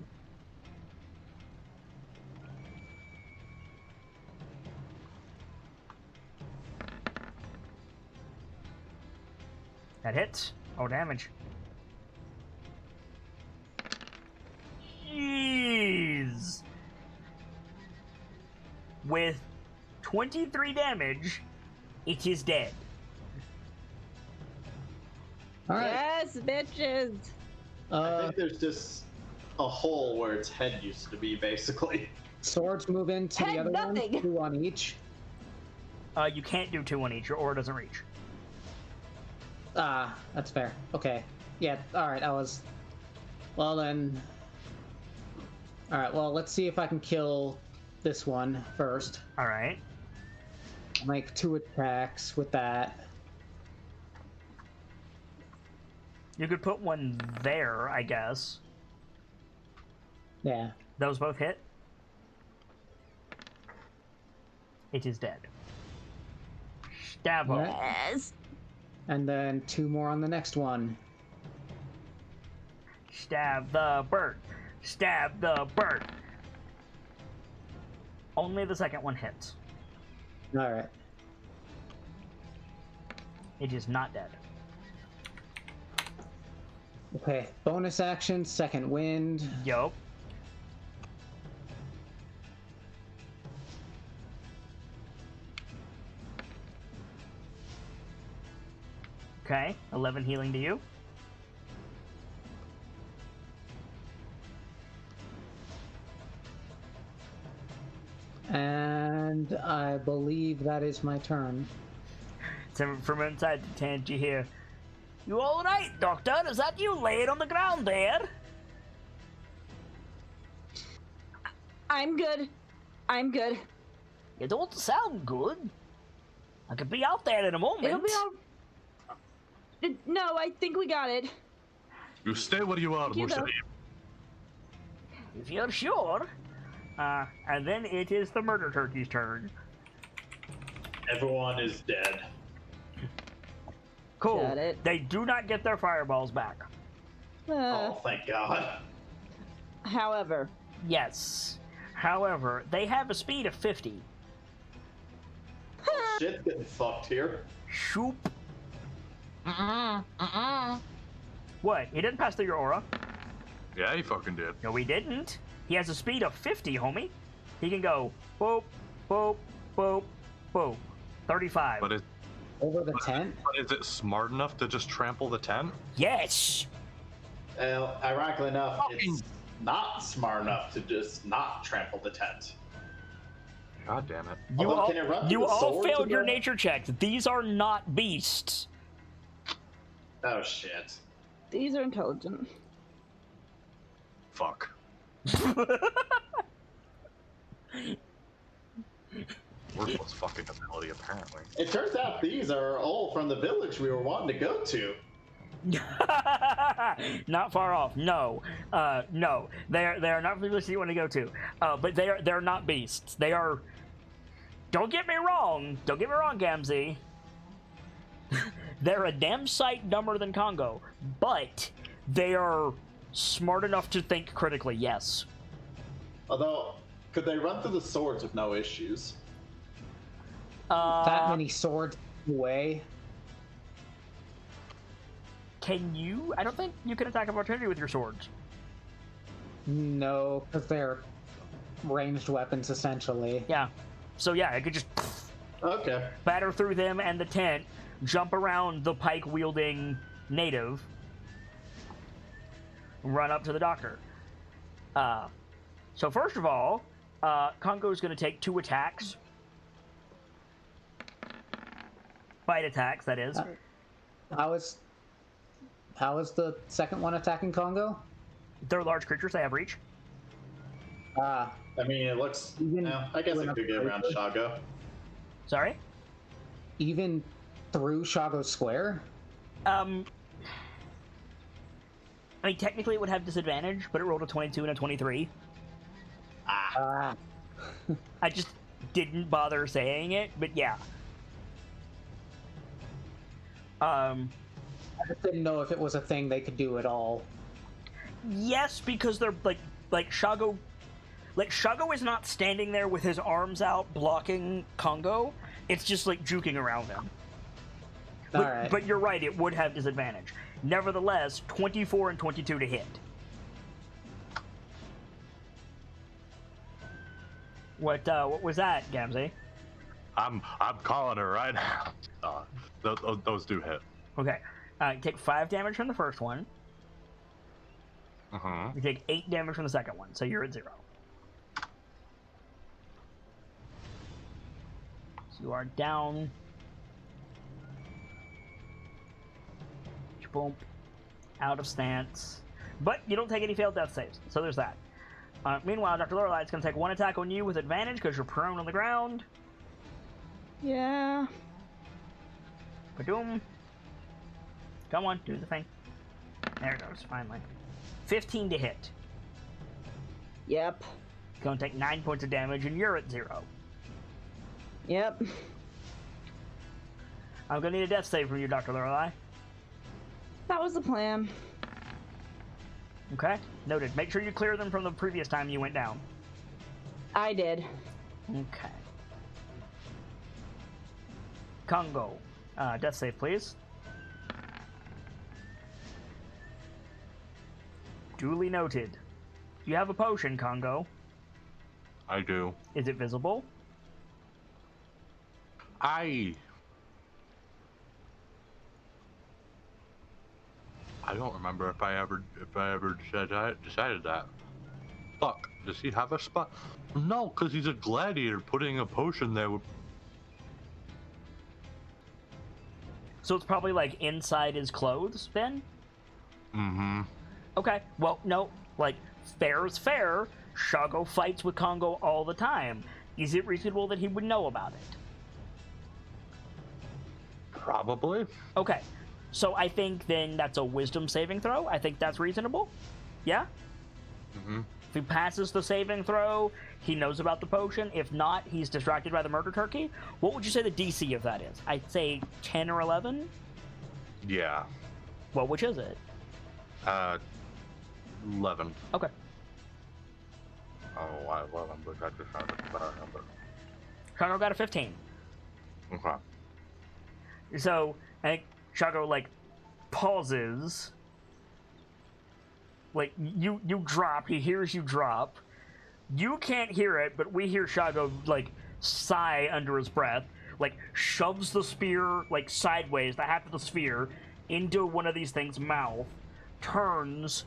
S1: That hits. Oh, damage. Jeez. With 23 damage, it is dead.
S4: Alright.
S3: Yes, bitches.
S2: I think there's just a hole where its head used to be, basically.
S4: Swords move into the other one, 2 on each.
S1: You can't do 2 on each. Your aura doesn't reach.
S4: Ah, that's fair. Okay. Yeah, alright, I was... Well then... Alright, well, let's see if I can kill this one first.
S1: Alright.
S4: Make 2 attacks with that.
S1: You could put one there, I guess.
S4: Yeah.
S1: Those both hit. It is dead. Stab him.
S3: Yes.
S4: And then 2 more on the next one.
S1: Stab the bird. Stab the bird. Only the second one hits.
S4: Alright.
S1: It is not dead.
S4: Okay, bonus action, second wind.
S1: Yup. Okay, 11 healing to you.
S4: And I believe that is my turn.
S1: So from inside the tent, you hear, "You all right, Doctor? Is that you laying on the ground there?"
S3: I'm good. I'm good.
S1: You don't sound good. I could be out there in a moment.
S3: It'll be all... No, I think we got it.
S5: You stay where you are,
S3: You know.
S5: Musharif.
S1: If you're sure. And then it is the murder turkey's turn.
S2: Everyone is dead.
S1: Cool.
S3: Got it.
S1: They do not get their fireballs back.
S2: Oh, thank God.
S3: However,
S1: Yes. However, they have a speed of 50.
S2: Shit's getting fucked here.
S1: Shoop. What? He didn't pass through your aura?
S5: Yeah, he fucking did.
S1: No, he didn't. He has a speed of 50, homie. He can go boop, boop, boop, boop. 35.
S5: But
S4: Over the tent?
S5: is it smart enough to just trample the tent?
S1: Yes.
S2: Ironically enough, it's not smart enough to just not trample the tent.
S5: God damn it.
S1: You
S2: Although,
S1: all,
S2: can it run through
S1: you
S2: the
S1: all
S2: swords
S1: failed your
S2: again?
S1: nature checks. These are not beasts.
S2: Oh shit.
S3: these are intelligent.
S5: Fuck. Worthless fucking ability, apparently.
S2: It turns out these are all from the village we were wanting to go to.
S1: Not far off. No, no, they are not the place you want to go to. But they're not beasts. They are. Don't get me wrong. Don't get me wrong, Gamzee. They're a damn sight dumber than Congo, but they are smart enough to think critically. Yes.
S2: Although, could they run through the swords with no issues?
S4: That many swords away?
S1: Can you? I don't think you can attack of opportunity with your swords.
S4: No, because they're ranged weapons, essentially.
S1: Yeah. So yeah, I could just
S2: Okay.
S1: batter through them and the tent, jump around the pike-wielding native, run up to the doctor. So first of all, Congo's going to take 2 attacks. Bite attacks, that is.
S4: How is the second one attacking Congo?
S1: They're large creatures, they have reach.
S4: Ah,
S2: I mean, it looks.
S4: Even
S2: I guess
S4: when
S2: it could get around Shago.
S1: Sorry?
S4: even through Shago Square?
S1: I mean, technically it would have disadvantage, but it rolled a 22 and a 23.
S4: Ah,
S1: I just didn't bother saying it, but yeah.
S4: I just didn't know if it was a thing they could do at all.
S1: Yes, because they're like Shago. Like Shago is not standing there with his arms out blocking Congo. It's just like juking around him. But,
S4: Alright.
S1: but you're right, it would have disadvantage. Nevertheless, 24 and 22 to hit. What was that, Gamzee?
S5: I'm calling her right now. Those do hit.
S1: Okay. Take 5 damage from the first one.
S5: Uh-huh.
S1: You take 8 damage from the second one, so you're at 0. So you are down. Boom. Out of stance. But you don't take any failed death saves, so there's that. Meanwhile, Dr. Lorelei is going to take 1 attack on you with advantage because you're prone on the ground.
S3: Yeah.
S1: Ba-doom. Come on, do the thing. There it goes, finally. 15 to hit.
S3: Yep.
S1: Going to take 9 points of damage, and you're at 0.
S3: Yep.
S1: I'm going to need a death save from you, Dr. Lorelei.
S3: That was the plan.
S1: Okay, noted. Make sure you clear them from the previous time you went down.
S3: I did.
S1: Okay. Congo. Death save, please. Duly noted. You have a potion, Congo.
S5: I do.
S1: Is it visible?
S5: I don't remember if I ever decided that. Fuck. Does he have a spot? No, because he's a gladiator. Putting a potion there would.
S1: So it's probably like inside his clothes, then?
S5: Mm-hmm.
S1: Okay, well, no. Like, fair is fair. Shago fights with Congo all the time. Is it reasonable that he would know about it?
S5: Probably.
S1: Okay, so I think then that's a wisdom saving throw. I think that's reasonable. Yeah?
S5: Mm-hmm.
S1: If he passes the saving throw, he knows about the potion. If not, he's distracted by the murder turkey. What would you say the DC of that is? I'd say 10 or 11?
S5: Yeah.
S1: Well, which is it?
S5: 11.
S1: Okay.
S5: Oh, why 11? But I just found a better number.
S1: Shago got a 15.
S5: Okay.
S1: So, I think Shago, like, pauses. Like, you drop. He hears you drop. You can't hear it, but we hear Shago, like, sigh under his breath. Like, shoves the spear, like, sideways, the half of the sphere, into one of these things' mouth. Turns,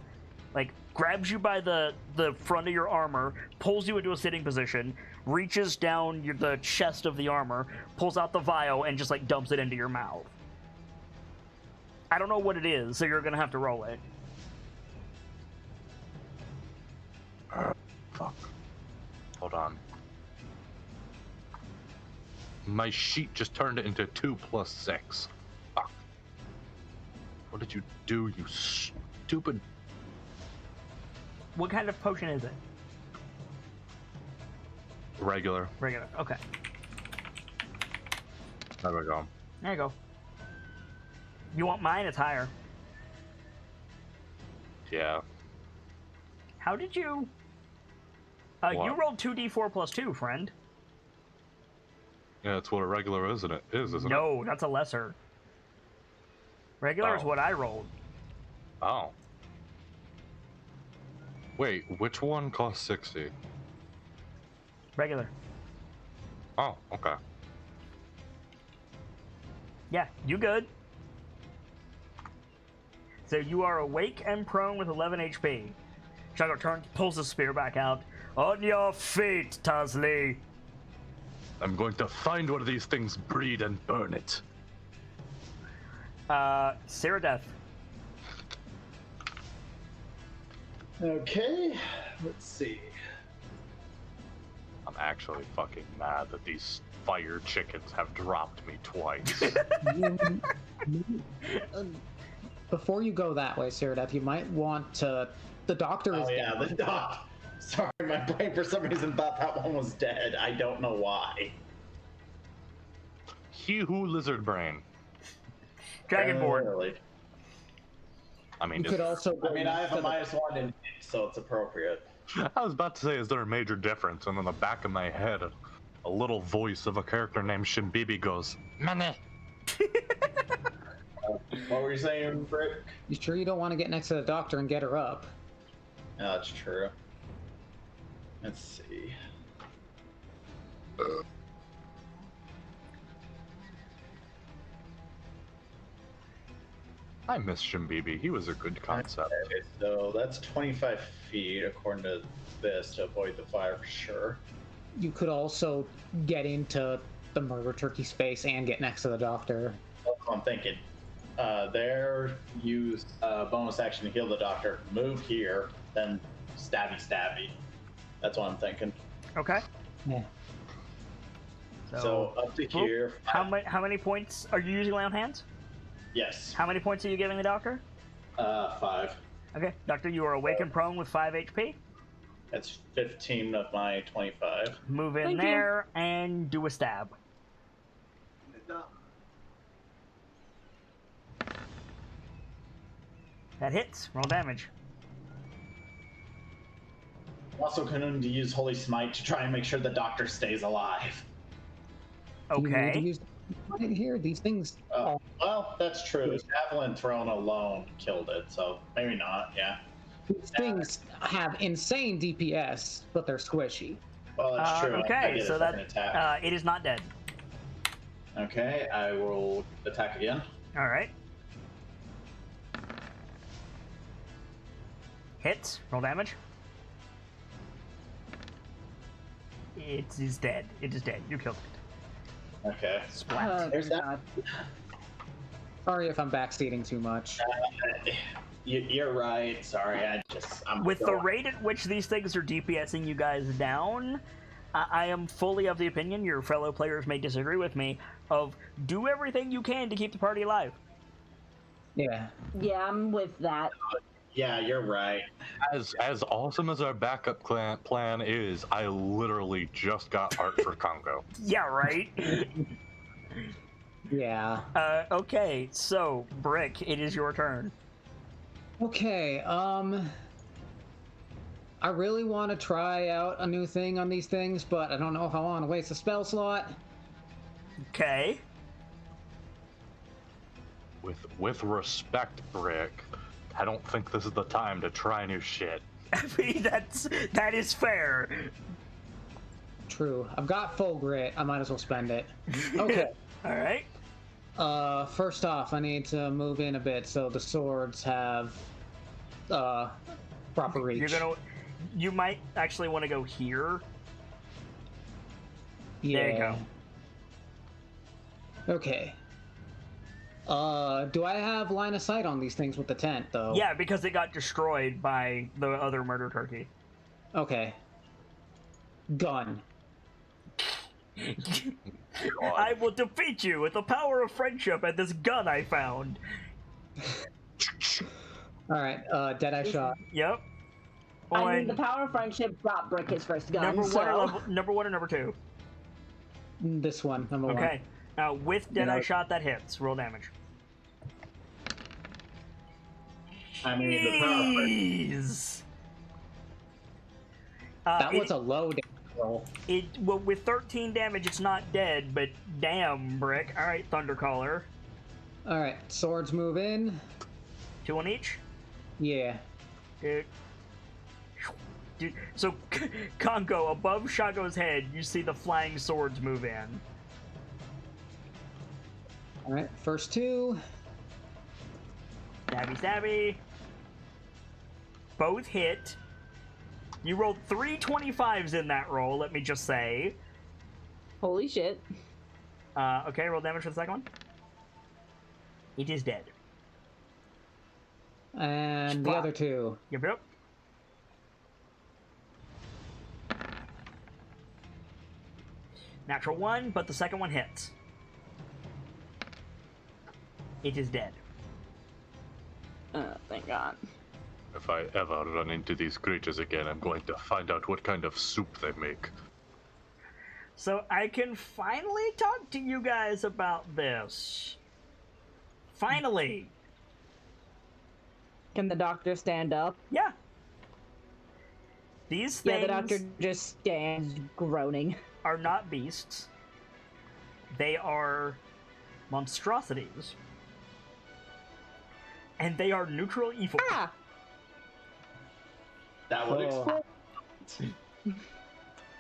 S1: like, grabs you by the front of your armor, pulls you into a sitting position, reaches down the chest of the armor, pulls out the vial, and just, like, dumps it into your mouth. I don't know what it is, so you're gonna have to roll it.
S5: Fuck. Hold on. My sheet just turned it into 2 + 6. Fuck. What did you do, you stupid...
S1: What kind of potion is it?
S5: Regular.
S1: Regular, okay.
S5: There we go.
S1: There you go. You want mine? It's higher.
S5: Yeah.
S1: How did you... you
S5: What?
S1: rolled 2d4 + 2, friend.
S5: Yeah, that's what a regular is, isn't it?
S1: No, that's a lesser. Regular is
S5: Oh.
S1: what I rolled.
S5: Oh. Wait, which one costs 60?
S1: Regular.
S5: Oh, okay.
S1: Yeah, you good. So you are awake and prone with 11 HP. Shago turns, pulls the spear back out. On your feet, Tazli.
S5: I'm going to find one of these things, breed, and burn it.
S1: Sarah Death.
S2: Okay, let's see.
S5: I'm actually fucking mad that these fire chickens have dropped me twice.
S4: Before you go that way, Cyrodiff, you might want to... The doctor is
S2: Oh yeah,
S4: down.
S2: the doc. Sorry, my brain for some reason thought that one was dead. I don't know why.
S5: He who lizard brain.
S1: Dragonborn.
S2: Really.
S5: I mean,
S4: You could also...
S2: I mean, I have a -1 in it, so it's appropriate.
S5: I was about to say, is there a major difference? And in the back of my head, a little voice of a character named Shimbibi goes, Mene.
S2: What were you saying, Brick?
S4: You sure you don't want to get next to the doctor and get her up?
S2: Yeah, that's true. Let's see.
S5: I miss Shimbibi. He was a good concept.
S2: Okay, so that's 25 feet according to this to avoid the fire for sure.
S4: You could also get into the murder turkey space and get next to the doctor.
S2: That's what I'm thinking. There, use bonus action to heal the doctor. Move here, then stabby. That's what I'm thinking.
S1: Okay.
S4: Yeah.
S2: So up to here.
S1: How many points are you using lay on hands?
S2: Yes.
S1: How many points are you giving the doctor?
S2: 5.
S1: Okay, doctor, you are awake and prone with 5 HP.
S2: That's 15 of my 25.
S1: Move in there and do a stab. That hits. Roll damage.
S2: Also going to use Holy Smite to try and make sure the doctor stays alive.
S4: Do you need to
S1: Okay.
S4: use Smite here? These things.
S2: Well, that's true. Javelin thrown alone killed it, so maybe not. Yeah.
S4: These things have insane DPS, but they're squishy.
S2: Well, that's true. I
S1: Okay,
S2: get
S1: so
S2: a fucking attack.
S1: that it is not dead.
S2: Okay, I will attack again.
S1: All right. Hits. Roll damage. It is dead. It is dead. You killed it.
S2: Okay.
S1: Splat.
S2: There's that.
S4: Sorry if I'm backseating too much.
S2: You're right. Sorry, I'm
S1: With the rate at which these things are DPSing you guys down, I am fully of the opinion, your fellow players may disagree with me, of do everything you can to keep the party alive.
S4: Yeah.
S3: Yeah, I'm with that.
S2: Yeah, you're right.
S5: As awesome as our backup plan is, I literally just got art for Congo.
S1: Yeah, right?
S4: Yeah.
S1: Okay, so, Brick, it is your turn.
S4: Okay, I really want to try out a new thing on these things, but I don't know how I want to waste a spell slot.
S1: Okay.
S5: With respect, Brick, I don't think this is the time to try new shit.
S1: I mean, that is fair.
S4: True. I've got full grit. I might as well spend it. Okay.
S1: All right.
S4: First off, I need to move in a bit so the swords have proper reach.
S1: You might actually want to go here.
S4: Yeah.
S1: There you go.
S4: Okay. Do I have line of sight on these things with the tent, though?
S1: Yeah, because it got destroyed by the other murder turkey.
S4: Okay. Gun.
S1: I will defeat you with the power of friendship and this gun I found.
S4: Alright, Deadeye shot.
S1: Yep.
S3: I mean, the power of friendship got Brick his first gun.
S1: Number
S3: so...
S1: number one or number 2?
S4: This one, number one.
S1: Okay. Now, with Deadeye shot, that hits. Roll damage.
S2: I mean, the power of
S1: Jeez.
S4: That was a low damage roll.
S1: Well, with 13 damage, it's not dead, but damn, Brick. All right, Thundercaller.
S4: Alright, swords move in.
S1: 2 on each.
S4: Yeah.
S1: Dude, so Congo, above Shago's head, you see the flying swords move in.
S4: Alright, first 2.
S1: Stabby. Both hit. You rolled 3 25s in that roll, let me just say.
S3: Holy shit.
S1: Okay, roll damage for the second one. It is dead.
S4: And the
S1: Splat.
S4: other 2.
S1: Yep. Natural 1, but the second one hits. It is dead.
S3: Thank God.
S5: If I ever run into these creatures again, I'm going to find out what kind of soup they make.
S1: So I can finally talk to you guys about this. Finally.
S3: Can the doctor stand up?
S1: Yeah. These things
S3: Yeah, the doctor just stands groaning.
S1: are not beasts. They are monstrosities. And they are neutral evil.
S3: Ah!
S2: That would
S4: Oh.
S2: explain.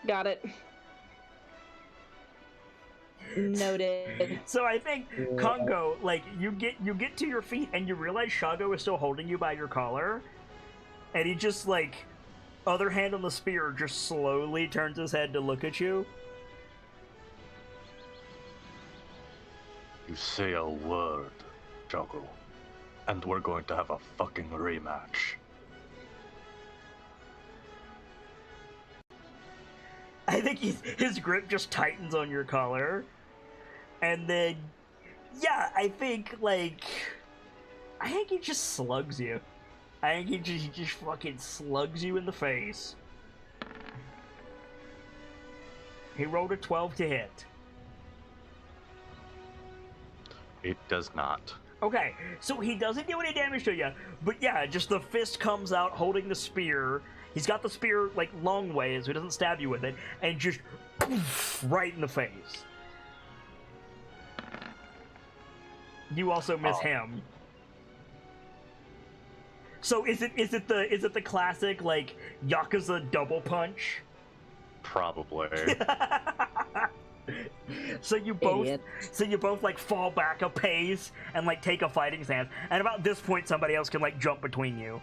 S3: Got it. Noted.
S1: So I think Congo, like you get to your feet and you realize Shago is still holding you by your collar, and he just like, other hand on the spear, just slowly turns his head to look at you.
S5: You say a word, Shago, and we're going to have a fucking rematch.
S1: I think his grip just tightens on your collar, and then, yeah, I think he just slugs you. I think he just fucking slugs you in the face. He rolled a 12 to hit.
S5: It does not.
S1: Okay, so he doesn't do any damage to you, but yeah, just the fist comes out holding the spear. He's got the spear, like, long ways, so he doesn't stab you with it, and just poof, right in the face. You also miss him. So is it the classic, like, Yakuza double punch?
S5: Probably.
S1: So you both like fall back a pace and like take a fighting stance, and about this point somebody else can like jump between you.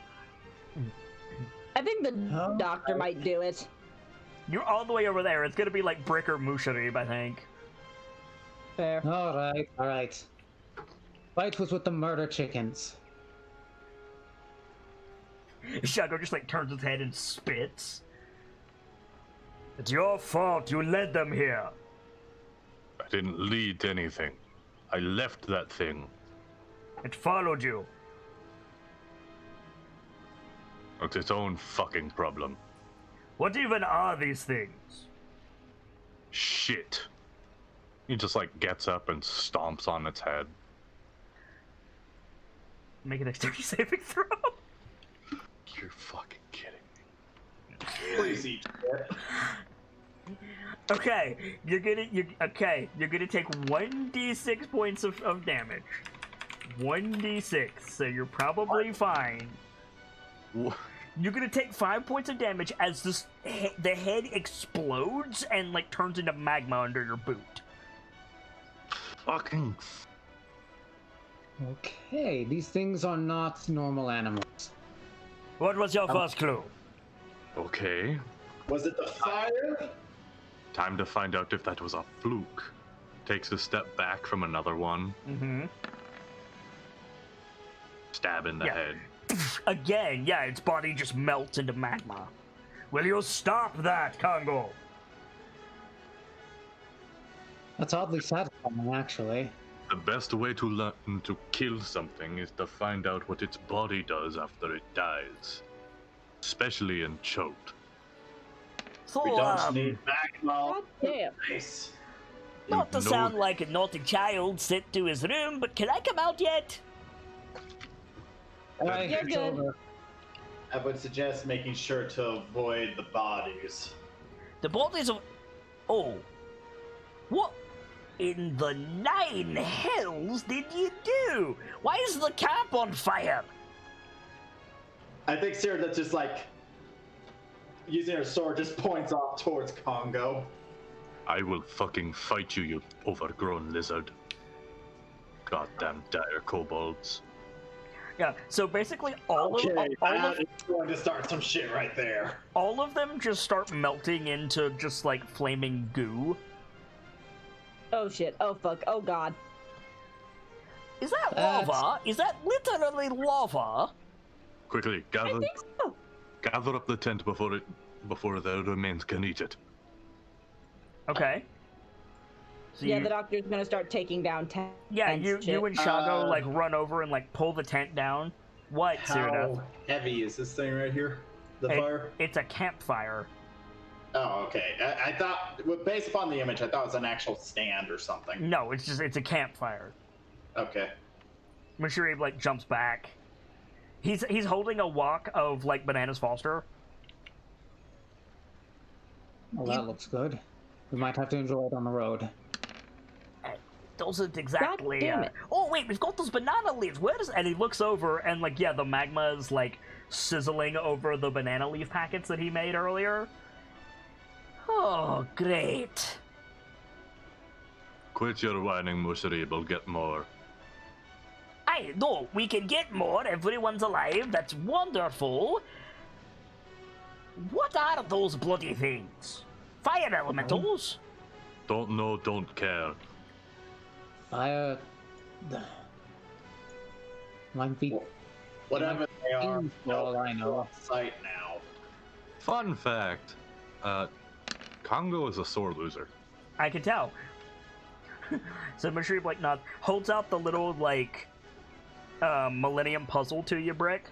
S3: I think the doctor might do it.
S1: You're all the way over there. It's gonna be like Brick or Musharib, I think.
S3: Fair.
S4: Alright. Fight was with the murder chickens.
S1: Shago just like turns his head and spits. It's your fault. You led them here.
S5: I didn't lead anything. I left that thing.
S1: It followed you.
S5: It's its own fucking problem.
S1: What even are these things?
S5: Shit. He just like gets up and stomps on its head.
S1: Make a dexterity saving throw.
S5: You're fucking kidding me.
S2: Please eat it.
S1: Okay, you're gonna take 1d6 points of damage. 1d6, so you're probably fine.
S5: What?
S1: You're gonna take 5 points of damage as the head explodes and like turns into magma under your boot.
S5: Fucking.
S4: Okay, these things are not normal animals.
S1: What was your first clue?
S5: Okay.
S2: Was it the fire?
S5: Time to find out if that was a fluke. Takes a step back from another one.
S1: Mm-hmm.
S5: Stab in the head.
S1: Again, yeah, its body just melts into magma. Will you stop that, Congo?
S4: That's oddly satisfying, actually.
S5: The best way to learn to kill something is to find out what its body does after it dies. Especially in choked.
S1: So,
S2: We don't need magma.
S3: God damn.
S2: Nice.
S1: not to
S5: No.
S1: sound like a naughty child sent to his room, but can I come out yet?
S4: Alright,
S3: You're
S4: it's
S3: good.
S4: over.
S2: I would suggest making sure to avoid the bodies.
S1: The bodies of... Oh. What in the 9 hells did you do? Why is the camp on fire?
S2: I think Sarah that's just like using her sword just points off towards Congo.
S5: I will fucking fight you, you overgrown lizard. Goddamn dire kobolds.
S1: Yeah, so basically all of
S2: That is going to start some shit right there.
S1: all of them just start melting into just like flaming goo.
S3: Oh shit. Oh fuck. Oh god.
S1: Is that lava? Is that literally lava?
S5: Quickly,
S3: I
S5: gather
S3: think so.
S5: gather up the tent before the remains can eat it.
S1: Okay. So
S3: Yeah, the doctor's gonna start taking down tents.
S1: yeah, you
S3: shit.
S1: and Shago like run over and like pull the tent down. What, Cyrda?
S2: How heavy is this thing right here? The fire?
S1: It's a campfire.
S2: Oh, okay. I thought, well, based upon the image, I thought it was an actual stand or something.
S1: No, it's a campfire.
S2: Okay.
S1: Mashirib like jumps back. He's holding a wok of like bananas Foster.
S4: Well, that looks good. We might have to enjoy it on the road.
S1: Those aren't exactly.
S3: God damn it.
S1: Oh wait, we've got those banana leaves. Where does? And he looks over and like yeah, the magma is like sizzling over the banana leaf packets that he made earlier. Oh great.
S5: Quit your whining, Mushari. We'll get more.
S1: I know, we can get more. Everyone's alive. That's wonderful. What are those bloody things? Fire elementals?
S5: Don't know, don't care.
S4: Might be
S2: Whatever they are,
S4: for all I know.
S2: Sight now.
S5: Fun fact. Congo is a sore loser.
S1: I can tell. So Mashreeb like not holds out the little like Millennium puzzle to you, Brick.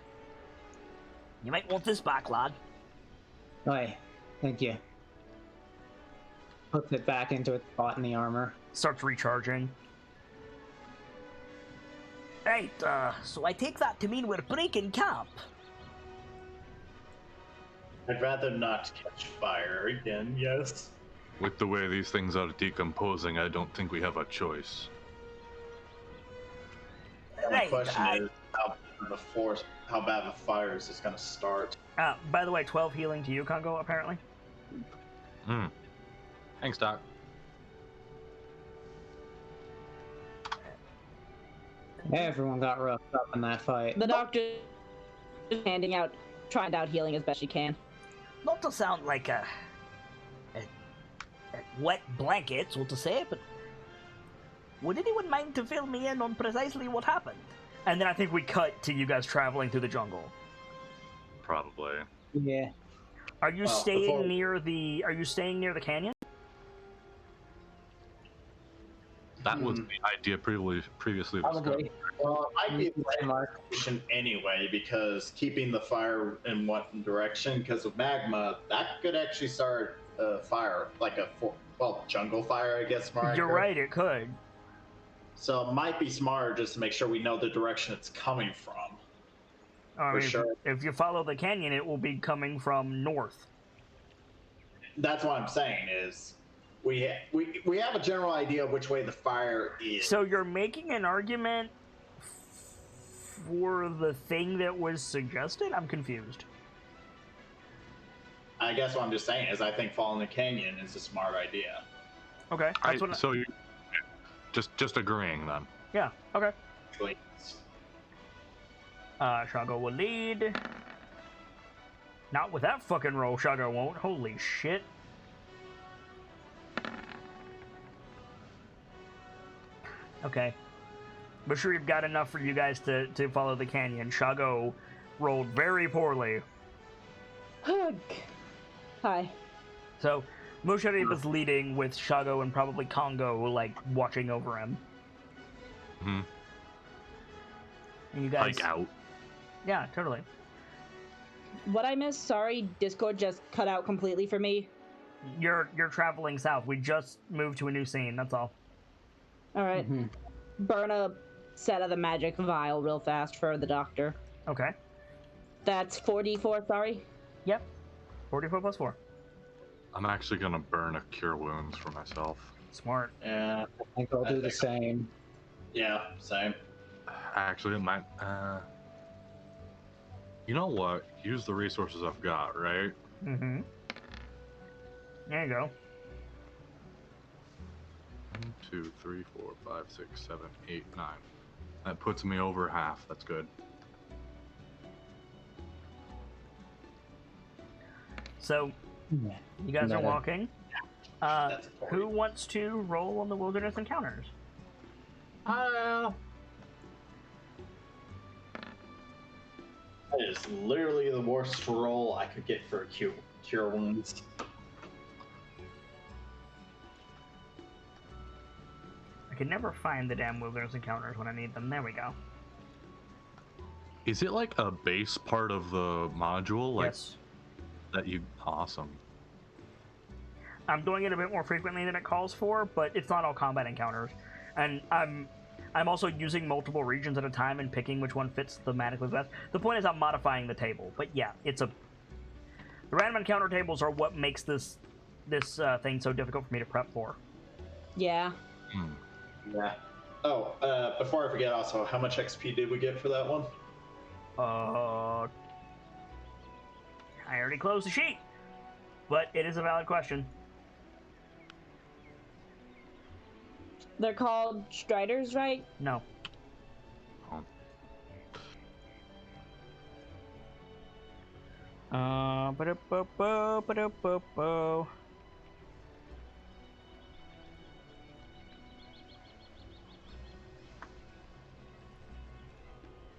S1: You might want this back, lad.
S4: Hey, thank you. Puts it back into its spot in the armor.
S1: Starts recharging. Right, so I take that to mean we're breaking camp.
S2: I'd rather not catch fire again, yes.
S5: With the way these things are decomposing, I don't think we have a choice.
S2: The question is how bad of a fire is this gonna start?
S1: By the way, 12 healing to you, Congo, apparently.
S6: Thanks, Doc.
S4: Everyone got roughed up in that fight.
S3: The doctor is trying out healing as best she can.
S1: Not to sound like a wet blanket, so to say, but would anyone mind to fill me in on precisely what happened? And then I think we cut to you guys traveling through the jungle.
S5: Probably.
S4: Yeah.
S1: Are you staying near the? Are you staying near the canyon?
S5: That was the idea previously discussed.
S4: Probably.
S2: Well, it might be
S4: Mark.
S2: anyway, because keeping the fire in one direction, because of magma, that could actually start a fire, like a jungle fire, I guess. Mark.
S1: You're right, it could.
S2: So it might be smarter just to make sure we know the direction it's coming from.
S1: I mean,
S2: sure.
S1: If you follow the canyon, it will be coming from north.
S2: That's what I'm saying is we have a general idea of which way the fire is.
S1: So you're making an argument for the thing that was suggested? I'm confused.
S2: I guess what I'm just saying is I think following the canyon is a smart idea.
S1: Okay.
S5: So you just agreeing then.
S1: Yeah, okay.
S2: Please.
S1: Shago will lead. Not with that fucking roll, Shago won't. Holy shit. Okay. But sure, you've got enough for you guys to follow the canyon. Shago rolled very poorly.
S3: Hi.
S1: So, Musharib is leading with Shago and probably Congo, like, watching over him.
S5: Mm-hmm.
S1: And you guys...
S5: Like out.
S1: Yeah, totally.
S3: What I missed? Sorry, Discord just cut out completely for me.
S1: You're traveling south. We just moved to a new scene, that's all.
S3: Alright.
S4: Mm-hmm.
S3: Burn a set of the magic vial real fast for the doctor.
S1: Okay.
S3: That's 4d4, sorry?
S1: Yep. 44 plus 4.
S5: I'm actually gonna burn a cure wounds for myself.
S1: Smart.
S2: Yeah.
S4: I think I'll do the same.
S2: Yeah, same.
S5: Actually, it might. You know what? Use the resources I've got, right?
S1: Mm-hmm. There you go.
S5: 1, 2, 3, 4, 5, 6, 7, 8, 9. That puts me over half. That's good.
S1: So, you guys are walking. Who wants to roll on the wilderness encounters?
S2: That is literally the worst roll I could get for a cure wounds.
S1: I can never find the damn wilderness encounters when I need them. There we go.
S5: Is it like a base part of the module? Like
S1: Yes.
S5: that you awesome.
S1: I'm doing it a bit more frequently than it calls for, but it's not all combat encounters. And I'm also using multiple regions at a time and picking which one fits thematically best. The point is I'm modifying the table, but yeah, the random encounter tables are what makes this thing so difficult for me to prep for.
S3: Yeah.
S2: Yeah. Oh, before I forget also, how much XP did we get for that one?
S1: I already closed the sheet, but it is a valid question.
S3: They're called Striders, right?
S1: No.
S5: Oh.
S1: Ba-da-ba-ba.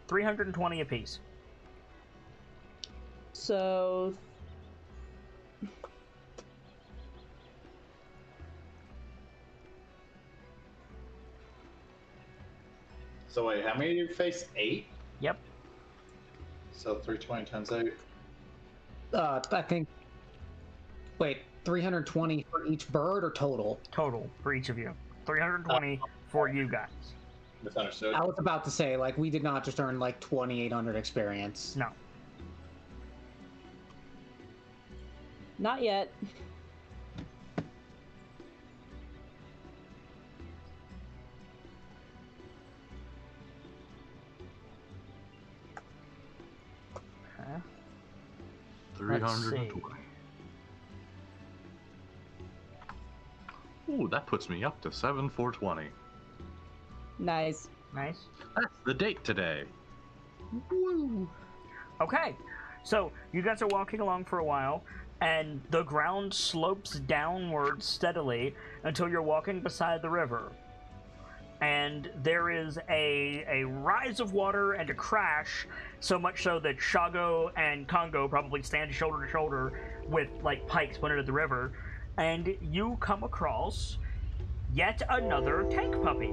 S1: 320 apiece.
S3: So
S2: So wait, how many do you face? 8?
S1: Yep.
S2: So 320 times 8.
S4: I think. Wait, 320 for each bird or total?
S1: Total for each of you. 320 for you guys.
S2: Misunderstood.
S4: I was about to say, like, we did not just earn like 2,800 experience.
S1: No.
S3: not yet.
S1: Okay.
S5: 320. Ooh, that puts me up to 7,420.
S3: Nice.
S1: Nice.
S5: That's the date today. Woo!
S1: Okay, so you guys are walking along for a while, and the ground slopes downward steadily until you're walking beside the river. And there is a rise of water and a crash, so much so that Shago and Congo probably stand shoulder to shoulder with, like, pikes pointed at the river, and you come across yet another tank puppy.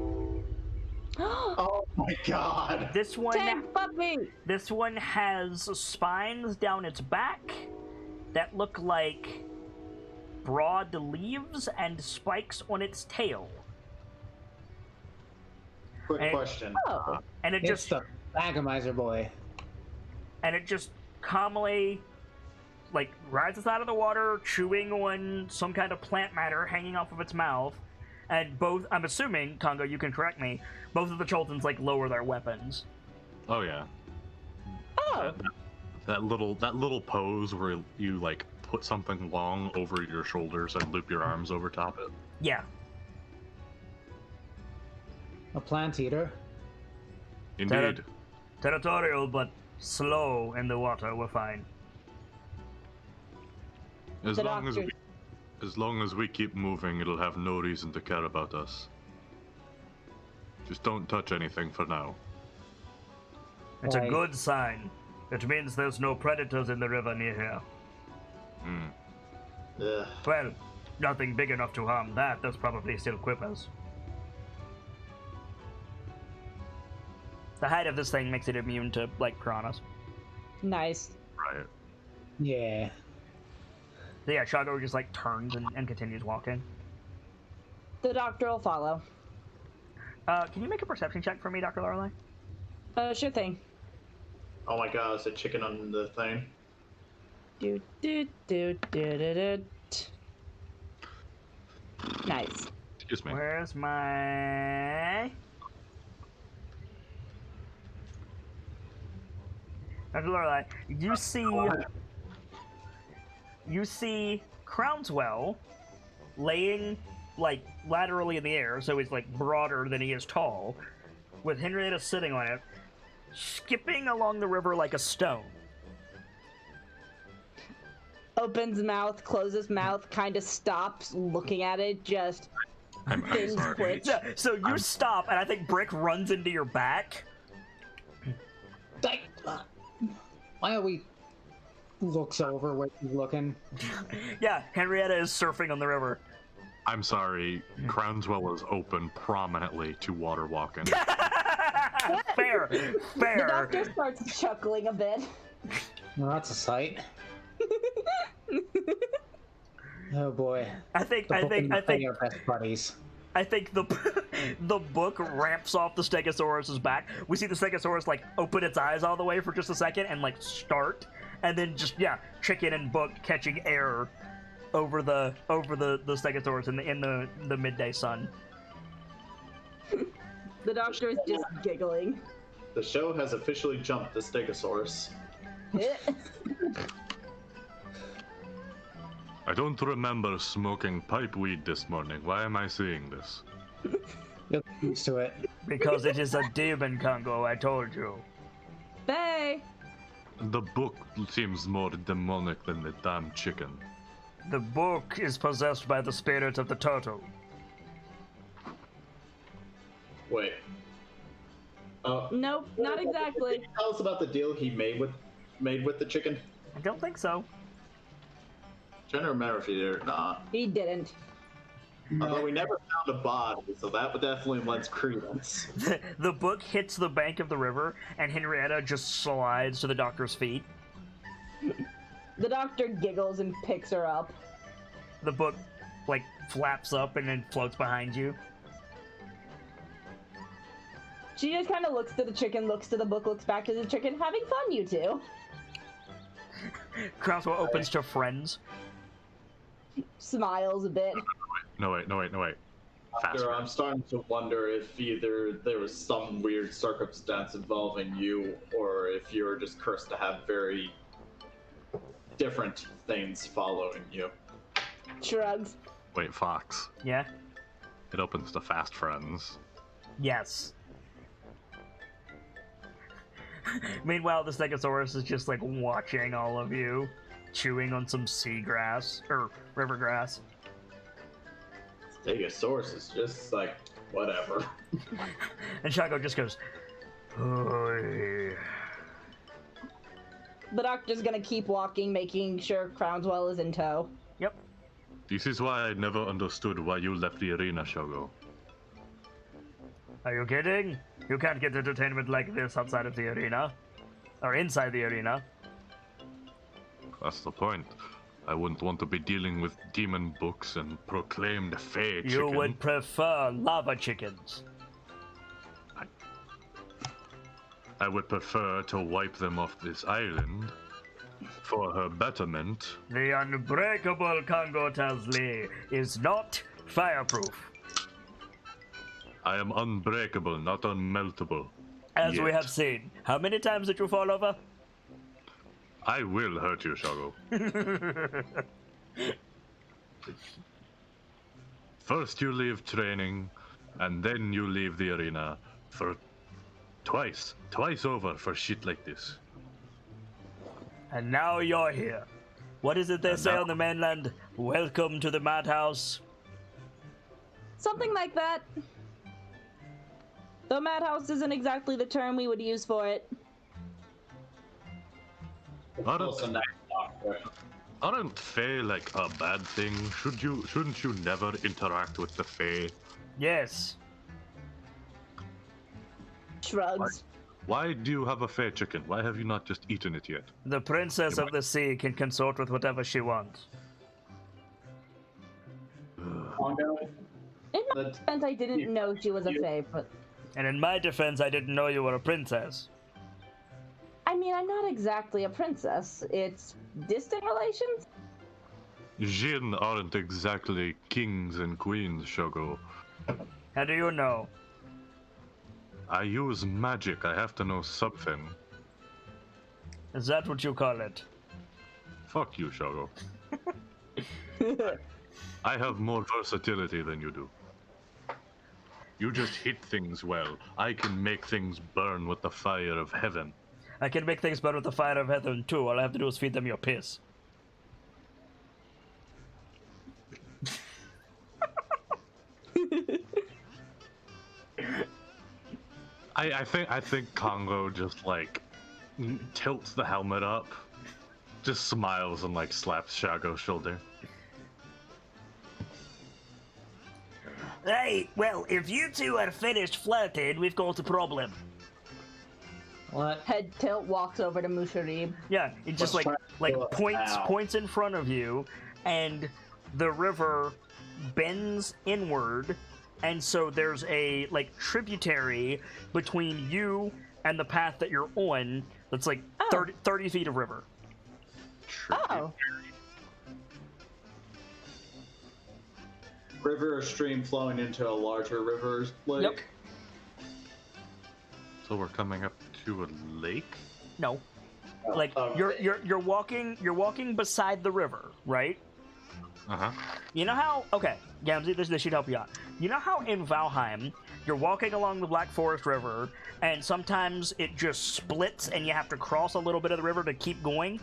S2: Oh my god!
S1: This one,
S3: Tank puppy!
S1: this one has spines down its back that look like broad leaves and spikes on its tail.
S2: Quick
S1: And-
S2: question.
S3: Oh,
S1: And it
S4: It's
S1: just
S4: the Agamizer boy.
S1: calmly, like, rises out of the water, chewing on some kind of plant matter hanging off of its mouth. And both, I'm assuming, Congo, you can correct me, both of the Choltons, like, lower their weapons.
S5: Oh yeah.
S3: oh,
S5: That little pose where you like put something long over your shoulders and loop your arms over top it.
S1: Yeah.
S4: A plant eater.
S5: Indeed.
S1: Territorial, but slow in the water, we're fine.
S5: As
S3: The
S5: long
S3: doctor-
S5: as long as we keep moving, it'll have no reason to care about us. Just don't touch anything for now.
S1: It's a
S4: Right.
S1: good sign. It means there's no predators in the river near here.
S5: Hmm.
S2: Ugh.
S1: Well, nothing big enough to harm that. There's probably still quippers. The height of this thing makes it immune to, like, piranhas.
S3: nice.
S5: Right.
S4: Yeah.
S1: So yeah, Shago just, like, turns and continues walking.
S3: The doctor will follow.
S1: Can you make a perception check for me, Dr. Lorelei?
S3: Sure thing.
S2: Oh my god, it's a chicken on the thing.
S3: Do do do do do do. Nice.
S5: Excuse me.
S1: Where's my... Dr. Lorelei, you see Crownswell laying, like, laterally in the air, so he's, like, broader than he is tall, with Henrietta sitting on it, skipping along the river like a stone.
S3: Opens mouth, closes mouth, kind of stops looking at it, just
S5: I'm
S3: fins
S5: sorry.
S3: twitch.
S1: Yeah, so you stop, and I think Brick runs into your back.
S4: Why are we looks over where he's looking?
S1: Yeah, Henrietta is surfing on the river.
S5: I'm sorry. Crownswell is open prominently to water walking.
S1: Fair,
S3: The
S1: fair.
S3: doctor starts chuckling a bit.
S4: Well, that's a sight. Oh boy.
S1: I think
S4: The book and the thing
S1: the
S4: are best buddies.
S1: the book ramps off the Stegosaurus's back. We see the Stegosaurus, like, open its eyes all the way for just a second and, like, start, and then just, yeah, Chicken and Book catching air over the Stegosaurus in the midday sun.
S3: The doctor is just giggling.
S2: The show has officially jumped the Stegosaurus.
S5: I don't remember smoking pipe weed this morning. Why am I seeing this?
S4: You'll get used to it.
S1: Because it is a demon, Congo, I told you.
S3: Faye!
S5: The book seems more demonic than the damn chicken.
S1: The book is possessed by the spirit of the turtle.
S2: Wait.
S3: Nope, not exactly.
S2: Can you tell us about the deal he made with the chicken?
S1: I don't think so.
S2: Trying to remember if he did or not.
S3: He didn't.
S2: Although we never found a body, so that would definitely lends credence.
S1: The book hits the bank of the river, and Henrietta just slides to the doctor's feet.
S3: The doctor giggles and picks her up.
S1: The book, like, flaps up and then floats behind you.
S3: She just kind of looks to the chicken, looks to the book, looks back to the chicken. Having fun, you two.
S1: Crossbow opens to friends.
S3: Smiles a bit.
S5: No, wait.
S2: After, I'm starting to wonder if either there was some weird circumstance involving you, or if you're just cursed to have very different things following you.
S3: Shrugs.
S5: Wait, Fox.
S1: Yeah?
S5: It opens to fast friends.
S1: Yes. Meanwhile, the Stegosaurus is just, like, watching all of you, chewing on some seagrass, or river grass.
S2: Stegosaurus is just like, whatever.
S1: And Shaco just goes, "Oy."
S3: The doctor's gonna keep walking, making sure Crownswell is in tow.
S1: Yep.
S5: This is why I never understood why you left the arena, Shogo.
S1: Are you kidding? You can't get entertainment like this outside of the arena. Or inside the arena.
S5: That's the point. I wouldn't want to be dealing with demon books and proclaimed fae chicken.
S1: You would prefer lava chickens.
S5: I would prefer to wipe them off this island for her betterment.
S1: The unbreakable Congo Tasley is not fireproof.
S5: I am unbreakable, not unmeltable.
S1: As we
S5: Yet.
S1: have seen. How many times did you fall over?
S5: I will hurt you, Shogo. First you leave training, and then you leave the arena for twice over for shit like this.
S1: And now you're here. What is it they
S5: And
S1: say
S5: now-
S1: on the mainland? Welcome to the madhouse.
S3: Something like that. Though madhouse isn't exactly the term we would use for it.
S2: Close enough, Doctor.
S5: Aren't fae like a bad thing? Shouldn't you never interact with the fae?
S1: Yes.
S3: Shrugs.
S5: Why do you have a fae chicken? Why have you not just eaten it yet?
S1: The princess of the sea can consort with whatever she wants.
S2: Congo?
S3: In my defense, I didn't know she was a fae, but...
S1: And in my defense, I didn't know you were a princess.
S3: I mean, I'm not exactly a princess. It's distant relations?
S5: Jin aren't exactly kings and queens, Shogo.
S1: How do you know?
S5: I use magic. I have to know something.
S1: Is that what you call it?
S5: Fuck you, Shogo. I have more versatility than you do. You just hit things well. I can make things burn with the fire of heaven.
S1: I can make things burn with the fire of heaven too. All I have to do is feed them your piss.
S5: I think Congo just like tilts the helmet up, just smiles and like slaps Shago's shoulder.
S1: Hey, well, if you two are finished flirting, we've got a problem.
S4: What?
S3: Head tilt walks over to Musharib.
S1: Yeah, it just
S2: Let's try to
S1: points in front of you, and the river bends inward, and so there's a like tributary between you and the path that you're on. That's like
S3: Oh.
S1: 30 feet of river.
S3: Oh.
S2: River or stream flowing into a larger river lake?
S1: Yep.
S5: So we're coming up to a lake?
S1: No,
S2: Oh,
S1: like
S2: okay.
S1: you're walking beside the river, right?
S5: Uh-huh.
S1: You know how? Okay, Gamzee, this should help you out. You know how in Valheim You're walking along the Black Forest River, and sometimes it just splits, and you have to cross a little bit of the river to keep going. You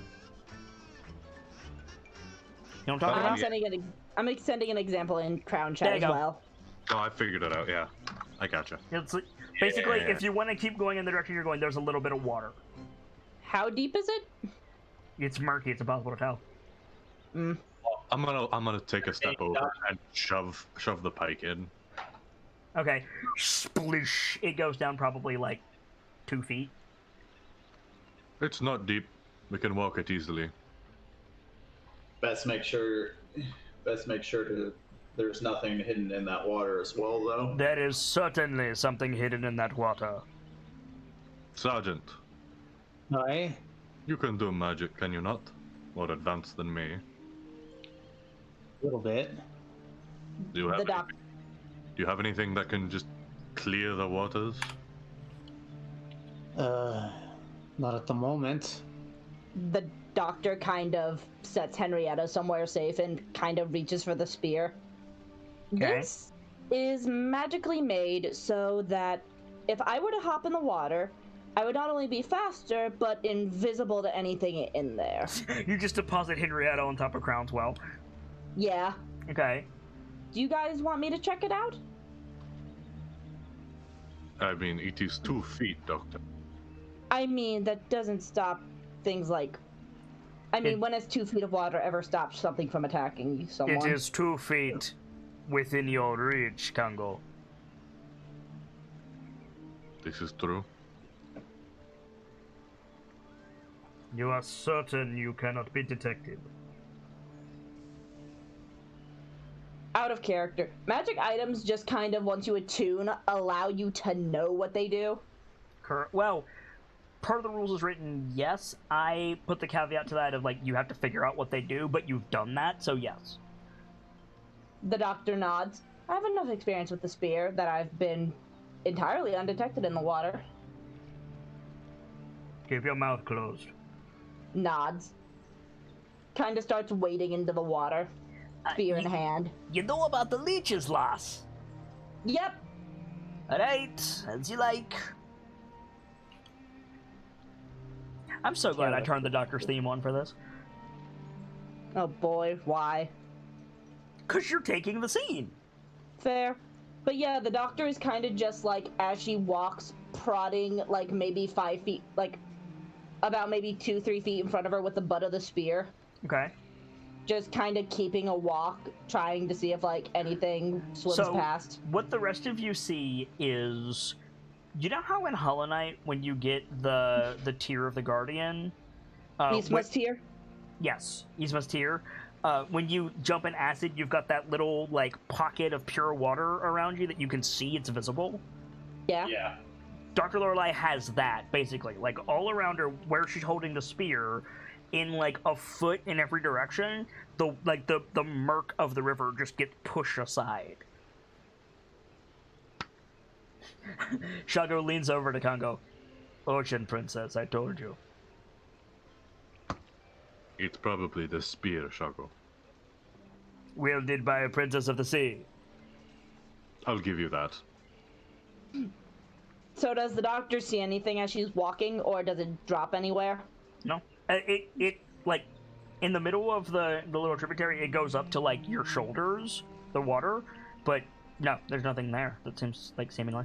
S1: know what I'm talking about?
S3: I'm extending an example in Crown Chat as well.
S5: Oh, I figured it out, yeah. I gotcha.
S1: It's basically, if you want to keep going in the direction you're going, there's a little bit of water.
S3: How deep is it?
S1: It's murky. It's impossible to tell.
S3: Mm.
S5: I'm gonna take a step over and shove the pike in.
S1: Okay. Sploosh. It goes down probably like 2 feet.
S5: It's not deep. We can walk it easily.
S2: Best make sure there's nothing hidden in that water as well, though.
S1: There is certainly something hidden in that water.
S5: Sergeant.
S4: Aye?
S5: You can do magic, can you not? More advanced than me.
S4: A little bit.
S5: Do you have anything that can just clear the waters?
S4: Not at the moment.
S3: The doctor kind of sets Henrietta somewhere safe and kind of reaches for the spear.
S1: Okay.
S3: This is magically made so that if I were to hop in the water, I would not only be faster, but invisible to anything in there.
S1: You just deposit Henrietta on top of Crown's well.
S3: Yeah.
S1: Okay.
S3: Do you guys want me to check it out?
S5: I mean, it is 2 feet, Doctor.
S3: I mean, that doesn't stop things like... when has 2 feet of water ever stopped something from attacking someone?
S1: It is 2 feet within your reach, Congo.
S5: This is true.
S1: You are certain you cannot be detected?
S3: Out of character. Magic items just kind of, once you attune, allow you to know what they do.
S1: Well, part of the rules is written, yes. I put the caveat to that of, like, you have to figure out what they do, but you've done that, so yes.
S3: The doctor nods. I have enough experience with the spear that I've been entirely undetected in the water.
S1: Keep your mouth closed.
S3: Nods. Kind of starts wading into the water. Spear in hand.
S1: You know about the leeches, lass?
S3: Yep.
S1: Alright, as you like. I'm so glad I turned the doctor's theme on for this.
S3: Oh boy, why?
S1: Because you're taking the scene.
S3: Fair. But yeah, the doctor is kind of just like, as she walks, prodding like maybe 5 feet, like about maybe 2-3 feet in front of her with the butt of the spear.
S1: Okay.
S3: Just kind of keeping a walk, trying to see if like anything swims past.
S1: What the rest of you see is, you know how in Hollow Knight when you get the Tear of the Guardian,
S3: Yzma's Tear?
S1: Yes, Yzma's Tear. When you jump in acid, you've got that little like pocket of pure water around you that you can see. It's visible.
S3: Yeah.
S2: Yeah.
S1: Dr. Lorelei has that basically, like all around her where she's holding the spear. In like a foot in every direction, the murk of the river just gets pushed aside. Shago leans over to Congo. Ocean Princess, I told you.
S5: It's probably the spear, Shago.
S1: Wielded by a princess of the sea.
S5: I'll give you that.
S3: So does the doctor see anything as she's walking, or does it drop anywhere?
S1: No. It like, in the middle of the little tributary, it goes up to, like, your shoulders, the water, but no, there's nothing there that seems, like, seemingly.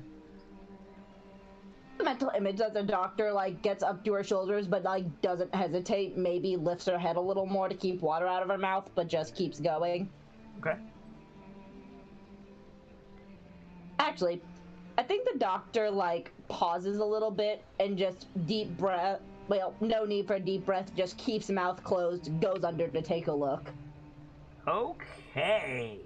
S3: Mental image that the doctor, like, gets up to her shoulders, but, like, doesn't hesitate, maybe lifts her head a little more to keep water out of her mouth, but just keeps going.
S1: Okay.
S3: Actually, I think the doctor, like, pauses a little bit and just deep breath. Well, no need for a deep breath, just keeps mouth closed, goes under to take a look.
S1: Okay.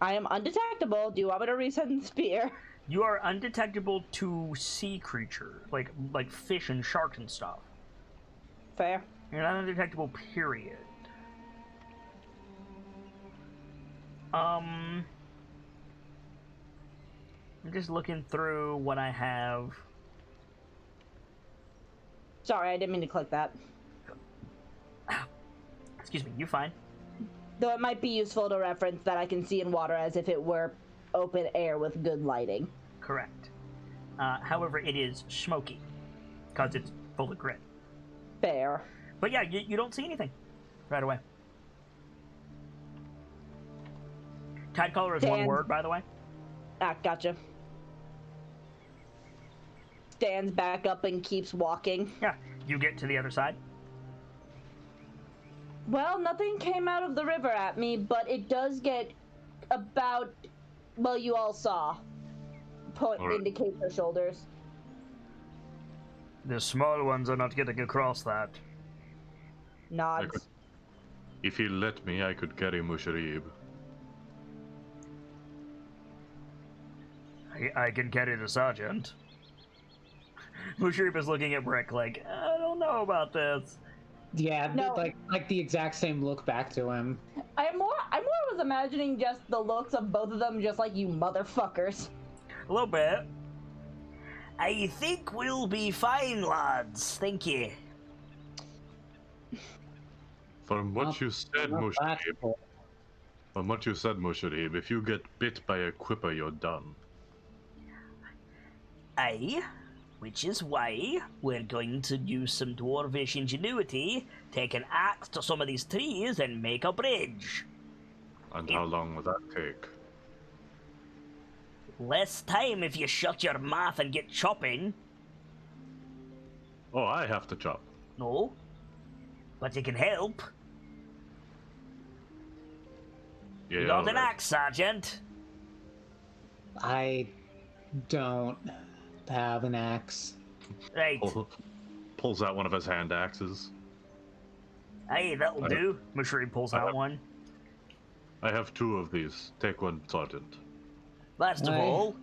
S3: I am undetectable. Do you want me to resend the spear?
S1: You are undetectable to sea creatures, like fish and sharks and stuff.
S3: Fair.
S1: You're not undetectable, period. I'm just looking through what I have.
S3: Sorry, I didn't mean to click that.
S1: Excuse me, you fine?
S3: Though it might be useful to reference that I can see in water as if it were open air with good lighting.
S1: Correct. However, it is smoky because it's full of grit.
S3: Fair.
S1: But yeah, you don't see anything right away. Tide color is one word, by the way.
S3: Ah, gotcha. Stands back up and keeps walking.
S1: Yeah, you get to the other side.
S3: Well, nothing came out of the river at me, but it does get about... Well, you all saw. Indicate her shoulders.
S1: The small ones are not getting across that.
S3: Nods.
S5: If he'll let me, I could carry Musharib.
S1: I can carry the sergeant. Musharib is looking at Brick like, I don't know about this.
S4: Yeah,
S3: No.
S4: like the exact same look back to him.
S3: I more was imagining just the looks of both of them, just like, you motherfuckers.
S1: A little bit. I think we'll be fine, lads. Thank you.
S5: From what you said, Musharib, if you get bit by a quipper, you're done.
S1: Aye, which is why we're going to use some dwarvish ingenuity, take an axe to some of these trees, and make a bridge.
S5: And how long will that take?
S1: Less time if you shut your mouth and get chopping.
S5: Oh, I have to chop.
S1: No, but you can help.
S5: Yeah,
S1: You got an
S5: alright.
S1: axe, Sergeant.
S4: I don't have an axe.
S1: Right.
S5: Pulls out one of his hand axes.
S1: Hey, that'll do. Musharib pulls out one.
S5: I have 2 of these. Take one, Sergeant.
S1: Last of all,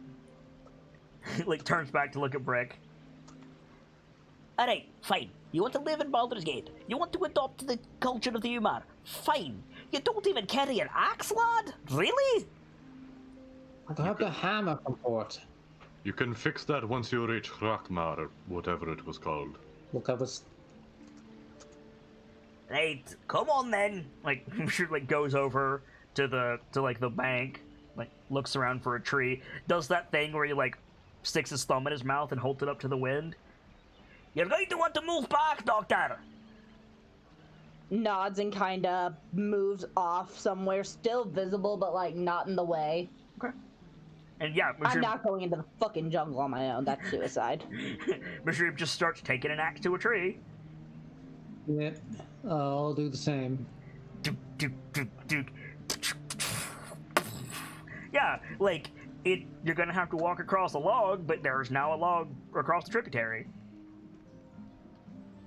S1: like turns back to look at Brick. Alright, fine. You want to live in Baldur's Gate. You want to adopt the culture of the Umar. Fine. You don't even carry an axe, lad? Really?
S4: I got the hammer from port.
S5: You can fix that once you reach Rakmar, or whatever it was called.
S4: Look, I was...
S1: Right, come on then. Like, like goes over to the bank, like looks around for a tree, does that thing where he like sticks his thumb in his mouth and holds it up to the wind. You're going to want to move back, Doctor.
S3: Nods and kind of moves off somewhere, still visible, but like not in the way.
S1: Okay. And yeah,
S3: I'm not going into the fucking jungle on my own. That's suicide.
S1: Musharib just starts taking an axe to a tree.
S4: Yeah, I'll do the same.
S1: Dook, dook, dook, dook. Yeah, like you're gonna have to walk across a log, but there's now a log across the tributary.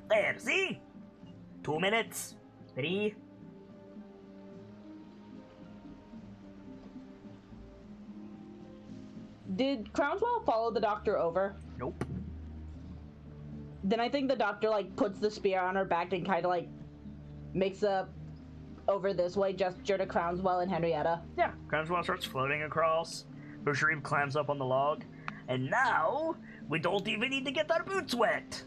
S1: There, see? 2 minutes. 3.
S3: Did Crownswell follow the doctor over?
S1: Nope.
S3: Then I think the doctor like puts the spear on her back and kind of like makes a over this way gesture to Crownswell and Henrietta.
S1: Yeah, Crownswell starts floating across. Musharib climbs up on the log. And now, we don't even need to get our boots wet.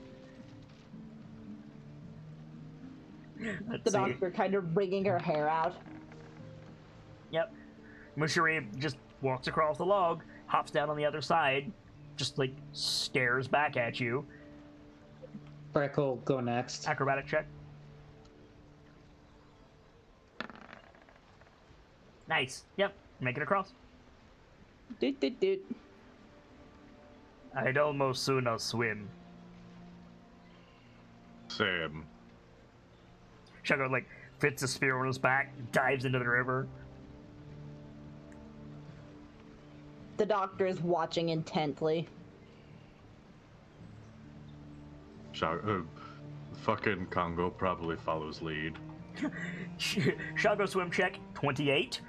S3: The doctor kind of wringing her hair out.
S1: Yep. Musharib just walks across the log, hops down on the other side, just like stares back at you.
S4: Brick will go next.
S1: Acrobatic check. Nice. Yep. Make it across.
S3: Doot doot doot.
S1: I'd almost sooner swim.
S5: Same.
S1: Shago like fits a spear on his back, dives into the river.
S3: The doctor is watching intently.
S5: Fucking Congo probably follows lead.
S1: Shago swim check 28.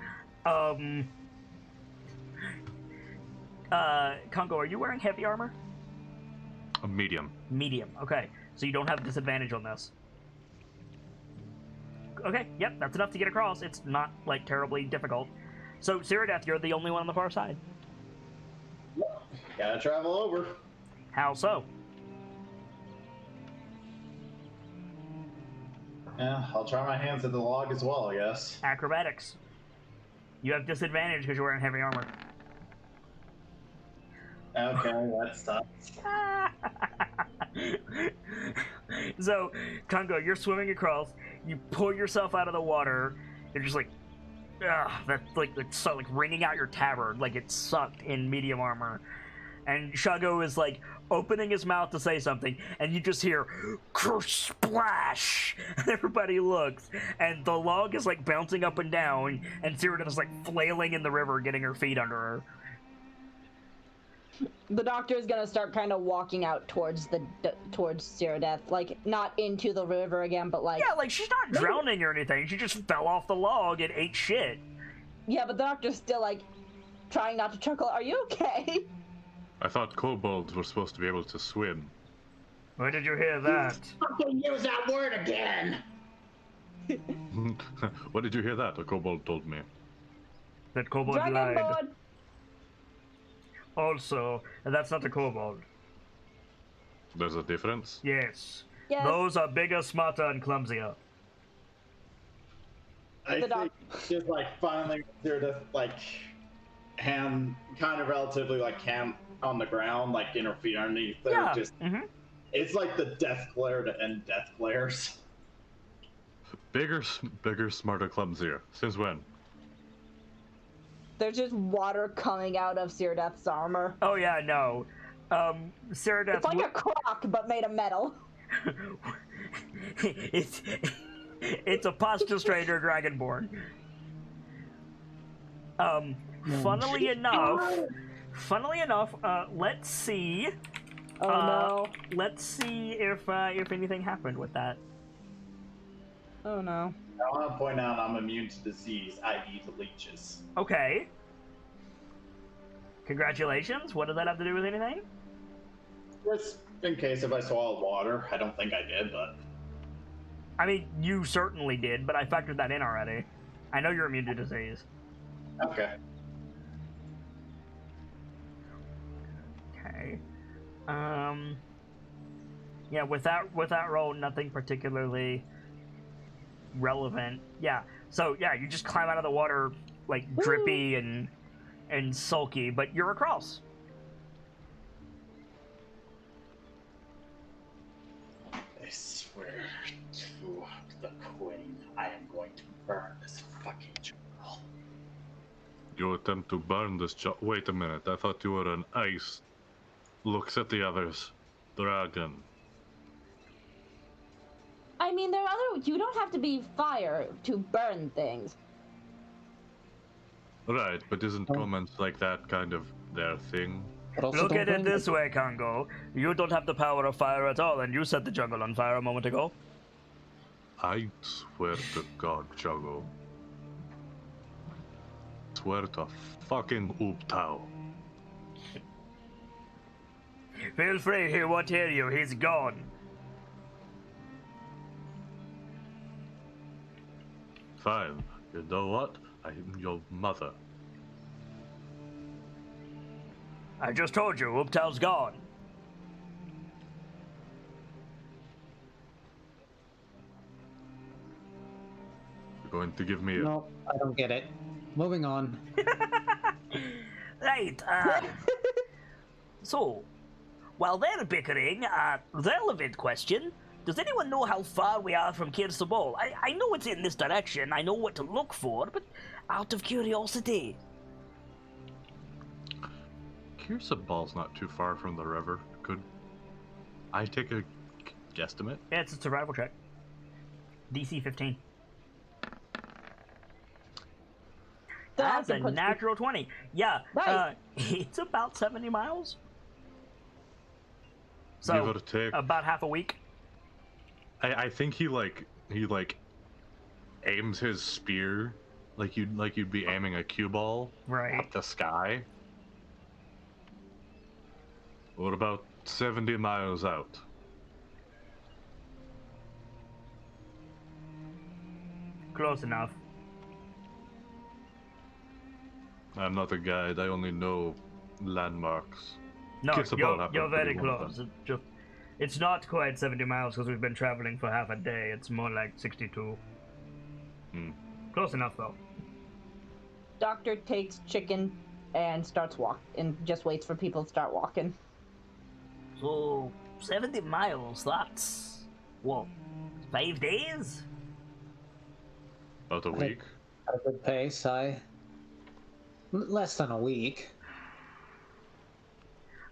S1: Congo, are you wearing heavy armor?
S5: A medium.
S1: Medium. Okay, so you don't have disadvantage on this. Okay, yep, that's enough to get across. It's not like terribly difficult. So, Cyrodiath, you're the only one on the far side.
S2: Gotta travel over.
S1: How so?
S2: Yeah, I'll try my hands at the log as well, I guess.
S1: Acrobatics. You have disadvantage because you're wearing heavy armor.
S2: Okay, that sucks.
S1: So, Congo, you're swimming across. You pull yourself out of the water. You're just like, ugh, that's like it's so like wringing out your tabard, like it's sucked in medium armor. And Shago is like opening his mouth to say something, and you just hear splash, and everybody looks, and the log is like bouncing up and down, and Cyrodiil is like flailing in the river, getting her feet under her.
S3: The doctor is gonna start kind of walking out towards Cyrodiil, like not into the river again, but like
S1: yeah, like she's not drowning or anything. She just fell off the log and ate shit.
S3: Yeah, but the doctor's still like trying not to chuckle. Are you okay?
S5: I thought kobolds were supposed to be able to swim.
S1: Where did you hear that?
S2: Fucking use that word again!
S5: What did you hear that? A kobold told me.
S1: That kobold lied.
S3: Dragonborn!
S1: Also, that's not a kobold.
S5: There's a difference?
S1: Yes.
S3: Yes.
S1: Those are bigger, smarter, and clumsier.
S2: I think just like finally there to like hand kind of relatively like hand on the ground, like in her feet underneath there.
S1: Yeah.
S2: Just it's like the death glare to end death glares.
S5: Bigger, smarter, clumsier. Since when?
S3: There's just water coming out of Cyrodiil's armor.
S1: Oh yeah, no. Cyrodiil.
S3: It's like a crock, but made of metal.
S1: it's a pasta strainer dragonborn. Funnily enough, let's see.
S3: Oh no.
S1: Let's see if anything happened with that.
S3: Oh no.
S2: I want to point out I'm immune to disease, i.e. to leeches.
S1: Okay. Congratulations. What does that have to do with anything?
S2: Just in case if I swallowed water. I don't think I did, but...
S1: I mean, you certainly did, but I factored that in already. I know you're immune to disease.
S2: Okay.
S1: Okay. Yeah, with that roll, nothing particularly relevant. Yeah. So yeah, you just climb out of the water like drippy and sulky, but you're across.
S2: I swear to the Queen, I am going to burn this fucking jungle.
S5: You attempt to burn this Wait a minute, I thought you were an ice. Looks at the others. Dragon.
S3: I mean, you don't have to be fire to burn things.
S5: Right, but isn't comments like that kind of their thing?
S1: Look at it this way, Congo. You don't have the power of fire at all, and you set the jungle on fire a moment ago.
S5: I swear to God, Chago. Swear to fucking Ooptao.
S1: Feel free, he won't hear you. He's gone.
S5: Fine. You know what? I am your mother.
S1: I just told you, Ooptao's gone.
S5: You're going to give me a...
S4: No, I don't get it. Moving on.
S1: Right, so, while they're bickering, relevant question. Does anyone know how far we are from Kirsabal? I know it's in this direction, I know what to look for, but out of curiosity.
S5: Kirsabal's not too far from the river. Could I take a guesstimate?
S1: Yeah, it's a survival check. DC 15. That's a natural 20. Yeah,
S3: Right.
S1: It's about 70 miles. So,
S5: Give or take.
S1: about half a week.
S5: I think he aims his spear like you'd be aiming a cue ball
S1: Right.
S5: at the sky. What about 70 miles out?
S1: Close enough.
S5: I'm not a guide. I only know landmarks.
S1: No,
S5: Kirsabal happens
S1: you're
S5: to be
S1: very
S5: one of
S1: close.
S5: them.
S1: Just It's not quite 70 miles because we've been traveling for half a day. It's more like 62. Close enough, though.
S3: Doctor takes chicken and starts walking, and just waits for people to start walking.
S1: So, 70 miles, that's... what? 5 days?
S5: About a week.
S4: At a good pace, less than a week.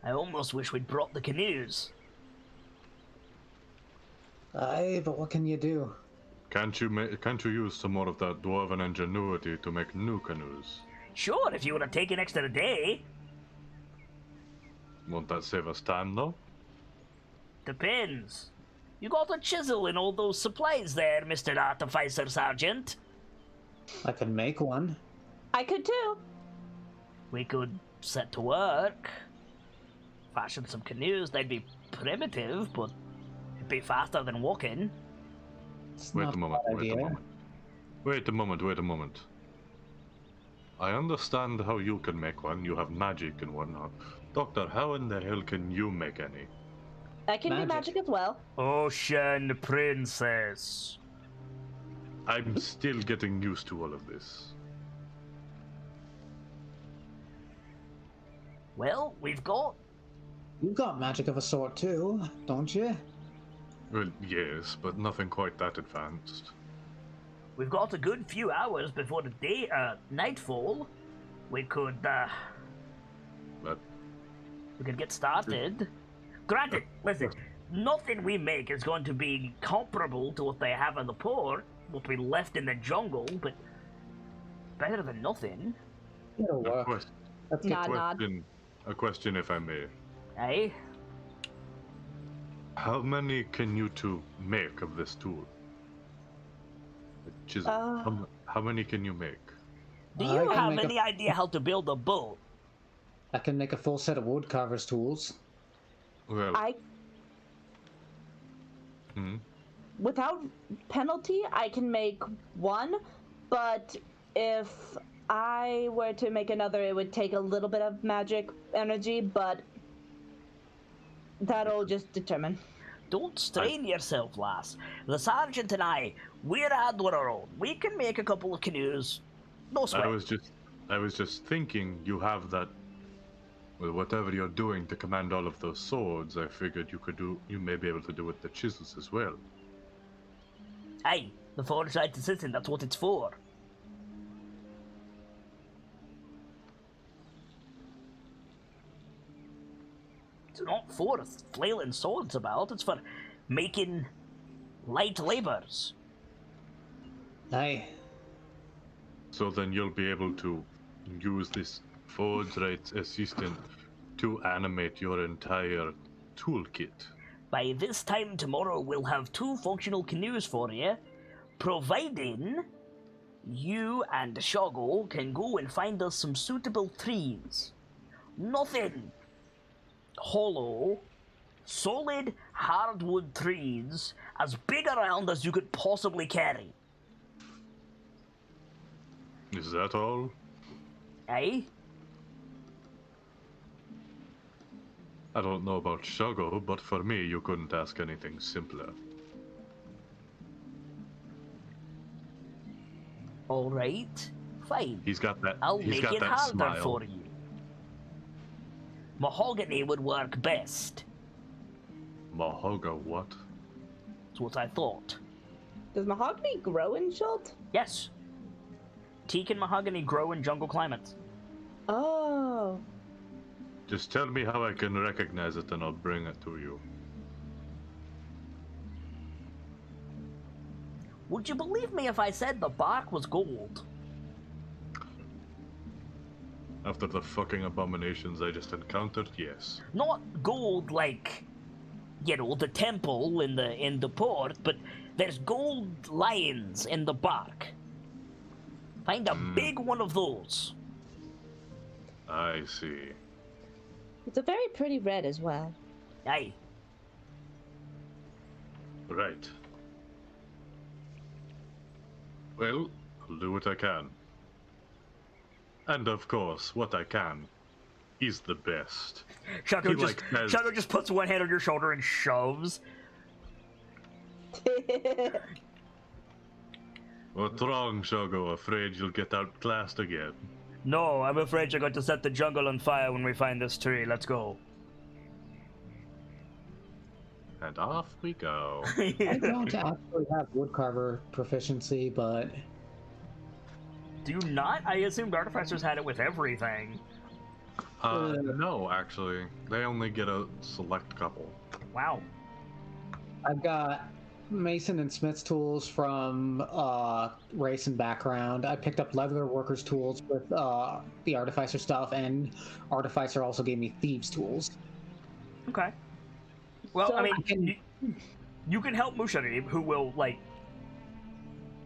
S1: I almost wish we'd brought the canoes.
S4: Aye, but what can you do?
S5: Can't you use some more of that dwarven ingenuity to make new canoes?
S1: Sure, if you would have taken extra day.
S5: Won't that save us time, though?
S1: Depends. You got a chisel and all those supplies there, Mr. Artificer Sergeant.
S4: I could make one.
S3: I could too.
S1: We could set to work. Fashion some canoes. They'd be primitive, but it'd be faster than walking.
S5: Wait a moment. Wait a moment. I understand how you can make one. You have magic and whatnot. Doctor, how in the hell can you make any?
S3: I can do magic as well.
S1: Ocean Princess.
S5: I'm still getting used to all of this.
S1: Well, we've got...
S4: You've got magic of a sort too, don't you?
S5: Well, yes, but nothing quite that advanced.
S1: We've got a good few hours before the nightfall. We could,
S5: But
S1: we could get started. Granted, listen, nothing we make is going to be comparable to what they have in the port, what we left in the jungle, but better than nothing.
S4: It'll work.
S5: A question, if I may.
S1: Eh?
S5: How many can you two make of this tool? The chisel. How many can you make?
S1: Do you have any idea how to build a boat?
S4: I can make a full set of woodcarver's tools.
S5: Well,
S3: Without penalty, I can make one, but if I were to make another, it would take a little bit of magic energy, but that'll just determine.
S1: Don't strain yourself, lass. The sergeant and we're on our own. We can make a couple of canoes. No sweat.
S5: I was just thinking you have that. Well, whatever you're doing to command all of those swords, I figured you may be able to do with the chisels as well.
S1: Aye, the foresight assistant, that's what it's for. It's not for flailing swords about, it's for making light labors.
S4: Aye.
S5: So then you'll be able to use this foresight assistant to animate your entire toolkit.
S1: By this time tomorrow, we'll have 2 functional canoes for you, providing you and Shogo can go and find us some suitable trees. Nothing hollow, solid hardwood trees as big around as you could possibly carry.
S5: Is that all?
S1: Eh?
S5: I don't know about Shogo, but for me, you couldn't ask anything simpler.
S1: Alright, fine.
S5: He's got that.
S1: I'll
S5: he's
S1: make
S5: got
S1: it
S5: that
S1: harder
S5: smile.
S1: for you. Mahogany would work best.
S5: Mahoga what?
S1: That's what I thought.
S3: Does mahogany grow in Schult?
S1: Yes. Teak and mahogany grow in jungle climates.
S3: Oh.
S5: Just tell me how I can recognize it and I'll bring it to you.
S1: Would you believe me if I said the bark was gold?
S5: After the fucking abominations I just encountered, yes.
S1: Not gold like, you know, the temple in the port, but there's gold lines in the bark. Find a big one of those.
S5: I see.
S3: It's a very pretty red as well.
S1: Aye.
S5: Right. Well, I'll do what I can. And of course, what I can He's the best.
S1: Shago just puts one hand on your shoulder and shoves.
S5: What's wrong, Shago? Afraid you'll get outclassed again?
S1: No, I'm afraid you're going to set the jungle on fire when we find this tree. Let's go.
S5: And off we go.
S4: I don't actually have woodcarver proficiency, but...
S1: Do you not? I assumed artificers had it with everything.
S5: No, actually. They only get a select couple.
S1: Wow.
S4: I've got Mason and Smith's tools from race and background. I picked up leather workers tools with the artificer stuff, and artificer also gave me thieves tools.
S1: Okay. Well,
S4: So
S1: I mean, you can help Musharib, who will, like,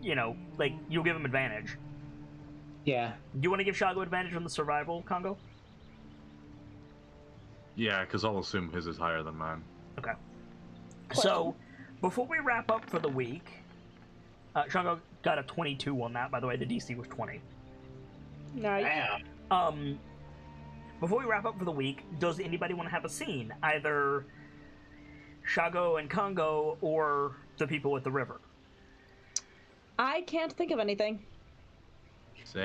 S1: you'll give him advantage.
S4: Yeah.
S1: Do you want to give Shago advantage on the survival, Congo?
S5: Yeah, because I'll assume his is higher than mine.
S1: Okay. So, before we wrap up for the week, Shago got a 22 on that, by the way. The DC was 20.
S3: Nice.
S2: Damn.
S1: Before we wrap up for the week, does anybody want to have a scene? Either Shago and Congo or the people at the river?
S3: I can't think of anything.
S5: Same.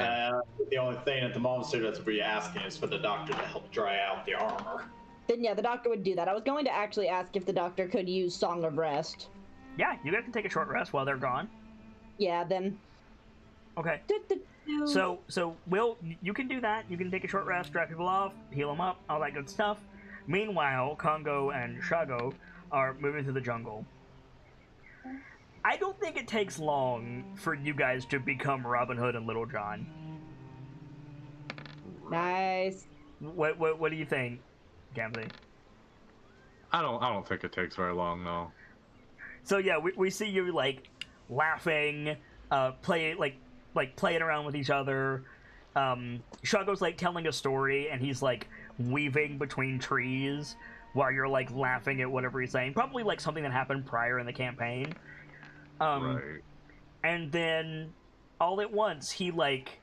S2: The only thing at the moment, sir, that's what you're asking is for the doctor to help dry out the armor.
S3: Then yeah, the doctor would do that. I was going to actually ask if the doctor could use Song of Rest.
S1: Yeah, you guys can take a short rest while they're gone.
S3: Yeah, then.
S1: Okay. So Will, you can do that. You can take a short rest, dry people off, heal them up, all that good stuff. Meanwhile, Congo and Shago are moving through the jungle. I don't think it takes long for you guys to become Robin Hood and Little John.
S3: Nice.
S1: What do you think, Gamzee?
S5: I don't think it takes very long though.
S1: So yeah, we see you like laughing, playing around with each other. Shago's like telling a story, and he's like weaving between trees while you're like laughing at whatever he's saying. Probably like something that happened prior in the campaign.
S5: Right.
S1: And then all at once he like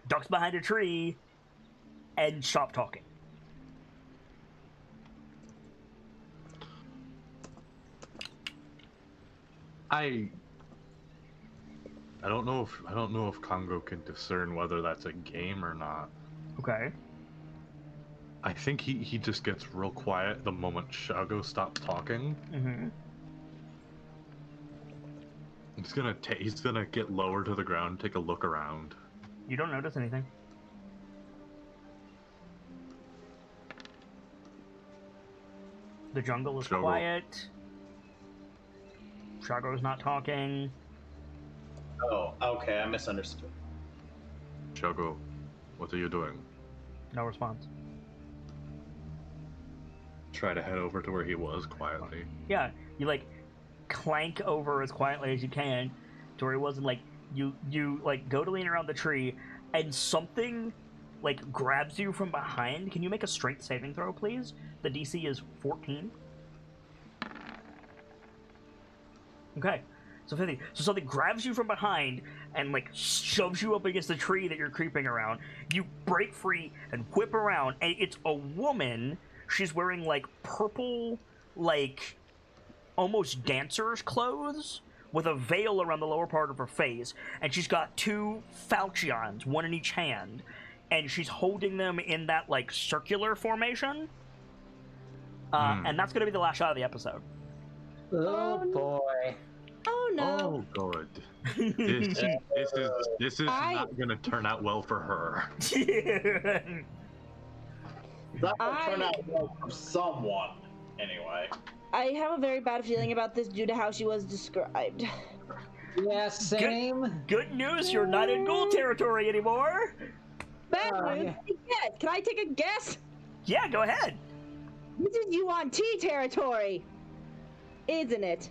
S1: ducks behind a tree and stops talking.
S5: I don't know if Congo can discern whether that's a game or not.
S1: Okay.
S5: I think he just gets real quiet the moment Shago stops talking.
S1: Mm-hmm.
S5: He's gonna get lower to the ground, take a look around.
S1: You don't notice anything. The jungle is quiet. Shago's not talking.
S2: Oh, okay, I misunderstood.
S5: Shago, what are you doing?
S1: No response.
S5: Try to head over to where he was quietly.
S1: Yeah, you like clank over as quietly as you can to where he was, and like you like go to lean around the tree, and something like grabs you from behind. Can you make a strength saving throw, please? The DC is 14. Okay, so 50. So something grabs you from behind and like shoves you up against the tree that you're creeping around. You break free and whip around, and it's a woman. She's wearing like purple, like almost dancer's clothes with a veil around the lower part of her face, and she's got two falchions, one in each hand, and she's holding them in that like circular formation. And that's going to be the last shot of the episode.
S4: Oh boy.
S3: Oh no.
S5: Oh good. This is not going to turn out well for her.
S2: That will turn out well for someone, anyway.
S3: I have a very bad feeling about this due to how she was described.
S4: Yeah, same.
S1: Good news, you're not in ghoul territory anymore.
S3: Bad news. Yes. Can I take a guess?
S1: Yeah, go ahead.
S3: This is Yuan T territory, isn't it?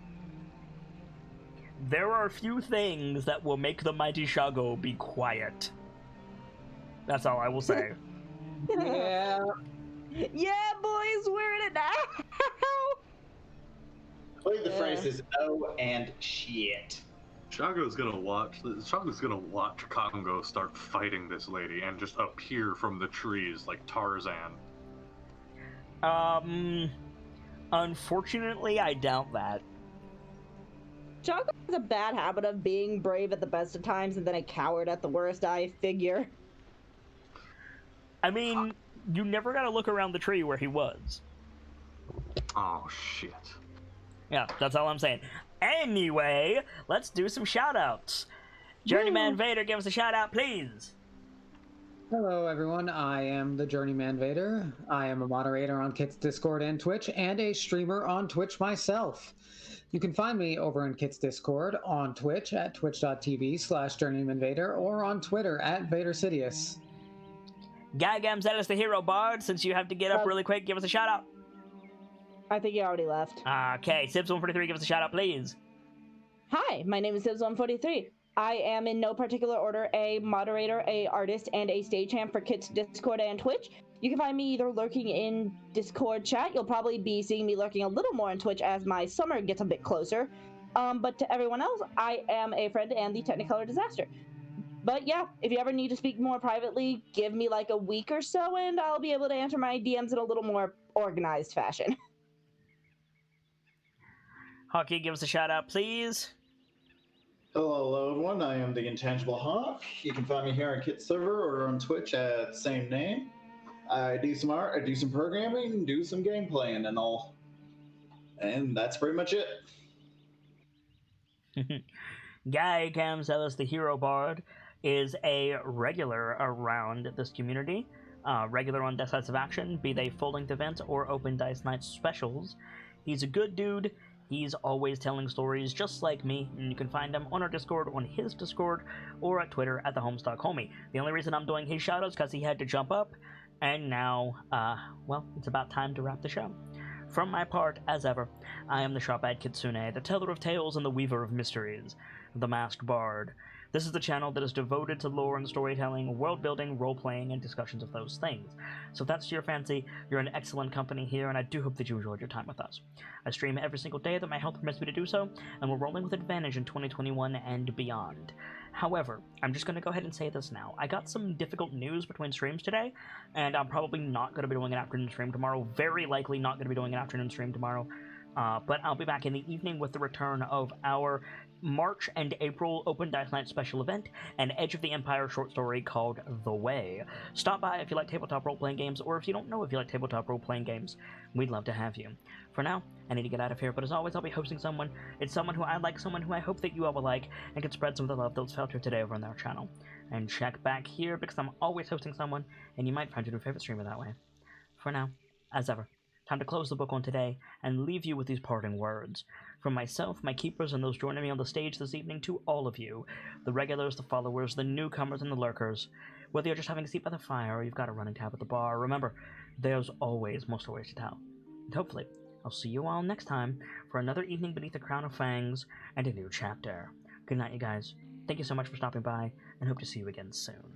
S1: There are a few things that will make the mighty Shago be quiet. That's all I will say.
S4: Yeah.
S3: Yeah, boys, we're in it now.
S2: I believe the phrase is "oh and shit."
S5: Chago's gonna watch Congo start fighting this lady and just appear from the trees like Tarzan.
S1: Unfortunately, I doubt that.
S3: Chago has a bad habit of being brave at the best of times and then a coward at the worst, I figure.
S1: I mean, you never gotta look around the tree where he was.
S5: Oh, shit.
S1: Yeah, that's all I'm saying. Anyway, let's do some shoutouts. Journeyman Vader, give us a shout out, please.
S4: Hello, everyone. I am the Journeyman Vader. I am a moderator on Kit's Discord and Twitch, and a streamer on Twitch myself. You can find me over in Kit's Discord on Twitch at twitch.tv/JourneymanVader or on Twitter at VaderSidious.
S1: Guy Gamzelis, the hero bard, since you have to get up really quick, give us a shout out.
S3: I think he already left.
S1: Okay, Sibs143, give us a shout out, please.
S3: Hi, my name is Sibs143. I am in no particular order a moderator, a artist, and a stagehand for Kit's Discord and Twitch. You can find me either lurking in Discord chat. You'll probably be seeing me lurking a little more on Twitch as my summer gets a bit closer. But to everyone else, I am a friend and the Technicolor Disaster. But yeah, if you ever need to speak more privately, give me like a week or so and I'll be able to answer my DMs in a little more organized fashion.
S1: Hockey, give us a shout out, please.
S2: Hello, everyone. I am the Intangible Hawk. You can find me here on Kit server or on Twitch at the same name. I do some art, I do some programming, do some gameplaying and all. And that's pretty much it.
S1: Guy Gamzelis, the hero bard, is a regular around this community. Regular on Decisive Action, be they full-length events or open dice night specials. He's a good dude. He's always telling stories just like me, and you can find him on our Discord, on his Discord, or at Twitter at the Homestuck Homie. The only reason I'm doing his shoutouts is because he had to jump up, and now, well, it's about time to wrap the show. From my part, as ever, I am the Sharp-Eyed Kitsune, the teller of tales and the weaver of mysteries, the masked bard. This is the channel that is devoted to lore and storytelling, world-building, role-playing, and discussions of those things. So if that's to your fancy, you're in excellent company here, and I do hope that you enjoyed your time with us. I stream every single day that my health permits me to do so, and we're rolling with advantage in 2021 and beyond. However, I'm just going to go ahead and say this now. I got some difficult news between streams today, and I'm probably not going to be doing an afternoon stream tomorrow. Very likely not going to be doing an afternoon stream tomorrow. But I'll be back in the evening with the return of our March and April Open Dice Night special event, an Edge of the Empire short story called The Way. Stop by if you like tabletop role-playing games, or if you don't know if you like tabletop role-playing games. We'd love to have you. For now, I need to get out of here, but as always, I'll be hosting someone. It's someone who I like, someone who I hope that you all will like, and can spread some of the love that was felt here today over on their channel. And check back here, because I'm always hosting someone, and you might find your new favorite streamer that way. For now, as ever, time to close the book on today and leave you with these parting words. From myself, my keepers, and those joining me on the stage this evening, to all of you, the regulars, the followers, the newcomers, and the lurkers, whether you're just having a seat by the fire or you've got a running tab at the bar, remember, there's always more stories to tell. And hopefully, I'll see you all next time for another evening beneath the crown of fangs and a new chapter. Good night, you guys. Thank you so much for stopping by, and hope to see you again soon.